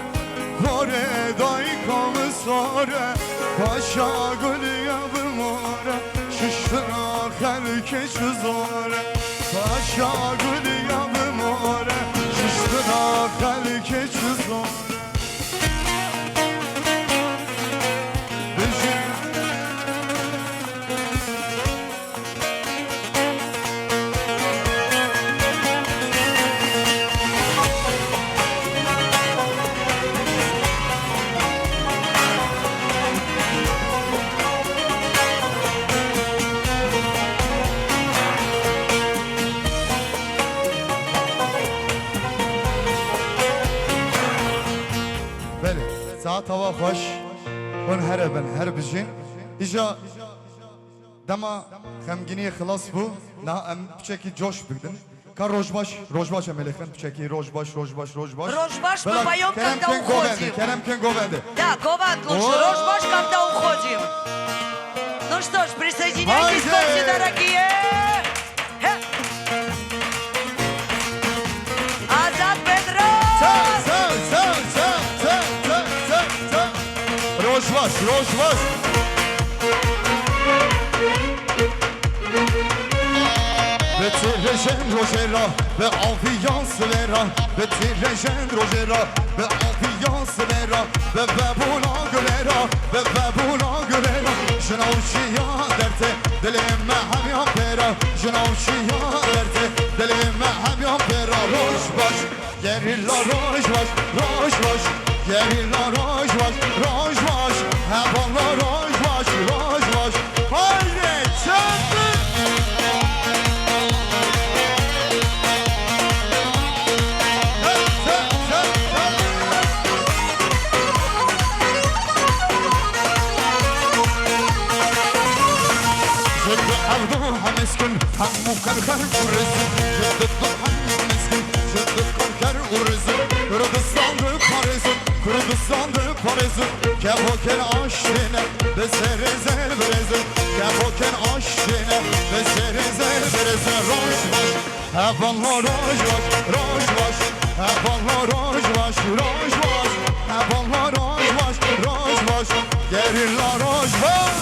Kore daykamı sore Paşa gülü yabım ore Şuştuna halke çizore Paşa gülü yabım ore Şuştuna halke çizore ساعت هوا خوش اون هربن هر بجین ایجا دما خمگینی خلاص بو نه ام بچکی جوش بگدن Kar rojbaş emelekten çeki rojbaş. Рожбаш мы поем, когда уходим. Kerem Ken Govende. Да, Гованд лучше. О! Рожбаш, когда уходим. Ну что ж, присоединяйтесь, Хайде! гости дорогие. Азат Петров. Rojbaş. به تیرژن روژرا به آفیانس ورا به تیرژن روژرا به آفیانس ورا به ببونا گلرا به ببونا گلرا جنوشیا درته دل من همیان پرا جنوشیا درته دل من همیان پرا روش باش گریلا روش باش گریلا روش باش هوالا روش باش haydi çabuk مسكن همو كركر ورزق جدد هم مسكن جدد كركر ورزق Kurdistan Paris'in Kevoken aşkine ve serizer brezin Kevoken aşkine ve serizer brezin Rojbaş, hevanla rojbaş Hevanla rojbaş Hevanla rojbaş Gerilla rojbaş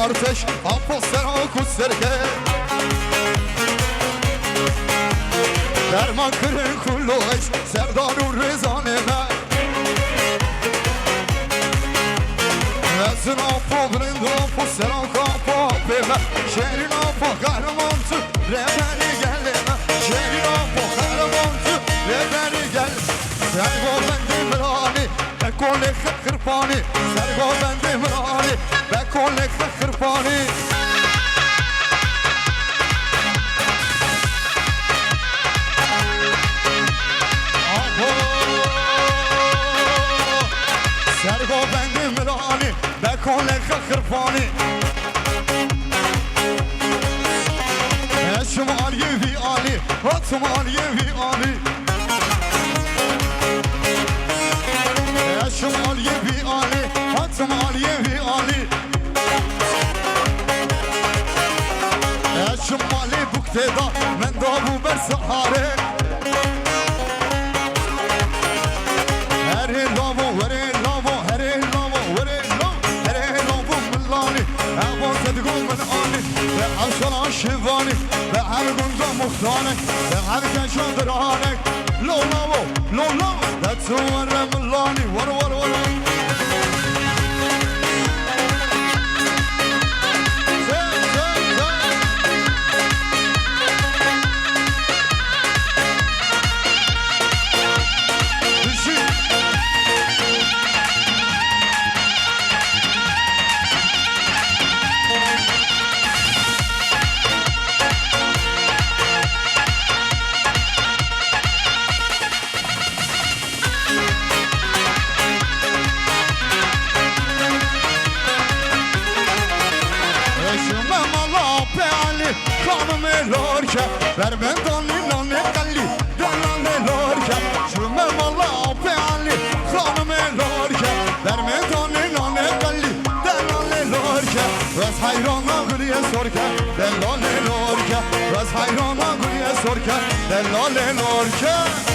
Arteş, apostlar okus serke Derman kırın kullu eş, serdarun rezaneme Ezin apo, brindo apo, selam kapo apeme Şehrin apo, kahramantı, rebeni geleme Şehrin apo, kahramantı, rebeni gel Sergo bendim rani, bekolek kırpani Sergo bendim rani, bekolek kırpani Sergo bendim rani, bekolek kırpani Eşim aliyevi ali, atım aliyevi ali Eşim aliyevi ali, atım aliyevi ali Eşim ali bukteda, men davu ber sahare Her davu verin davu وانی به هر گنده مختانک به هر کشان درانک لولا و لولا دتو ورملانی ور ور ور لورکه بر من دانی نانی قلی دلانه لورکه شومه مالا پیالی خانم لورکه بر من دانی نانی قلی دلانه لورکه راز حیرانا گلیه سرکه دلانه لورکه راز حیرانا گلیه سرکه دلانه لورکه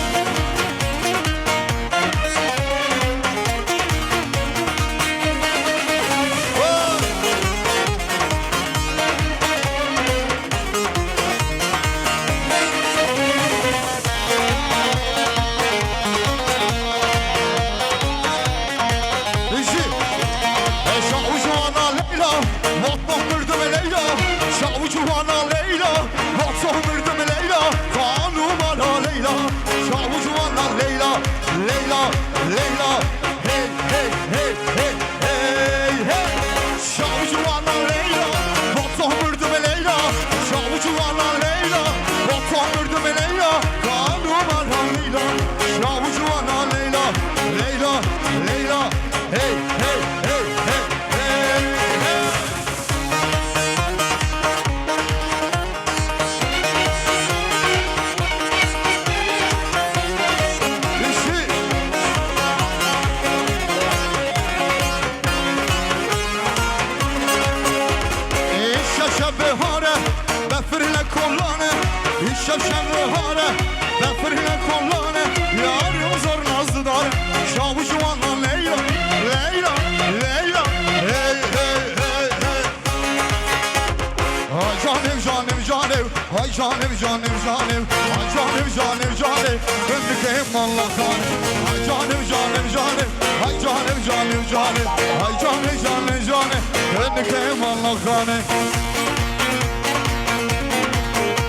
Canım canım canım ay canım canım canım ömrüm Allah canım ay canım canım canım ay canım canım canım ay canım canım canım ömrüm Allah canım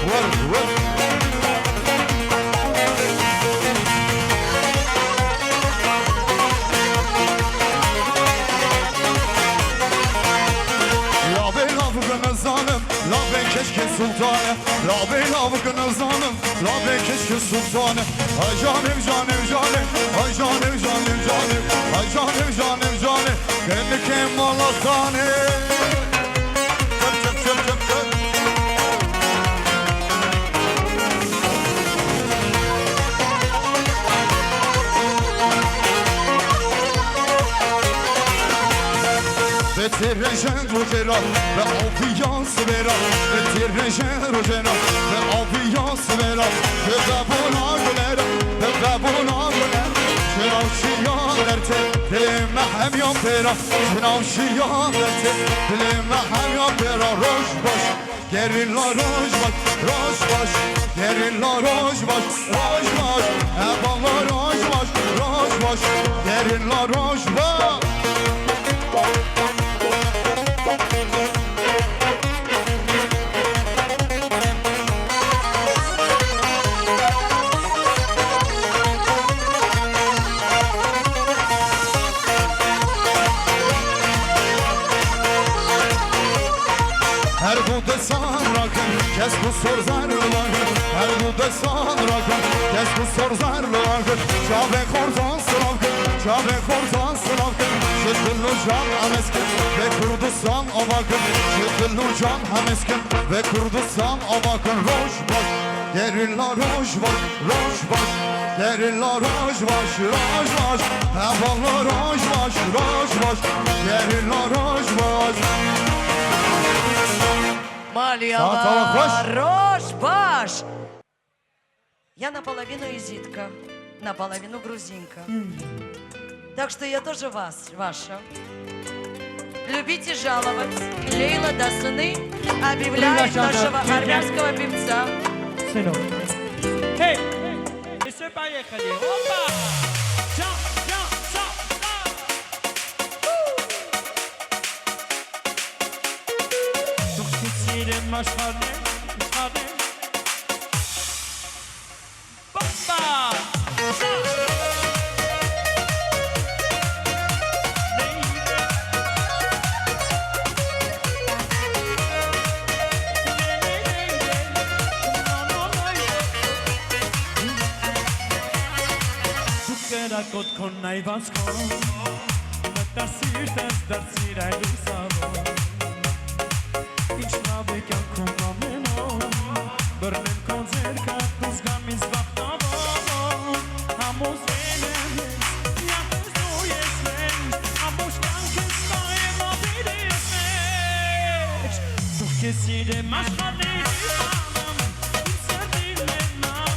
var var La ben keşke sultanı La ben avukun zanım La ben keşke sultanı Ay canım canım canım Ay canım canım canım Ay canım canım canım Kendi kim Allah'tanı Çöp çöp çöp çöp çöp Betirrejen rojera ve aviyans vera Betirrejen rojera ve aviyans vera Bebabuna gülera Bebabuna gülera Şınav şiyanerte Dilime hem yan pera Şınav şiyanerte Dilime hem yan pera Roj baş Gerilla roj baş Roj baş Gerilla roj baş Roj baş Eballa roj baş Roj baş Gerilla roj baş Her bu desan rakım, kes bu sor zarlıkım Her bu desan rakım, kes bu sor zarlıkım Çabe kordan sınavkım, çabe kordan sınavkım Şıkkıllı can hameskin ve Kurdistan avakım Şıkkıllı can hameskin ve Kurdistan avakım Roş baş, gerilla roş baş, roş baş Gerilla roş baş, roş baş Hevallı roş baş, roş baş Gerilla roş baş Мальява, рожь, баш. Я наполовину изитка, наполовину грузинка. Так что я тоже ваша. любите жаловать. Лейла Дасуны объявляет нашего армянского певца. Сынок. Эй, и все поехали. Опа! Jump, jump, jump, jump. Doch kesirim maşhanem, maşhanem. Bomba! Կոտ քոն նայված քոն մտասիրտս դարձիր այլ ուսավոն Ինչ լավ է կյանքում ամենոն բռնեմ քո ձերքը դուս գամ ինձ վախտավոն Համոզվել եմ ես, յատս դու ես մենք Ամբոշ կյանքս տա եմ ավիրես մեջ Դուք կես իրեմ աշխարհների անամ Իմ սրտին մենամ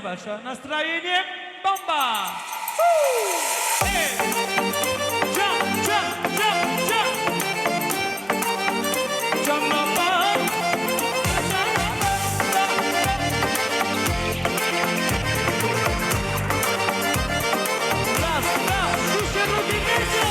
Ваше настроение бомба! Jump, jump, jump, jump! Jump, bomba! Раз, два, слушай, руки вместе!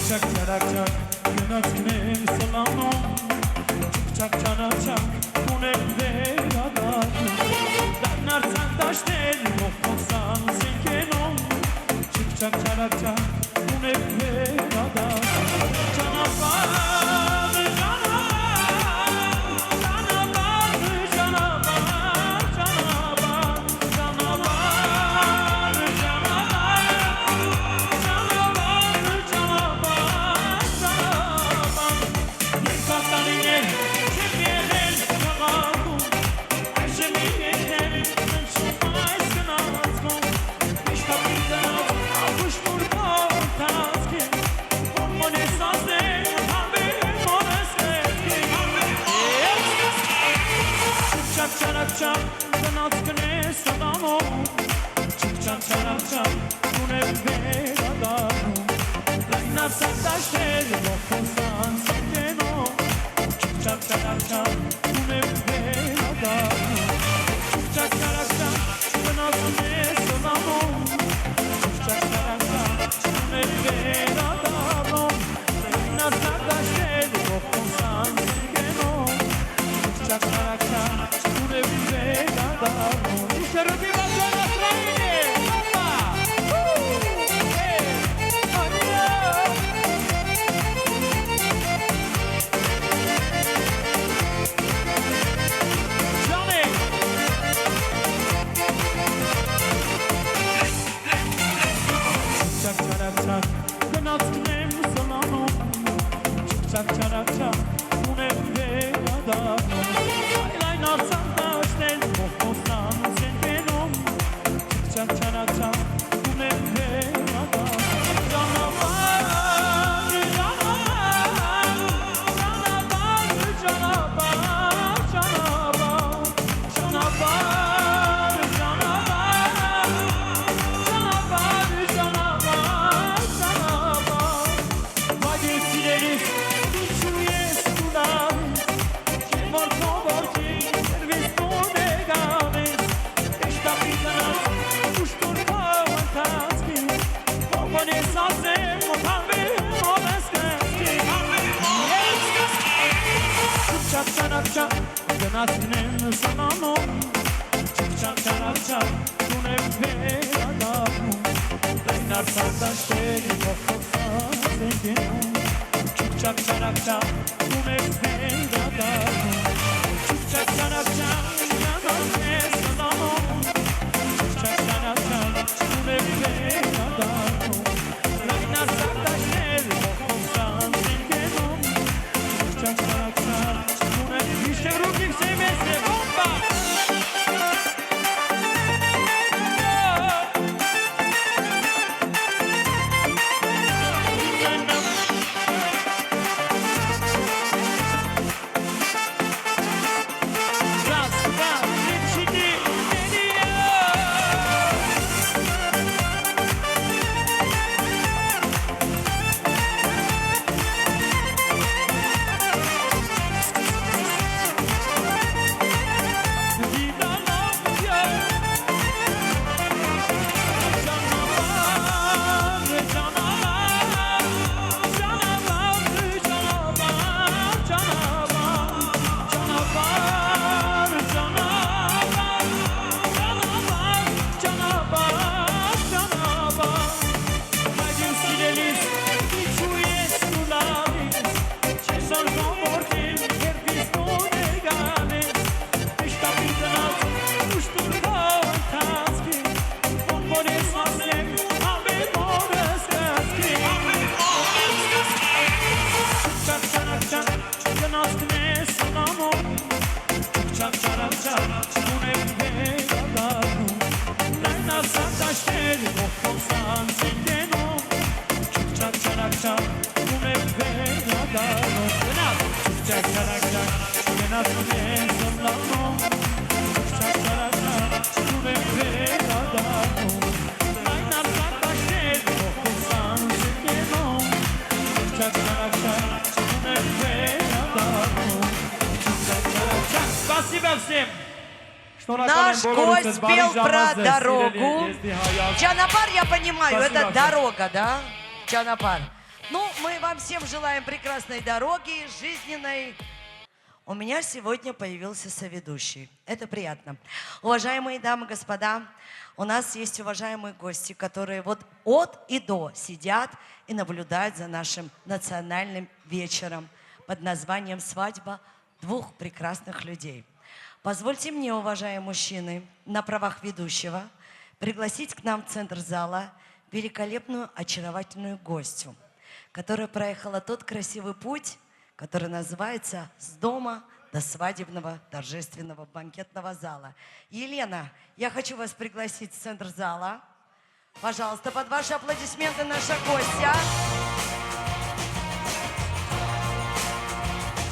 Çak çarak çak, yönetmenim salamon Çak çarak çak, kunem veradat Danar sen taş del, moksan silkenon Çak çarak çak, kunem veradat Canavar, canavar, canavar, canavar, canavar, canavar Çak çarakça Une veda Lay narsan daşten Bohostan sen benim Çak çarakça Une veda Canavar Canavar Canavar Canavar Canavar Canavar Canavar Canavar Vadi sileriz Uçuyes tunavi Che morto vorti Servis podegaves Esta pitanas Uștur pământați Popone sase Motave Movescăți Çak çanakça Gănaținem sanano Çak çanakça Tune vedadamu Lainar sandașteri Bohosța Zengenu Çak çanakça Tune vedadamu Çak çanakça Gănațime sanano Çak çanakça Tune vedadamu Lainar sandașteri Bohosța Zengenu Çak çanakça Tune Niște rugi se mese bomba Спасибо всем, что Наш гость пел про дорогу. Чанапар, я понимаю, это дорога, да? Чанапар. Ну, мы вам всем желаем прекрасной дороги, жизненной. У меня сегодня появился соведущий. Это приятно. Уважаемые дамы и господа, у нас есть уважаемые гости, которые вот от и до сидят и наблюдают за нашим национальным вечером под названием «Свадьба двух прекрасных людей». Позвольте мне, уважаемые мужчины, на правах ведущего пригласить к нам в центр зала великолепную, очаровательную гостью, которая проехала тот красивый путь, который называется «С дома до свадебного торжественного банкетного зала». Елена, я хочу вас пригласить в центр зала. Пожалуйста, под ваши аплодисменты наша гостья.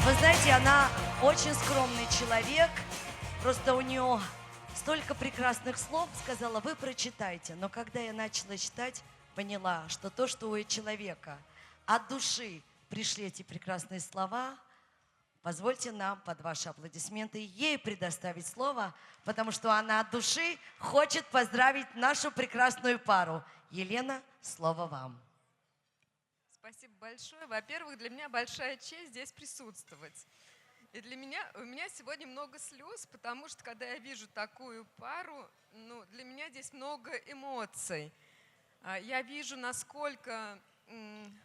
Вы знаете, она очень скромный человек, просто у нее столько прекрасных слов, сказала, вы прочитайте. Но когда я начала читать, поняла, что то, что у человека от души пришли эти прекрасные слова, позвольте нам под ваши аплодисменты ей предоставить слово, потому что она от души хочет поздравить нашу прекрасную пару. Елена, слово вам. Спасибо большое. Во-первых, для меня большая честь здесь присутствовать. И у меня сегодня много слез, потому что, когда я вижу такую пару, для меня здесь много эмоций. Я вижу, насколько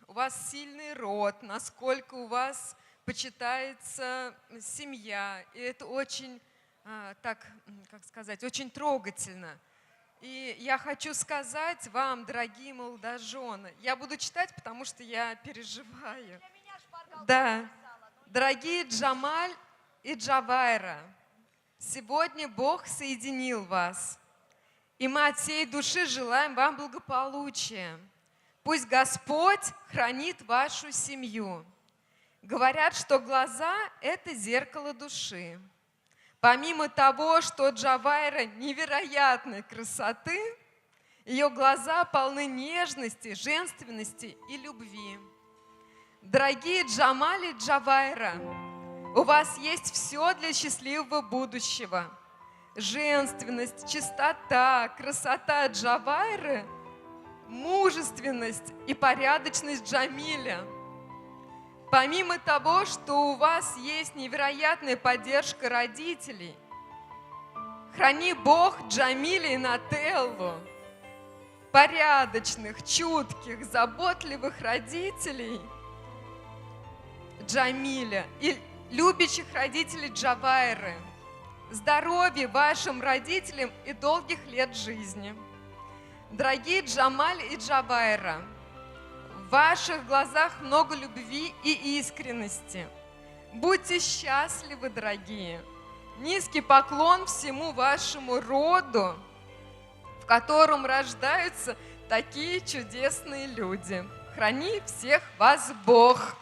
у вас сильный род, насколько у вас почитается семья. И это очень, очень трогательно. И я хочу сказать вам, дорогие молодожены, я буду читать, потому что я переживаю. Да. Дорогие Джамаль и Джавайра, сегодня Бог соединил вас. И мы от всей души желаем вам благополучия. Пусть Господь хранит вашу семью. Говорят, что глаза – это зеркало души. Помимо того, что Джавайра невероятной красоты, ее глаза полны нежности, женственности и любви. Дорогие Джамаль и Джавайра, у вас есть все для счастливого будущего. Женственность, чистота, красота Джавайры, мужественность и порядочность Джамиля. Помимо того, что у вас есть невероятная поддержка родителей, храни Бог Джамиля и Нателлу, порядочных, чутких, заботливых родителей Джамиля и любящих родителей Джавайры. Здоровья вашим родителям и долгих лет жизни. Дорогие Джамаль и Джавайра, в ваших глазах много любви и искренности. Будьте счастливы, дорогие. Низкий поклон всему вашему роду, в котором рождаются такие чудесные люди. Храни всех вас Бог!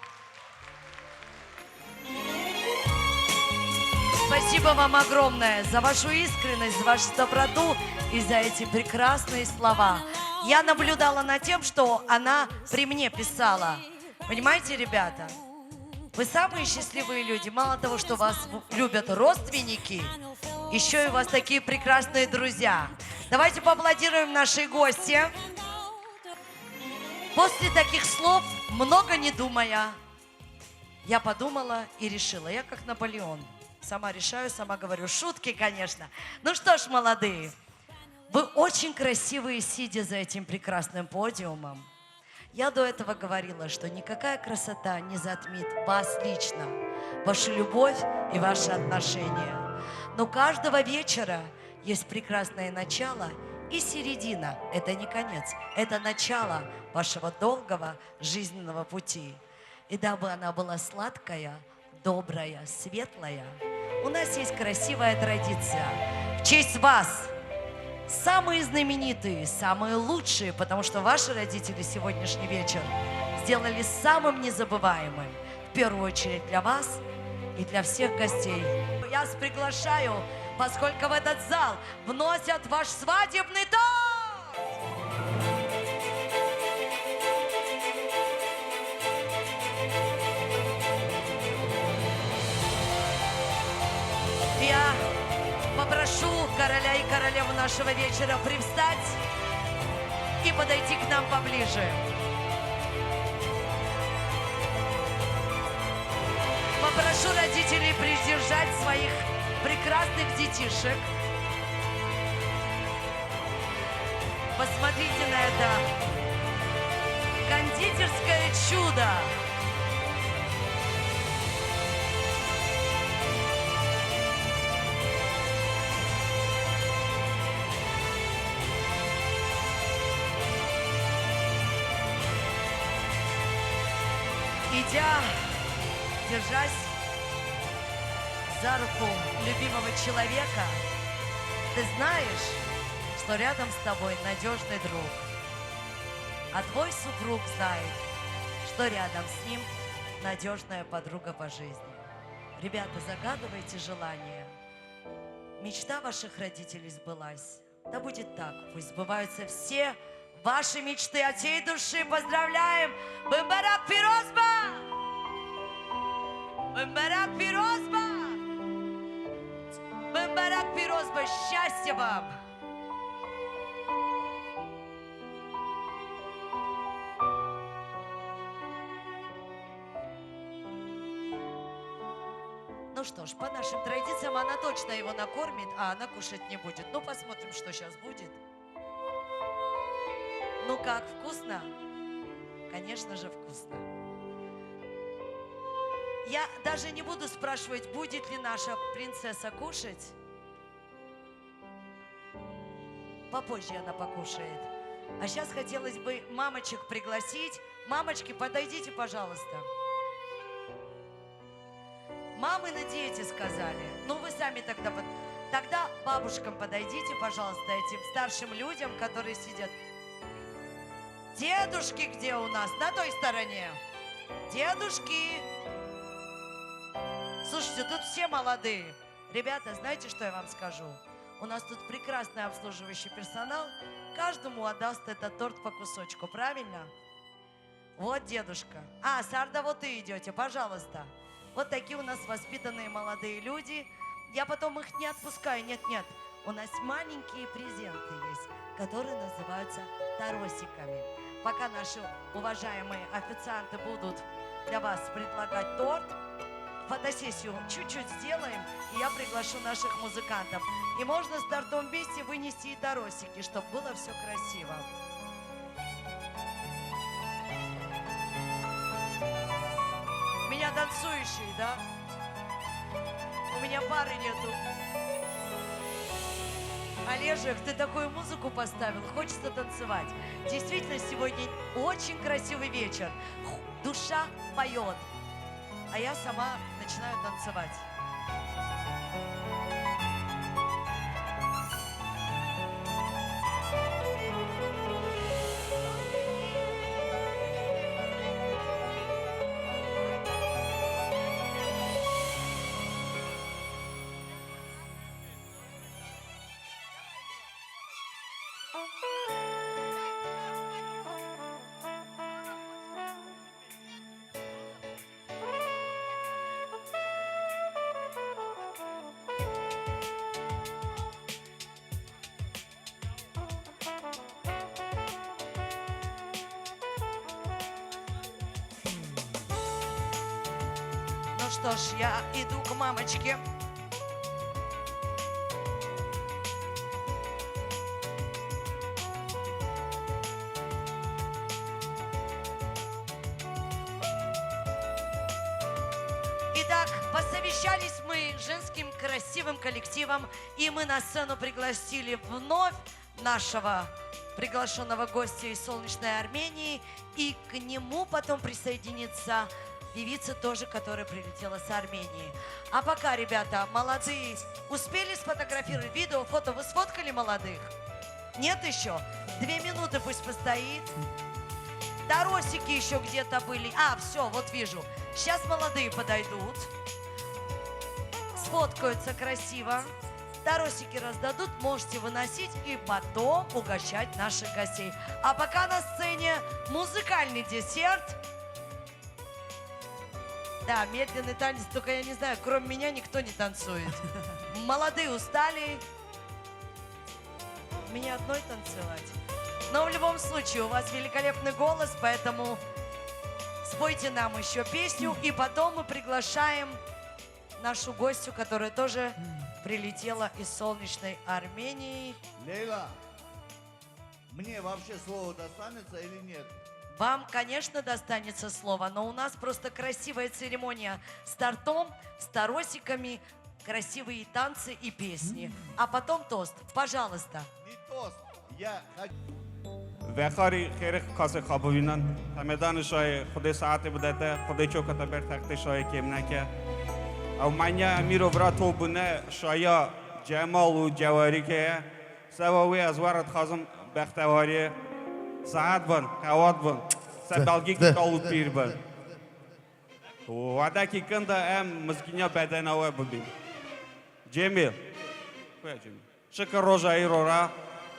Спасибо вам огромное за вашу искренность, за вашу доброту и за эти прекрасные слова. Я наблюдала над тем, что она при мне писала. Понимаете, ребята? Вы самые счастливые люди. Мало того, что вас любят родственники, еще и у вас такие прекрасные друзья. Давайте поаплодируем нашей гости. После таких слов, много не думая, я подумала и решила. Я как Наполеон. Сама решаю, сама говорю. Шутки, конечно. Ну что ж, молодые, вы очень красивые, сидя за этим прекрасным подиумом. Я до этого говорила, что никакая красота не затмит вас лично, вашу любовь и ваши отношения. Но у каждого вечера есть прекрасное начало и середина. Это не конец, это начало вашего долгого жизненного пути. И дабы она была сладкая, добрая, светлая, у нас есть красивая традиция. В честь вас самые знаменитые, самые лучшие, потому что ваши родители сегодняшний вечер сделали самым незабываемым. В первую очередь для вас и для всех гостей. Я вас приглашаю, поскольку в этот зал вносят ваш свадебный торт! Я попрошу короля и королеву нашего вечера привстать и подойти к нам поближе. Попрошу родителей придержать своих прекрасных детишек. Посмотрите на это кондитерское чудо. Идя, держась за руку любимого человека, ты знаешь, что рядом с тобой надежный друг. А твой супруг знает, что рядом с ним надежная подруга по жизни. Ребята, загадывайте желание. Мечта ваших родителей сбылась. Да будет так, пусть сбываются все ваши мечты от всей души. Поздравляем! Бымбарак Пирозба! Бымбарак Пирозба! Бымбарак Пирозба! Счастья вам! Ну что ж, по нашим традициям она точно его накормит, а она кушать не будет. Ну, посмотрим, что сейчас будет. Ну как, вкусно? Конечно же, вкусно. Я даже не буду спрашивать, будет ли наша принцесса кушать. Попозже она покушает. А сейчас хотелось бы мамочек пригласить. Мамочки, подойдите, пожалуйста. Мамы дети сказали. Ну, вы сами тогда... Тогда бабушкам подойдите, пожалуйста, этим старшим людям, которые сидят. Дедушки где у нас? На той стороне. Дедушки. Слушайте, тут все молодые. Ребята, знаете, что я вам скажу? У нас тут прекрасный обслуживающий персонал. Каждому отдаст этот торт по кусочку, правильно? Вот дедушка. А, Сарда, вот и идете, пожалуйста. Вот такие у нас воспитанные молодые люди. Я потом их не отпускаю. Нет. У нас маленькие презенты есть, которые называются таросиками. Пока наши уважаемые официанты будут для вас предлагать торт, фотосессию чуть-чуть сделаем, и я приглашу наших музыкантов. И можно с тортом вместе вынести и таросики, чтобы было все красиво. У меня танцующие, да? У меня пары нету. Олежек, ты такую музыку поставил, хочется танцевать. Действительно, сегодня очень красивый вечер. Душа поет, а я сама начинаю танцевать. Ну что ж, я иду к мамочке. Итак, посовещались мы с женским красивым коллективом, и мы на сцену пригласили вновь нашего приглашенного гостя из солнечной Армении, и к нему потом присоединится певица тоже, которая прилетела с Армении. А пока, ребята, молодые, успели сфотографировать видео, фото? Вы сфоткали молодых? Нет еще? 2 минуты пусть постоит. Таросики еще где-то были. А, все, вот вижу. Сейчас молодые подойдут. Сфоткаются красиво. Таросики раздадут, можете выносить и потом угощать наших гостей. А пока на сцене музыкальный десерт. Да, медленный танец, только я не знаю, кроме меня никто не танцует. Молодые устали. Мне одной танцевать. Но в любом случае, у вас великолепный голос, поэтому спойте нам еще песню, и потом мы приглашаем нашу гостью, которая тоже прилетела из солнечной Армении. Лейла, мне вообще слово достанется или нет? Вам, конечно, достанется слово, но у нас просто красивая церемония с тортом, с таросиками, красивые танцы и песни. А потом тост. Пожалуйста. Не тост, я хочу... وخاری خیر کاسه خوابوینان تمدان شای خود ساعت بدته خود چوکتا بر تخت شای کم نکه او منیا میرو براتو بونه شایا جمال و جواری که سواوی از ورد خازم بختواری ساعت بن قوات بن سبالگی که کالوت پیر بن وعده کی کنده ام مسکینیا بدن اوه ببین جمیل شکر روزایی رو را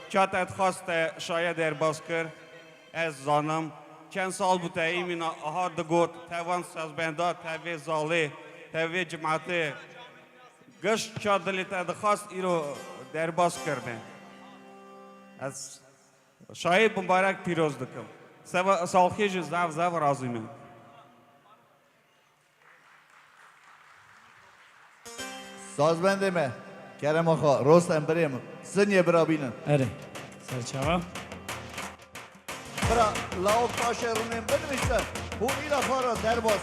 چاتت خواست شاید درباز کرد از زانم چند سال بوده ایمینا آها دگوت توان سازبندات توی زاله توی جماعت گشت چادلی تدخواست ایرو درباز کرده از شاید مبارک پیروز دکم سالخیج زو رازیمه سازبندمه کرم آخا رستم بریم سنیه برا بینن اره سرچاوا برا لاوک باشه رونیم بنویسن اون ایلا خارا در باز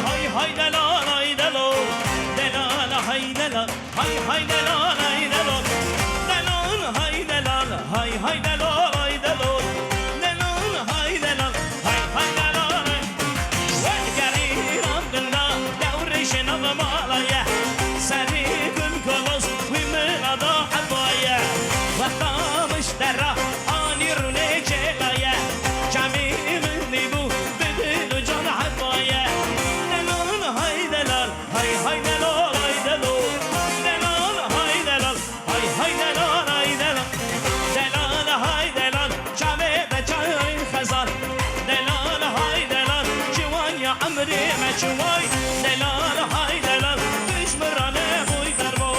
هاي هاي دلال هاي دلال دلال هاي دلال هاي هاي دلال هاي دلال دلال هاي دلال هاي هاي دلال هاي دلال دلال هاي دلال هاي هاي دلال وقري ربنا دورش نظمالايا سريكم كلوس ومنادا حبايا وقامش درا اني روني جلايا جميع مني بو بدل جان حبايا دلال هاي دلال هاي هاي دلال هاي دلال دلال هاي دلال هاي هاي دلال هاي دلال دلال هاي دلال جميع بجاي خزان دلال هاي دلال جوان يا عمري ما جواي دلال هاي دلال بشمرانه بوي دربو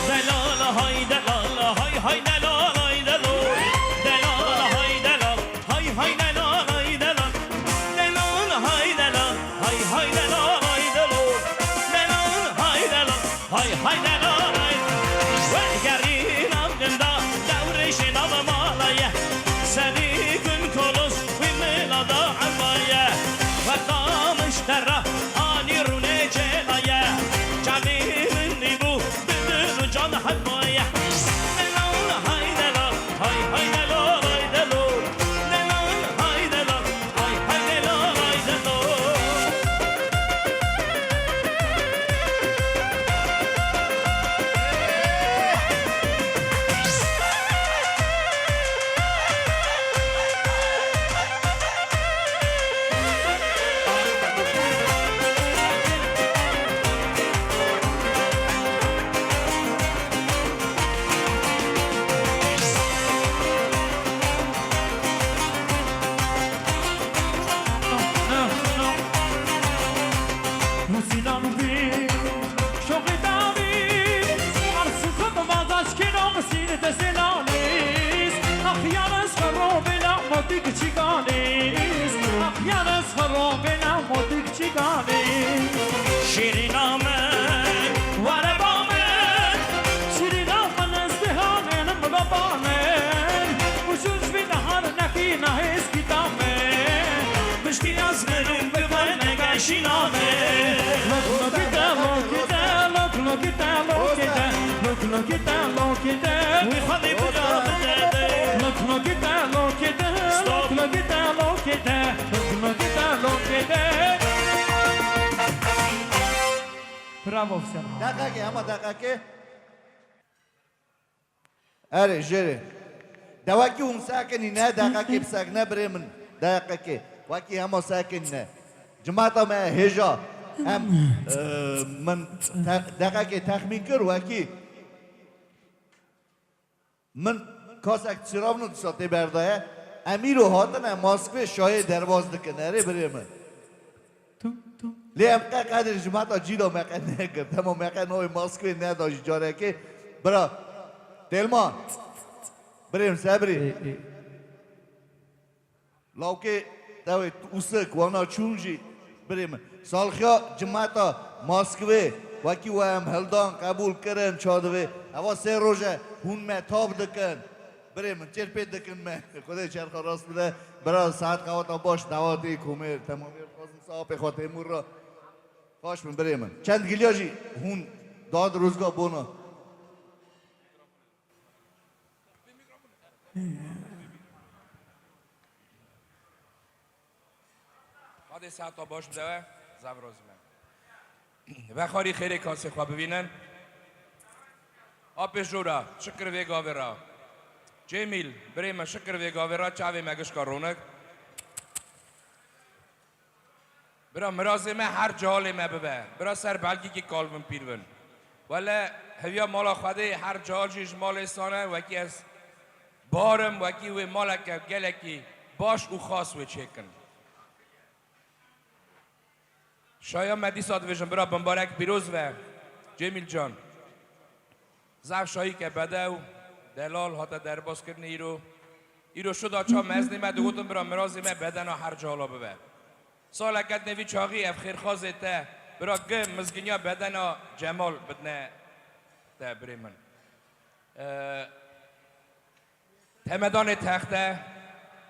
دلال هاي دلال هاي هاي دلال هاي دلال دلال هاي دلال هاي هاي دلال هاي دلال دلال هاي دلال هاي هاي دلال هاي دلال دلال هاي دلال هاي هاي دلال وقرين عبدالله دورش نظمالايا سريكم كلوس ومنادا عبايا وقامش درا اني روني جلايا جميع مني بو بدل جان حبايا دلال هاي دلال هاي هاي دلال هاي دلال دلال هاي دلال هاي هاي دلال هاي دلال شیرینامه واره بامن شیرینامه نزدهانه بابامن وشوش بی نهار نکی نهیز کتامه مشتی از نرم به من نگشینامه وی خودی بودا بده Bravo Hüseyin. دقیقه اما دقیقه اره جره دواکی هم ساکنی نه دقیقه بساکنه بره من دقیقه واکی همه ساکن نه جماعت هم هجا هم من دقیقه تخمین کر واکی من کاسک چرام نو ساته برده امیرو هاتن ماسکو شای درواز دکنه ره بره من لیم قدر جماعت جیلو مکه نگرد تمام مکه نوی ماسکوی نداشت جاره که برا تلمان بریم سبری لاوکه دوی اوسک وانا چونجی بریم سالخیا جماعت ماسکوی وکی و هم هلدان قبول کرن چادوی اوا سه روزه هون متاب دکن بریم چر پید دکن من خدا چرخ راست بده برا ساعت قواتا باش دواتی کومر تمامی خواستم صاحب خواته مور را باش من بریم چند گلیاجی هون داد روزگاه بونا بعد ساعت باش بده زبروز من و خاری خیلی کاسه خواه ببینن آب جورا شکر ویگاوی را جمیل بریم شکر ویگاوی را چاوی مگش کارونک برا مرازه ما هر جاله ما ببه برا سر بلگی که کالون پیرون ولی هویا مالا خوده هر جال جیش مال استانه وکی از بارم وکی و مالک گلکی باش او خاص و چکن شایا مدی ساد ویژن برا بمبارک پیروز و جمیل جان زف شایی که بده و دلال هاتا در باز کرنه ایرو شد آچا مزنی مد گوتم برا مرازی من بدن هر جالا ببه سال اکد نوی چاقی اف خیرخوازه تا برا گم مزگینیا بدن جمال بدنه تا بریمن تمدان تخته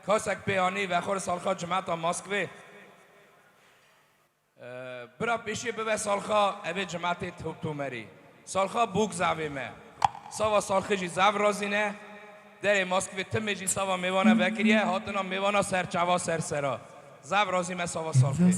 کاسک پیانی و خور سالخا جماعت ماسکوی برا پیشی ببه سالخا اوه جماعت توب تومری سالخا بوک زاوی مه ساوا سالخی جی زاو رازینه در ماسکوی تمی جی ساوا میوانه وکریه هاتنا میوانه سرچوا سرسرا زاو رازی مه ساوا سالخی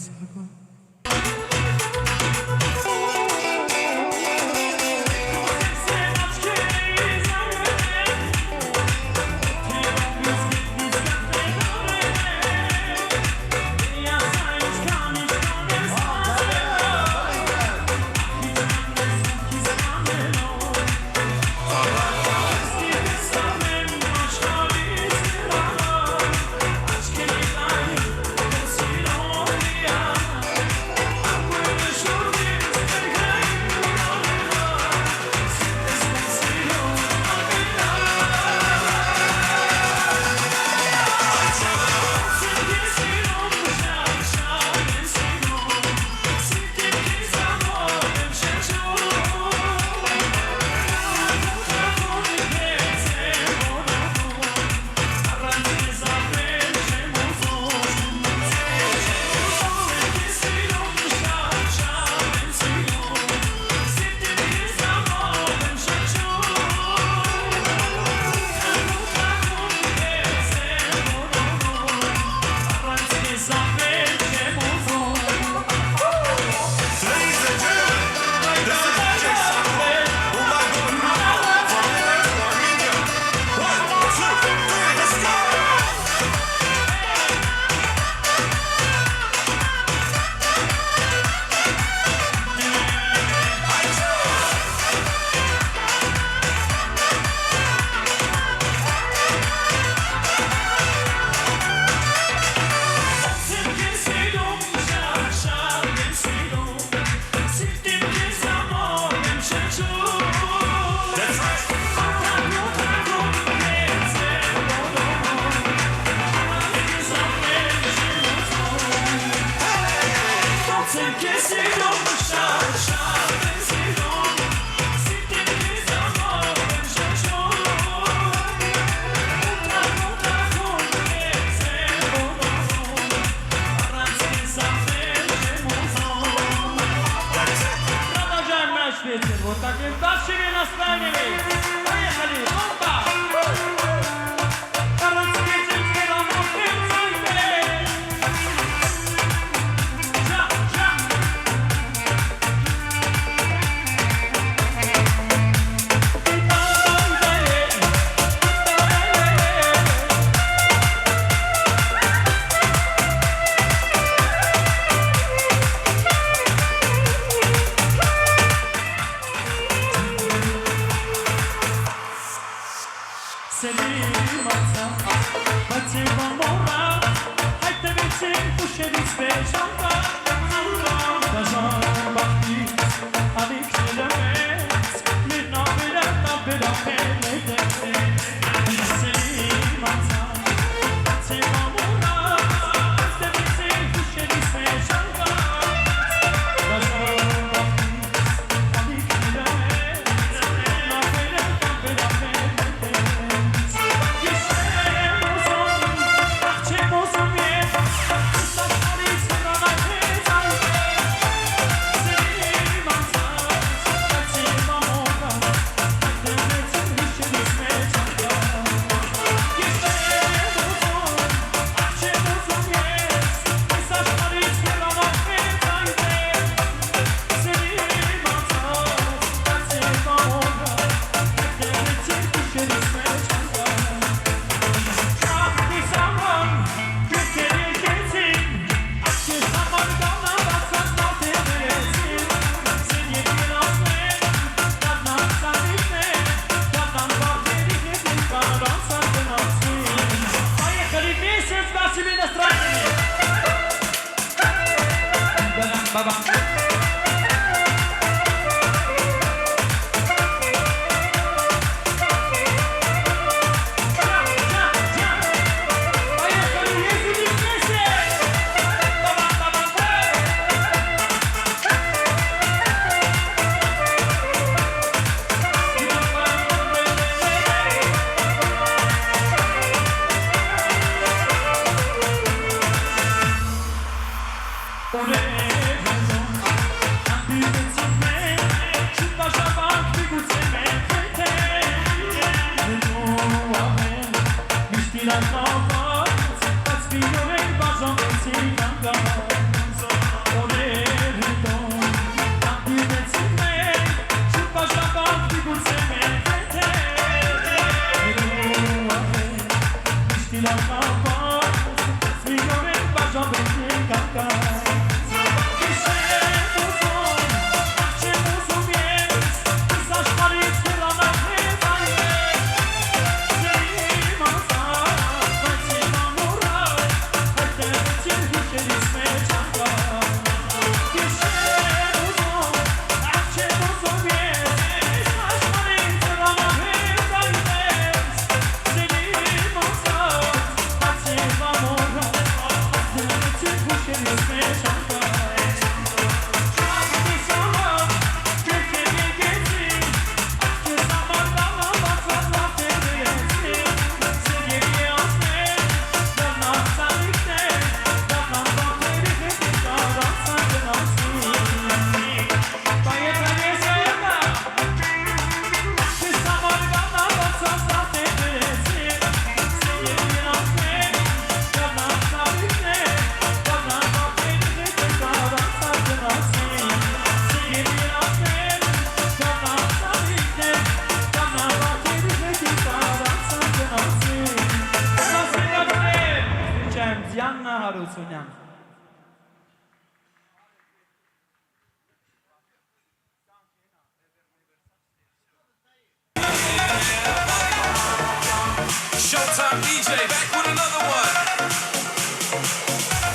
Showtime DJ, back with another one.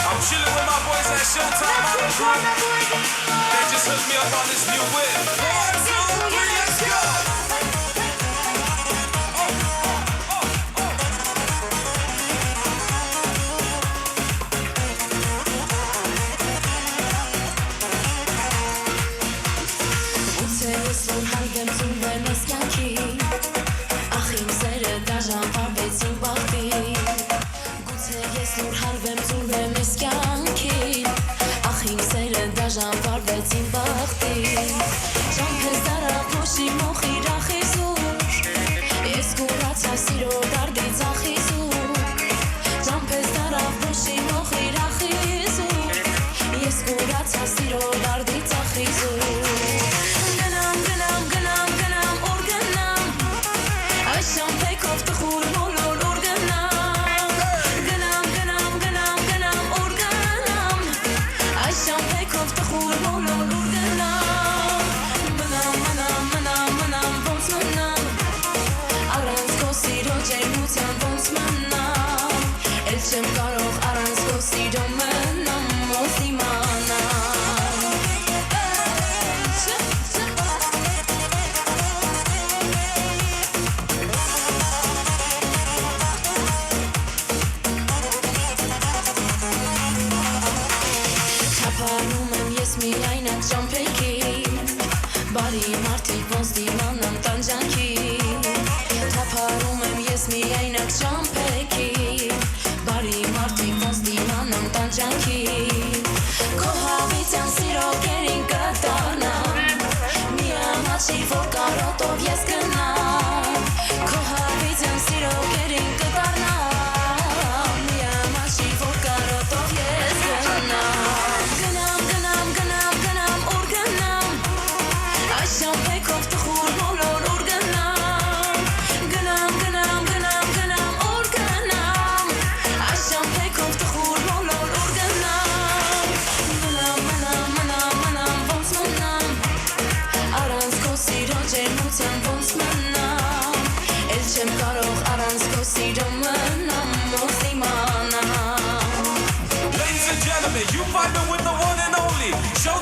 I'm chilling with my boys at Showtime on the group. They just hooked me up on this new whip. 1, 2, 3, let's go. Ladies and gentlemen, you vibing with the one and only Showtime.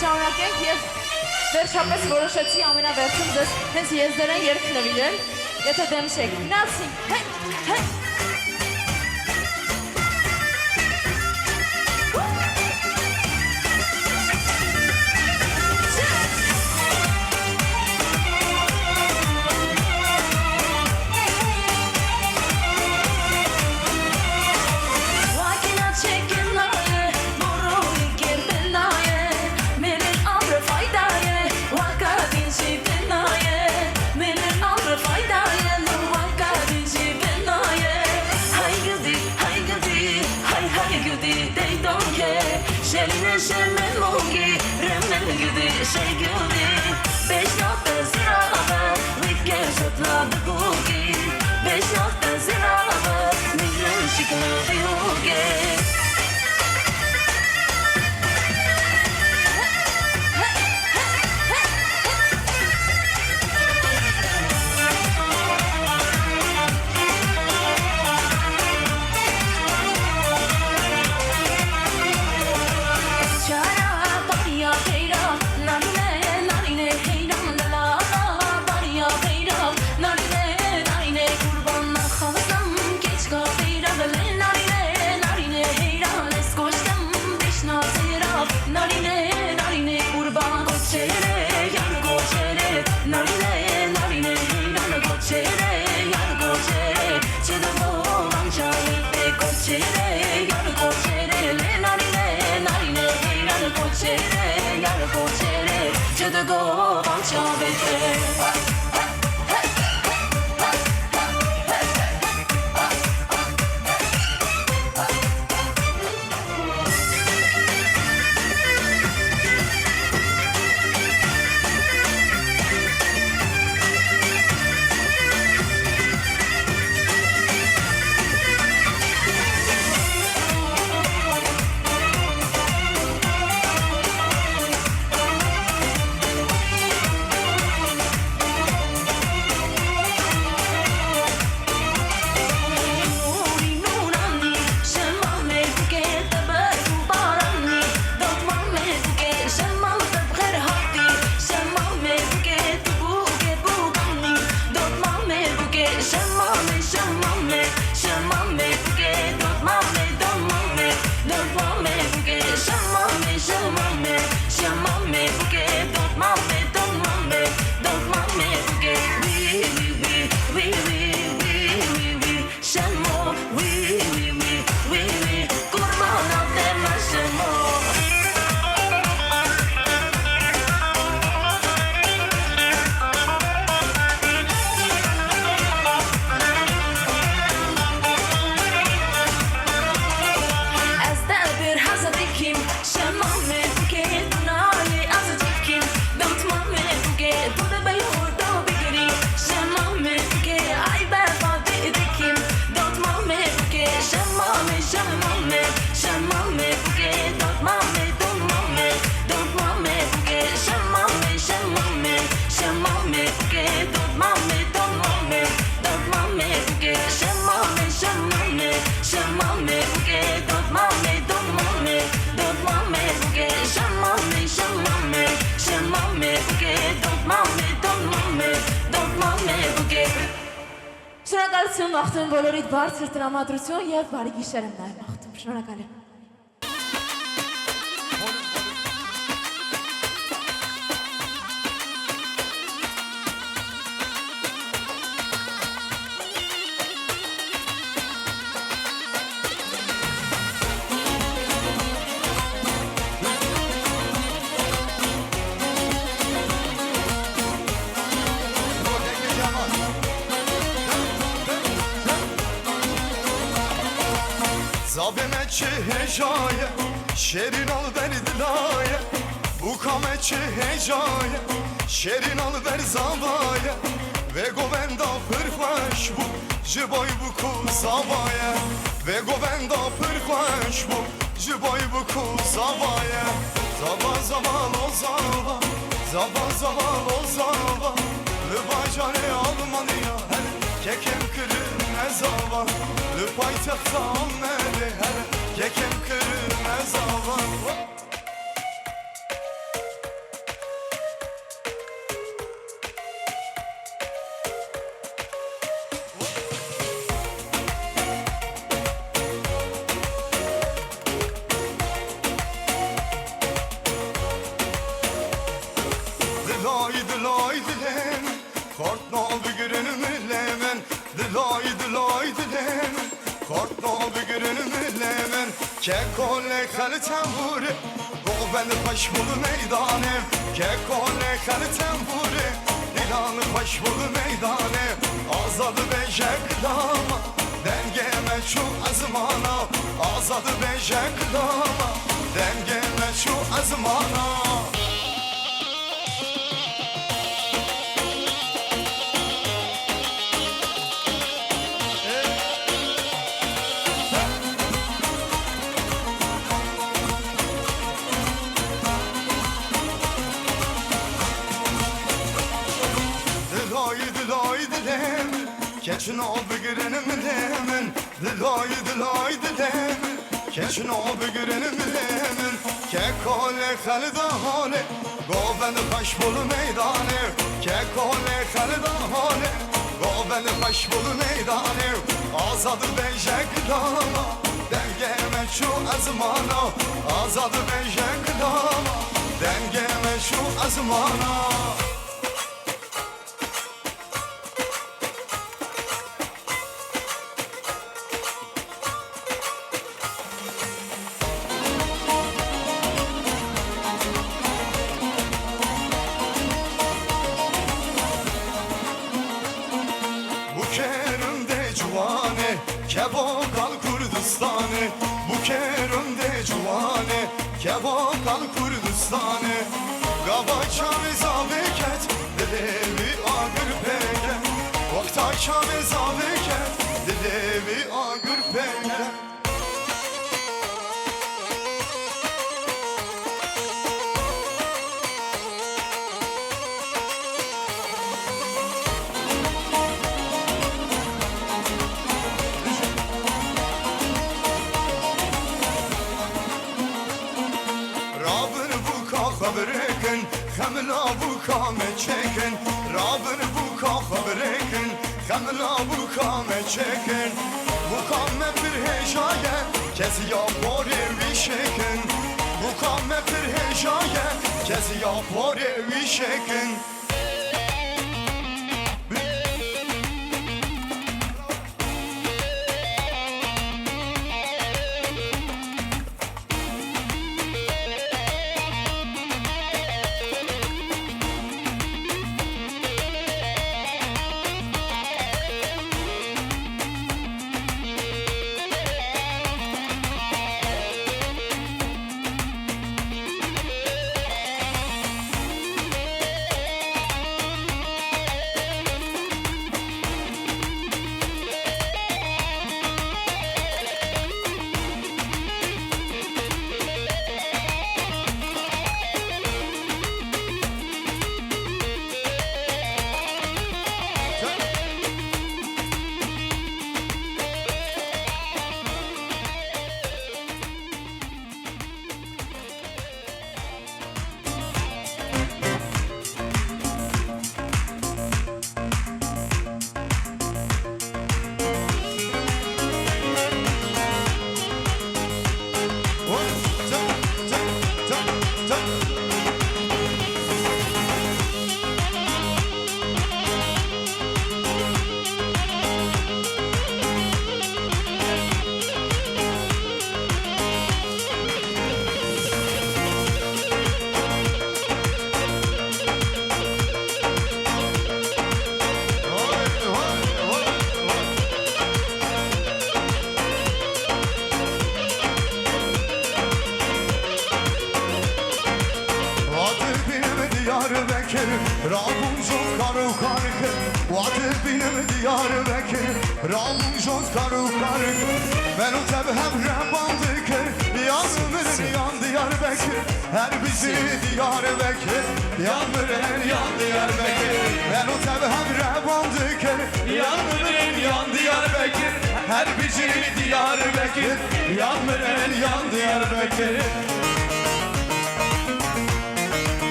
շարունակենք եւ վերջապես որոշեցի ամենավերջում ձեզ հենց եզերեն երգ նվիրել, եթե դեմ չեք։ Գնացի, հե։ Şemin mongi, remen gidi, şey gidi. 5 nokta zirabı, wikke şutladı bugi. 5 nokta zirabı, milyon şıklı yugi. Go, bunch of it. Շնորհակալություն մաղթում բոլորիդ բարձր տրամադրություն եւ բարի գիշեր եմ նաեւ մաղթում։ Շնորհակալ եմ։ Zabime çi hecaye, şerin al ver dilaye. Bu kame çi hecaye, şerin al ver zavaye. Ve govenda pırxaş bu, jiboy bu ku zavaye. Ve govenda pırxaş bu, jiboy bu ku zavaye. Zava zava lo zava, zava zava lo zava. Lübacane Almanya, kekem kırın ezava. Lüpaytaxta almeli hele, kekem kırın ezava. دلای دلم خورد نابگرن ملمن دلای دلم خورد نابگرن ملمن که کل خل تنبوره گوبن خوش بول میدانم که کل خل تنبوره دیلان خوش بول میدانه آزاد بشک داما دنگم چو ازمانا آزاد بشک داما دنگم چو ازمانا Keçin abi girenim demin Dilay demin Keçin abi girenim demin Kekole halda hale Goben baş bulu meydanı Kekole halda hale Goben baş bulu meydanı Azadı bejek dama Dengeme şu azmana Azadı bejek dama Dengeme şu azmana Kebokal Kurdistanı Bu kerunde cuvane Kebokal Kurdistanı Gabaça mezaveket Dilevi ağır peke Vaktaça mezaveket Dilevi ağır peke خبرکن خملا بو کامه چکن رابر بو کا خبرکن خملا بو کامه چکن بو کامه پر هجایه کسی یا پاره ویشکن بو کامه پر هجایه کسی یا پاره ویشکن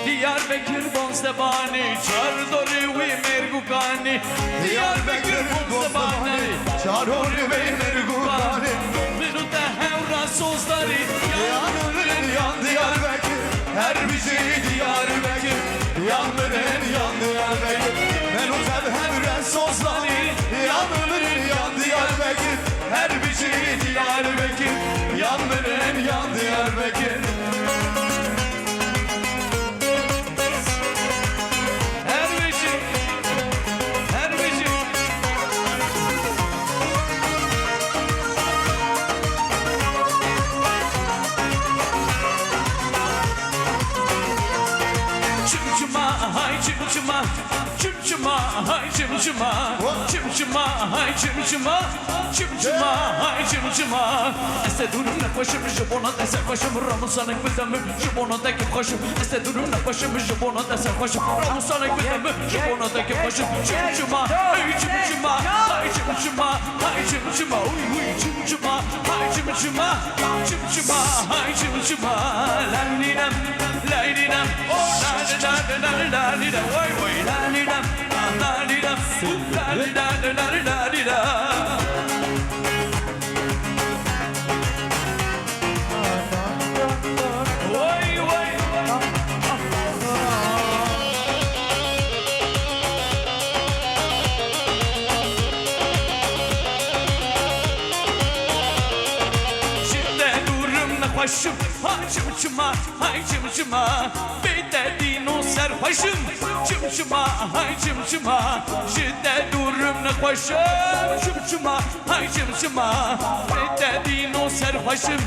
Diyarbakır Bonstebani çay زبانی دیاربکر بون زبانی چارون بینر گوگانی منو ده هورا سوزداری Yanırın yan Diyarbakır Her bir şey Diyarbakır Yanırın yan Diyarbakır Ben o tebhemren sozları Yanırın yan Diyarbakır Her bir şey Diyarbakır Yanırın yan Diyarbakır Her bir şey Her bir şey Çımçıma hay çımçıma Çımçıma hay çımçıma Çımçıma hay çımçıma Çımçıma hay çımçıma Estedurun nefeşim Jibona desen koşum Ramusanek bilmem Jibona'daki koşum Estedurun nefeşim Jibona desen koşum Ramusanek bilmem Jibona'daki koşum Çımçıma hay çımçıma Hay çımçıma hay çımçıma Uy uy çımçıma hay çımçıma Çımçıma hay çımçıma Laylinem Laylinem La la la la la la Vay vay Laylinem Laylinem La la la la la la Vay vay Şimdi durum ne başım Hay çımçıma hay çımçıma Bir dediğin serhoşum Çımçıma hay çımçıma Şimdi durum ne başım Çımçıma hay çımçıma Bir dediğin serhoşum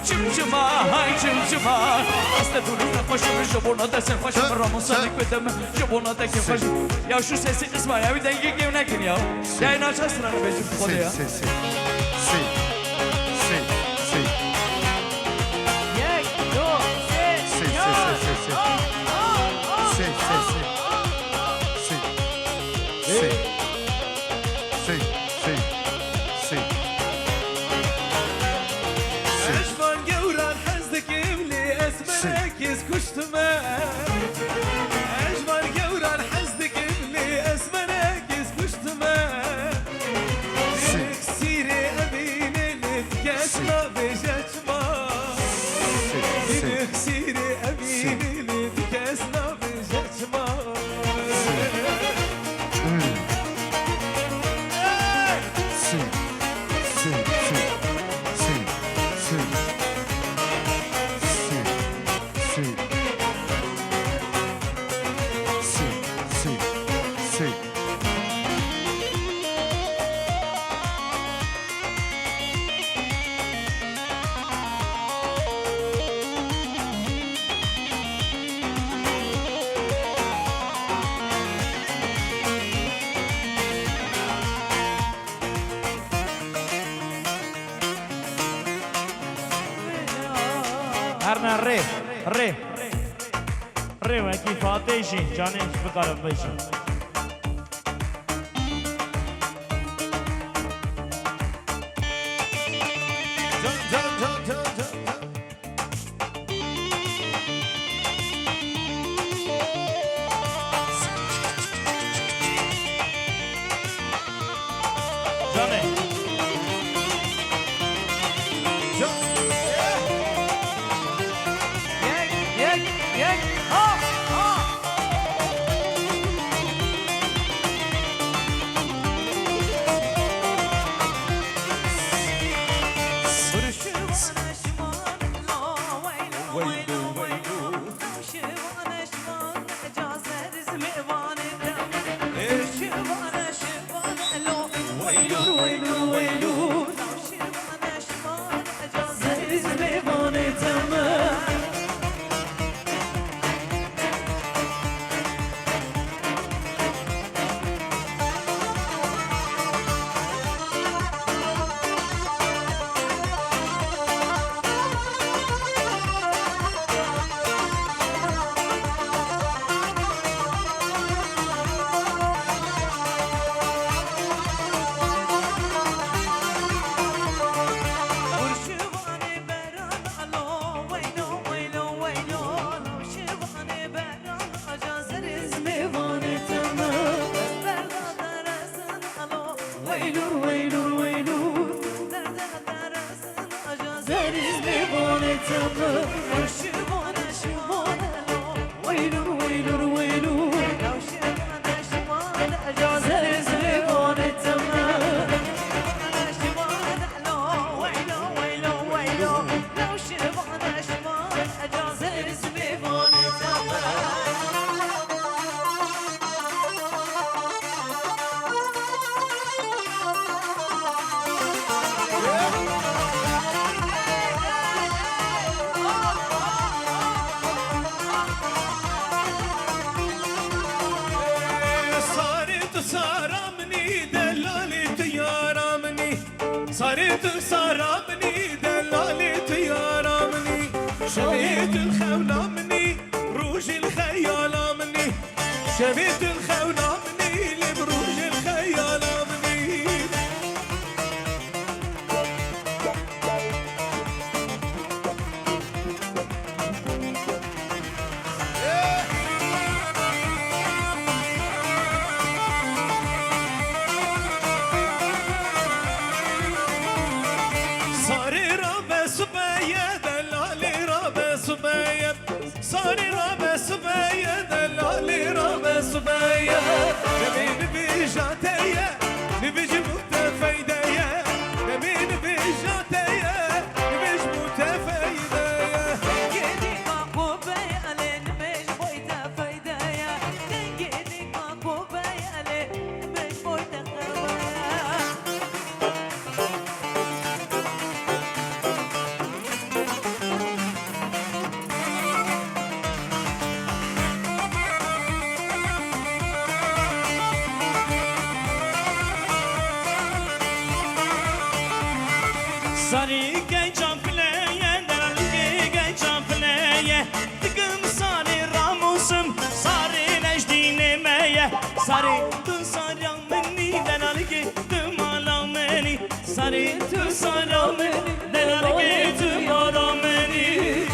Çımçıma hay çımçıma Aslında durum ne başım Jibona da serhoşum Ramusanik bedeme Jibona da kefaşım Ya şu sesi kısma ya bir denge gevnekin ya Yayın açarsın hani becim bu konuda ya Si Eşman gevran hazdikim li esmerek iz kuştume Eşman gevran hazdikim li esmerek iz kuştume Sire emine litkesna bejeçma Sire emine litkesna bejeçma هرنا ری ری ری و کی فاتحی جانی بکارم بیشی صارت صرامني دلالت يا رامني شبيت الخولة مني روج الخيال مني شبيت الخولة مني لبروج الخيال مني صاري رابع سبايا دلالي رابع سبايا صاري رابع سبايا دلالي رابع سبايا نبي بيجاتيا نبي جبوت فايدايا نبي بيجاتيا نبي جبوت فايدايا تنجيني كاكو بيالي نبيش بويتا فايدايا تنجيني كاكو بيالي نبيش بويتا خربايا صاري جاي جامبلايا دلالي جاي جامبلايا تقم صاري راموسم صاري نجدين مايا صاري تصاري مني دلالي تمالا مني صاري تصاري مني دلالي تمالا مني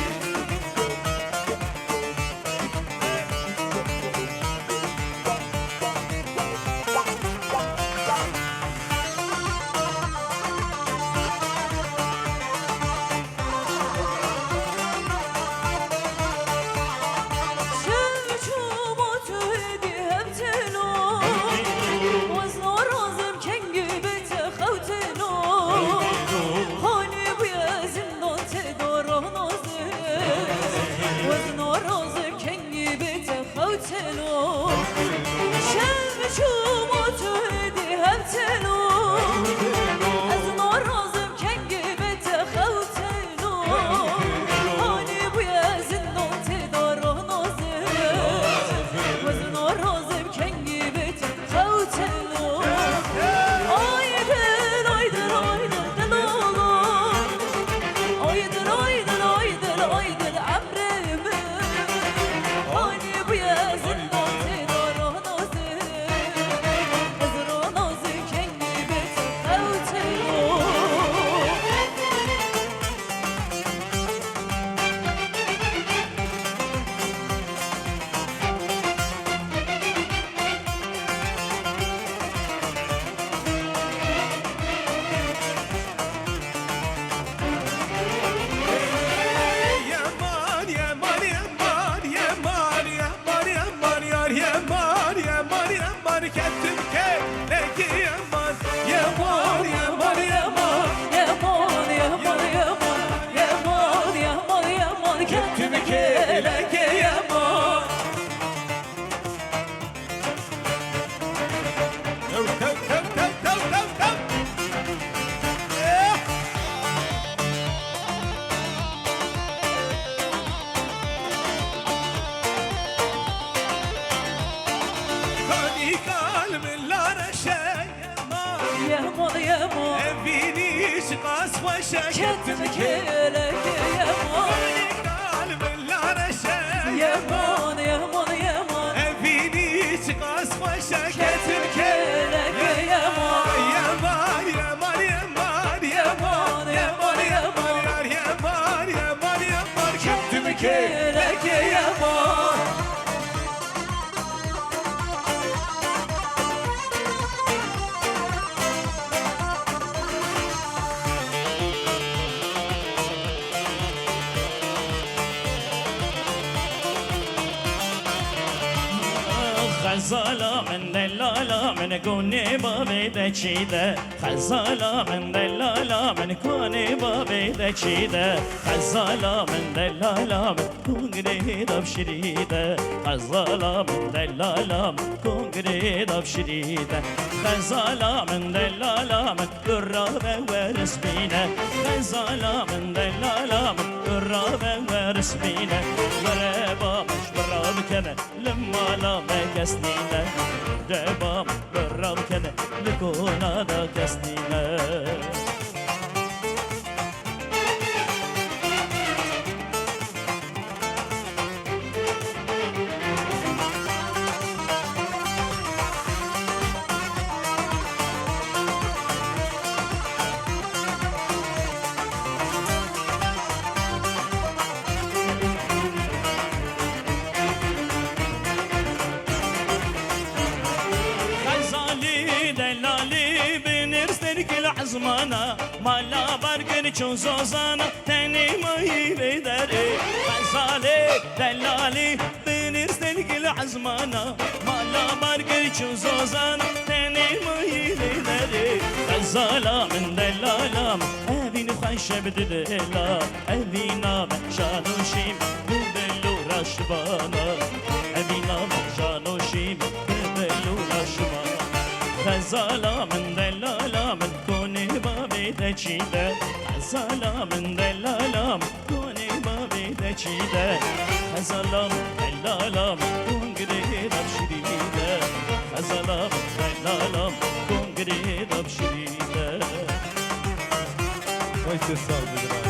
غزالا من دلالا من كوني بابي دچيده غزالا من دلالا من كوني بابي دچيده غزالا من دلالا من كونغري دبشريده غزالا من دلالا من كونغري دبشريده غزالا من دلالا من قرابه ورسبينه غزالا من دلالا من قرابه ورسبينه وربا مش براب كده لما لا مكسنينه دبا براب كده لكونا دا كسنينه زمانا مالا برگن چون زوزانا تنی ماهی بدره غزالی دلالی بنرس دلگل عزمانا مالا برگن چون زوزانا تنی ماهی بدره غزالا من دلالا اوین خوش بدلا اوینا من جانوشیم بدلو رشبانا اوینا من جانوشیم بدلو رشبانا غزالا من دلالا من كوني بابي دچيده غزالا من دلالا من كوني بابي دچيده غزالا من دلالا من كونغري دبشريده غزالا من دلالا من كونغري دبشريده Hoş sağ olun.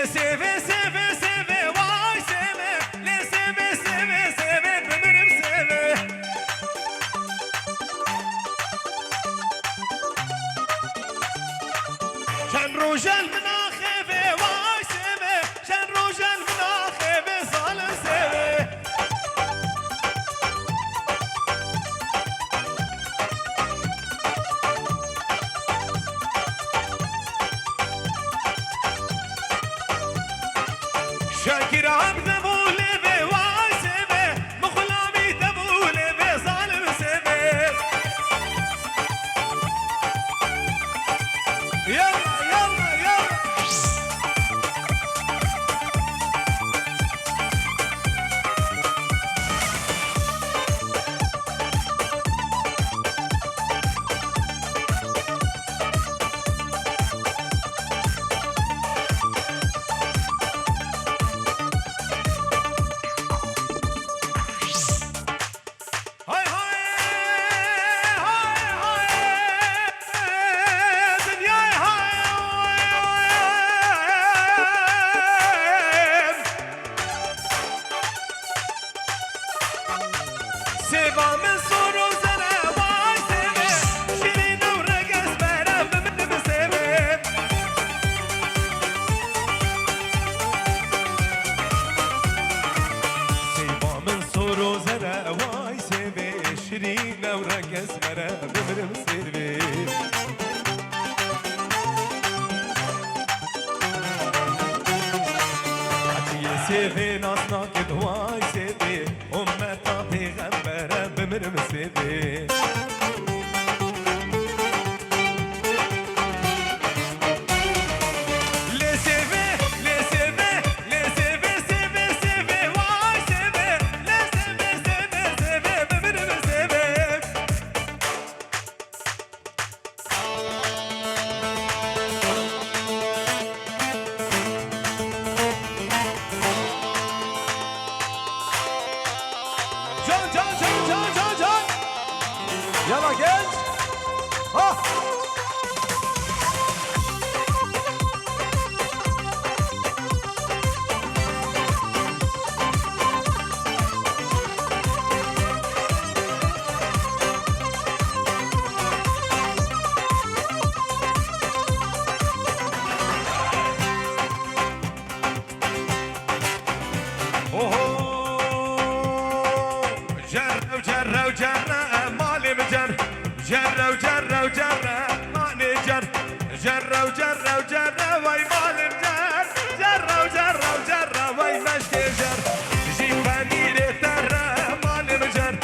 لي سيفي سيفي سيفي واي سيفي لي سيفي سيفي سيفي بمرم سيفي شن روجل مناخبي واي سيفي شن روجل مناخبي ظالم سيفي شاكر عبد ابولي بي واي سيفي مخلامي تبولي بي ظالم سيفي يلا يلا يلا هاي هاي هاي هاي دنياي هاي سيبا من صور وزرع واي سيبي شيرين ورقص برام من بسيبي سيبا من صور وزرع واي سيبي شيرين ورقص برام من بسيبي سيفي ناصنا كد واي سيفي أمتا بيغمبرة بمرم سيفي لي سيفي لي سيفي لي سيفي سيفي سيفي واي سيفي لي سيفي سيفي سيفي بمرم سيفي جان جان جان جان جان جان يلا جنج ها جرة وجرة وجرة مالي مجر جرة وجرة وجرة مالي جر جرة وجرة وجرة وي مالي مجر جرة وجرة وجرة وي مشكي جر جيباني لي ترى مالي مجر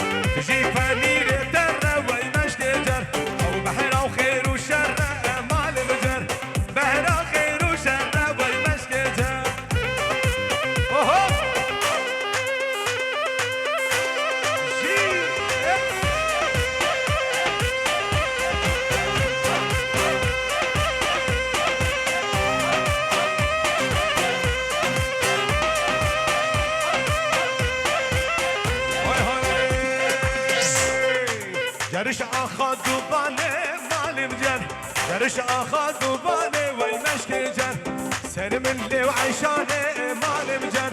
جيباني لي ترى وي مشكي جر أو بحر أو خير وشر مالي مجر بحر أو خير وشر وي مشكي جر أوهو جرش آخاد دوبانه مالم جر جرش آخاد دوبانه وی مشک جر سر من لی و عیشانه مالم جر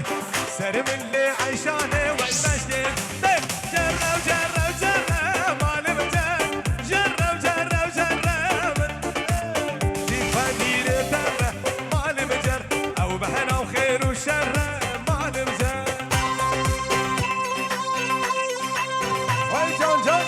سر من لی عیشانه وی مشک جر و جر و جر مالم جر جر و جر و جر جیفانی لی تر مالم جر او بحنا و خیر و شر مالم جر وی جان جان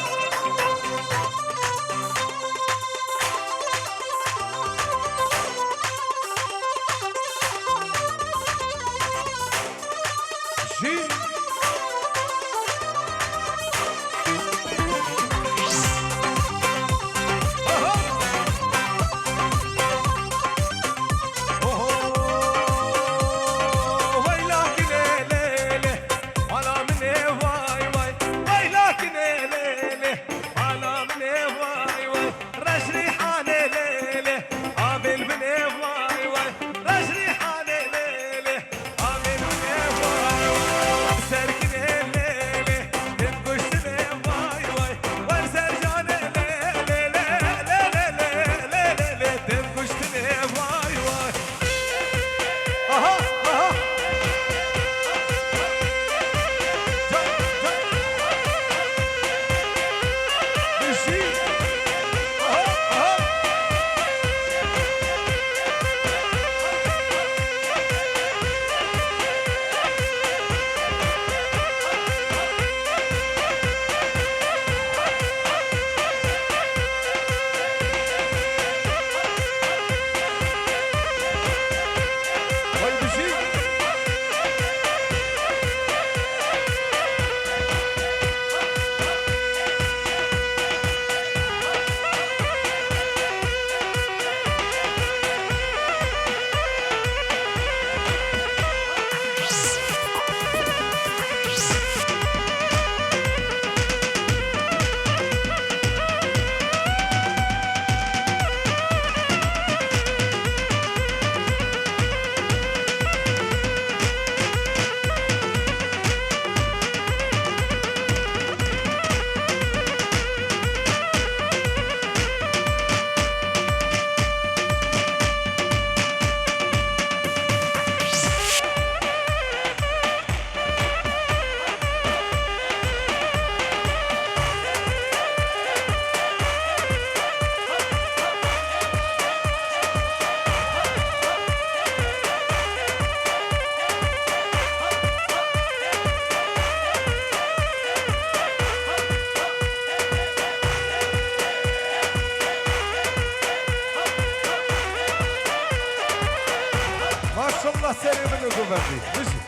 ما شاء الله سريع من الجوفردي مشي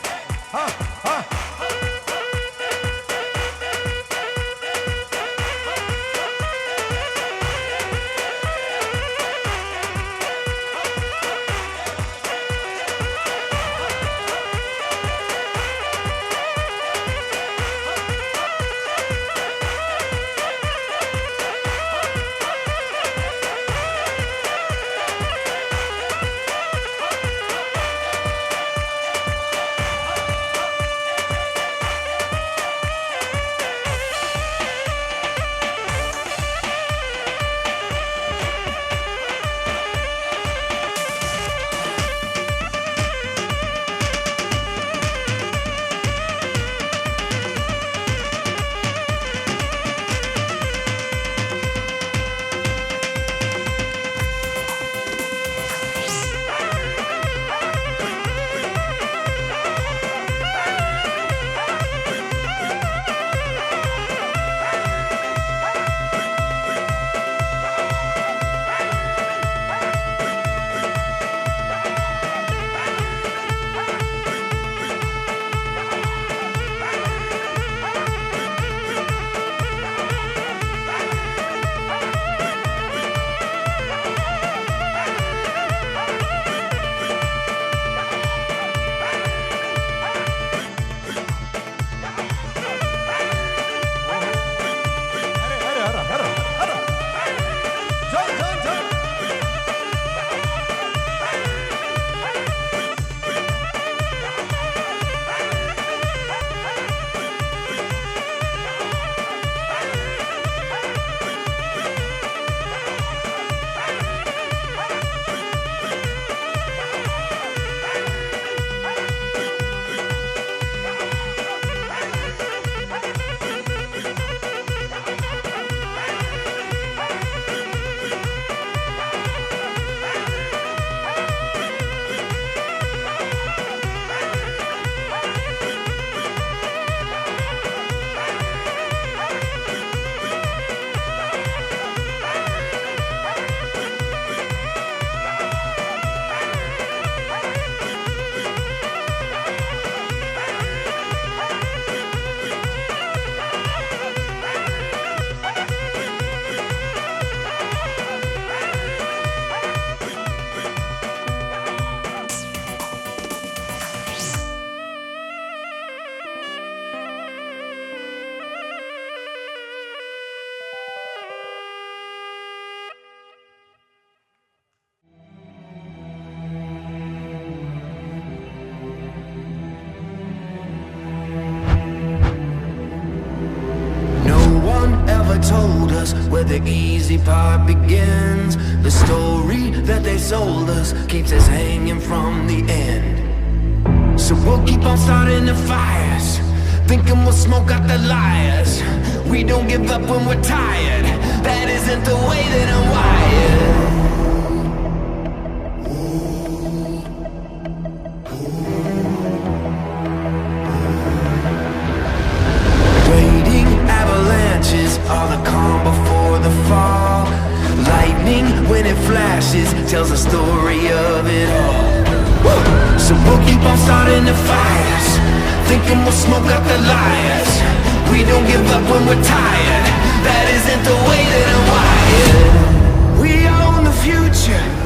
ها ها Told us where the easy part begins. The story that they sold us keeps us hanging from the end. So we'll keep on starting the fires, thinking we'll smoke out the liars. We don't give up when we're tired. That isn't the way that I'm wired. All the calm before the fall. Lightning when it flashes tells the story of it all. So we'll keep on starting the fires, thinking we'll smoke out the liars. We don't give up when we're tired. That isn't the way that I'm wired. We own the future.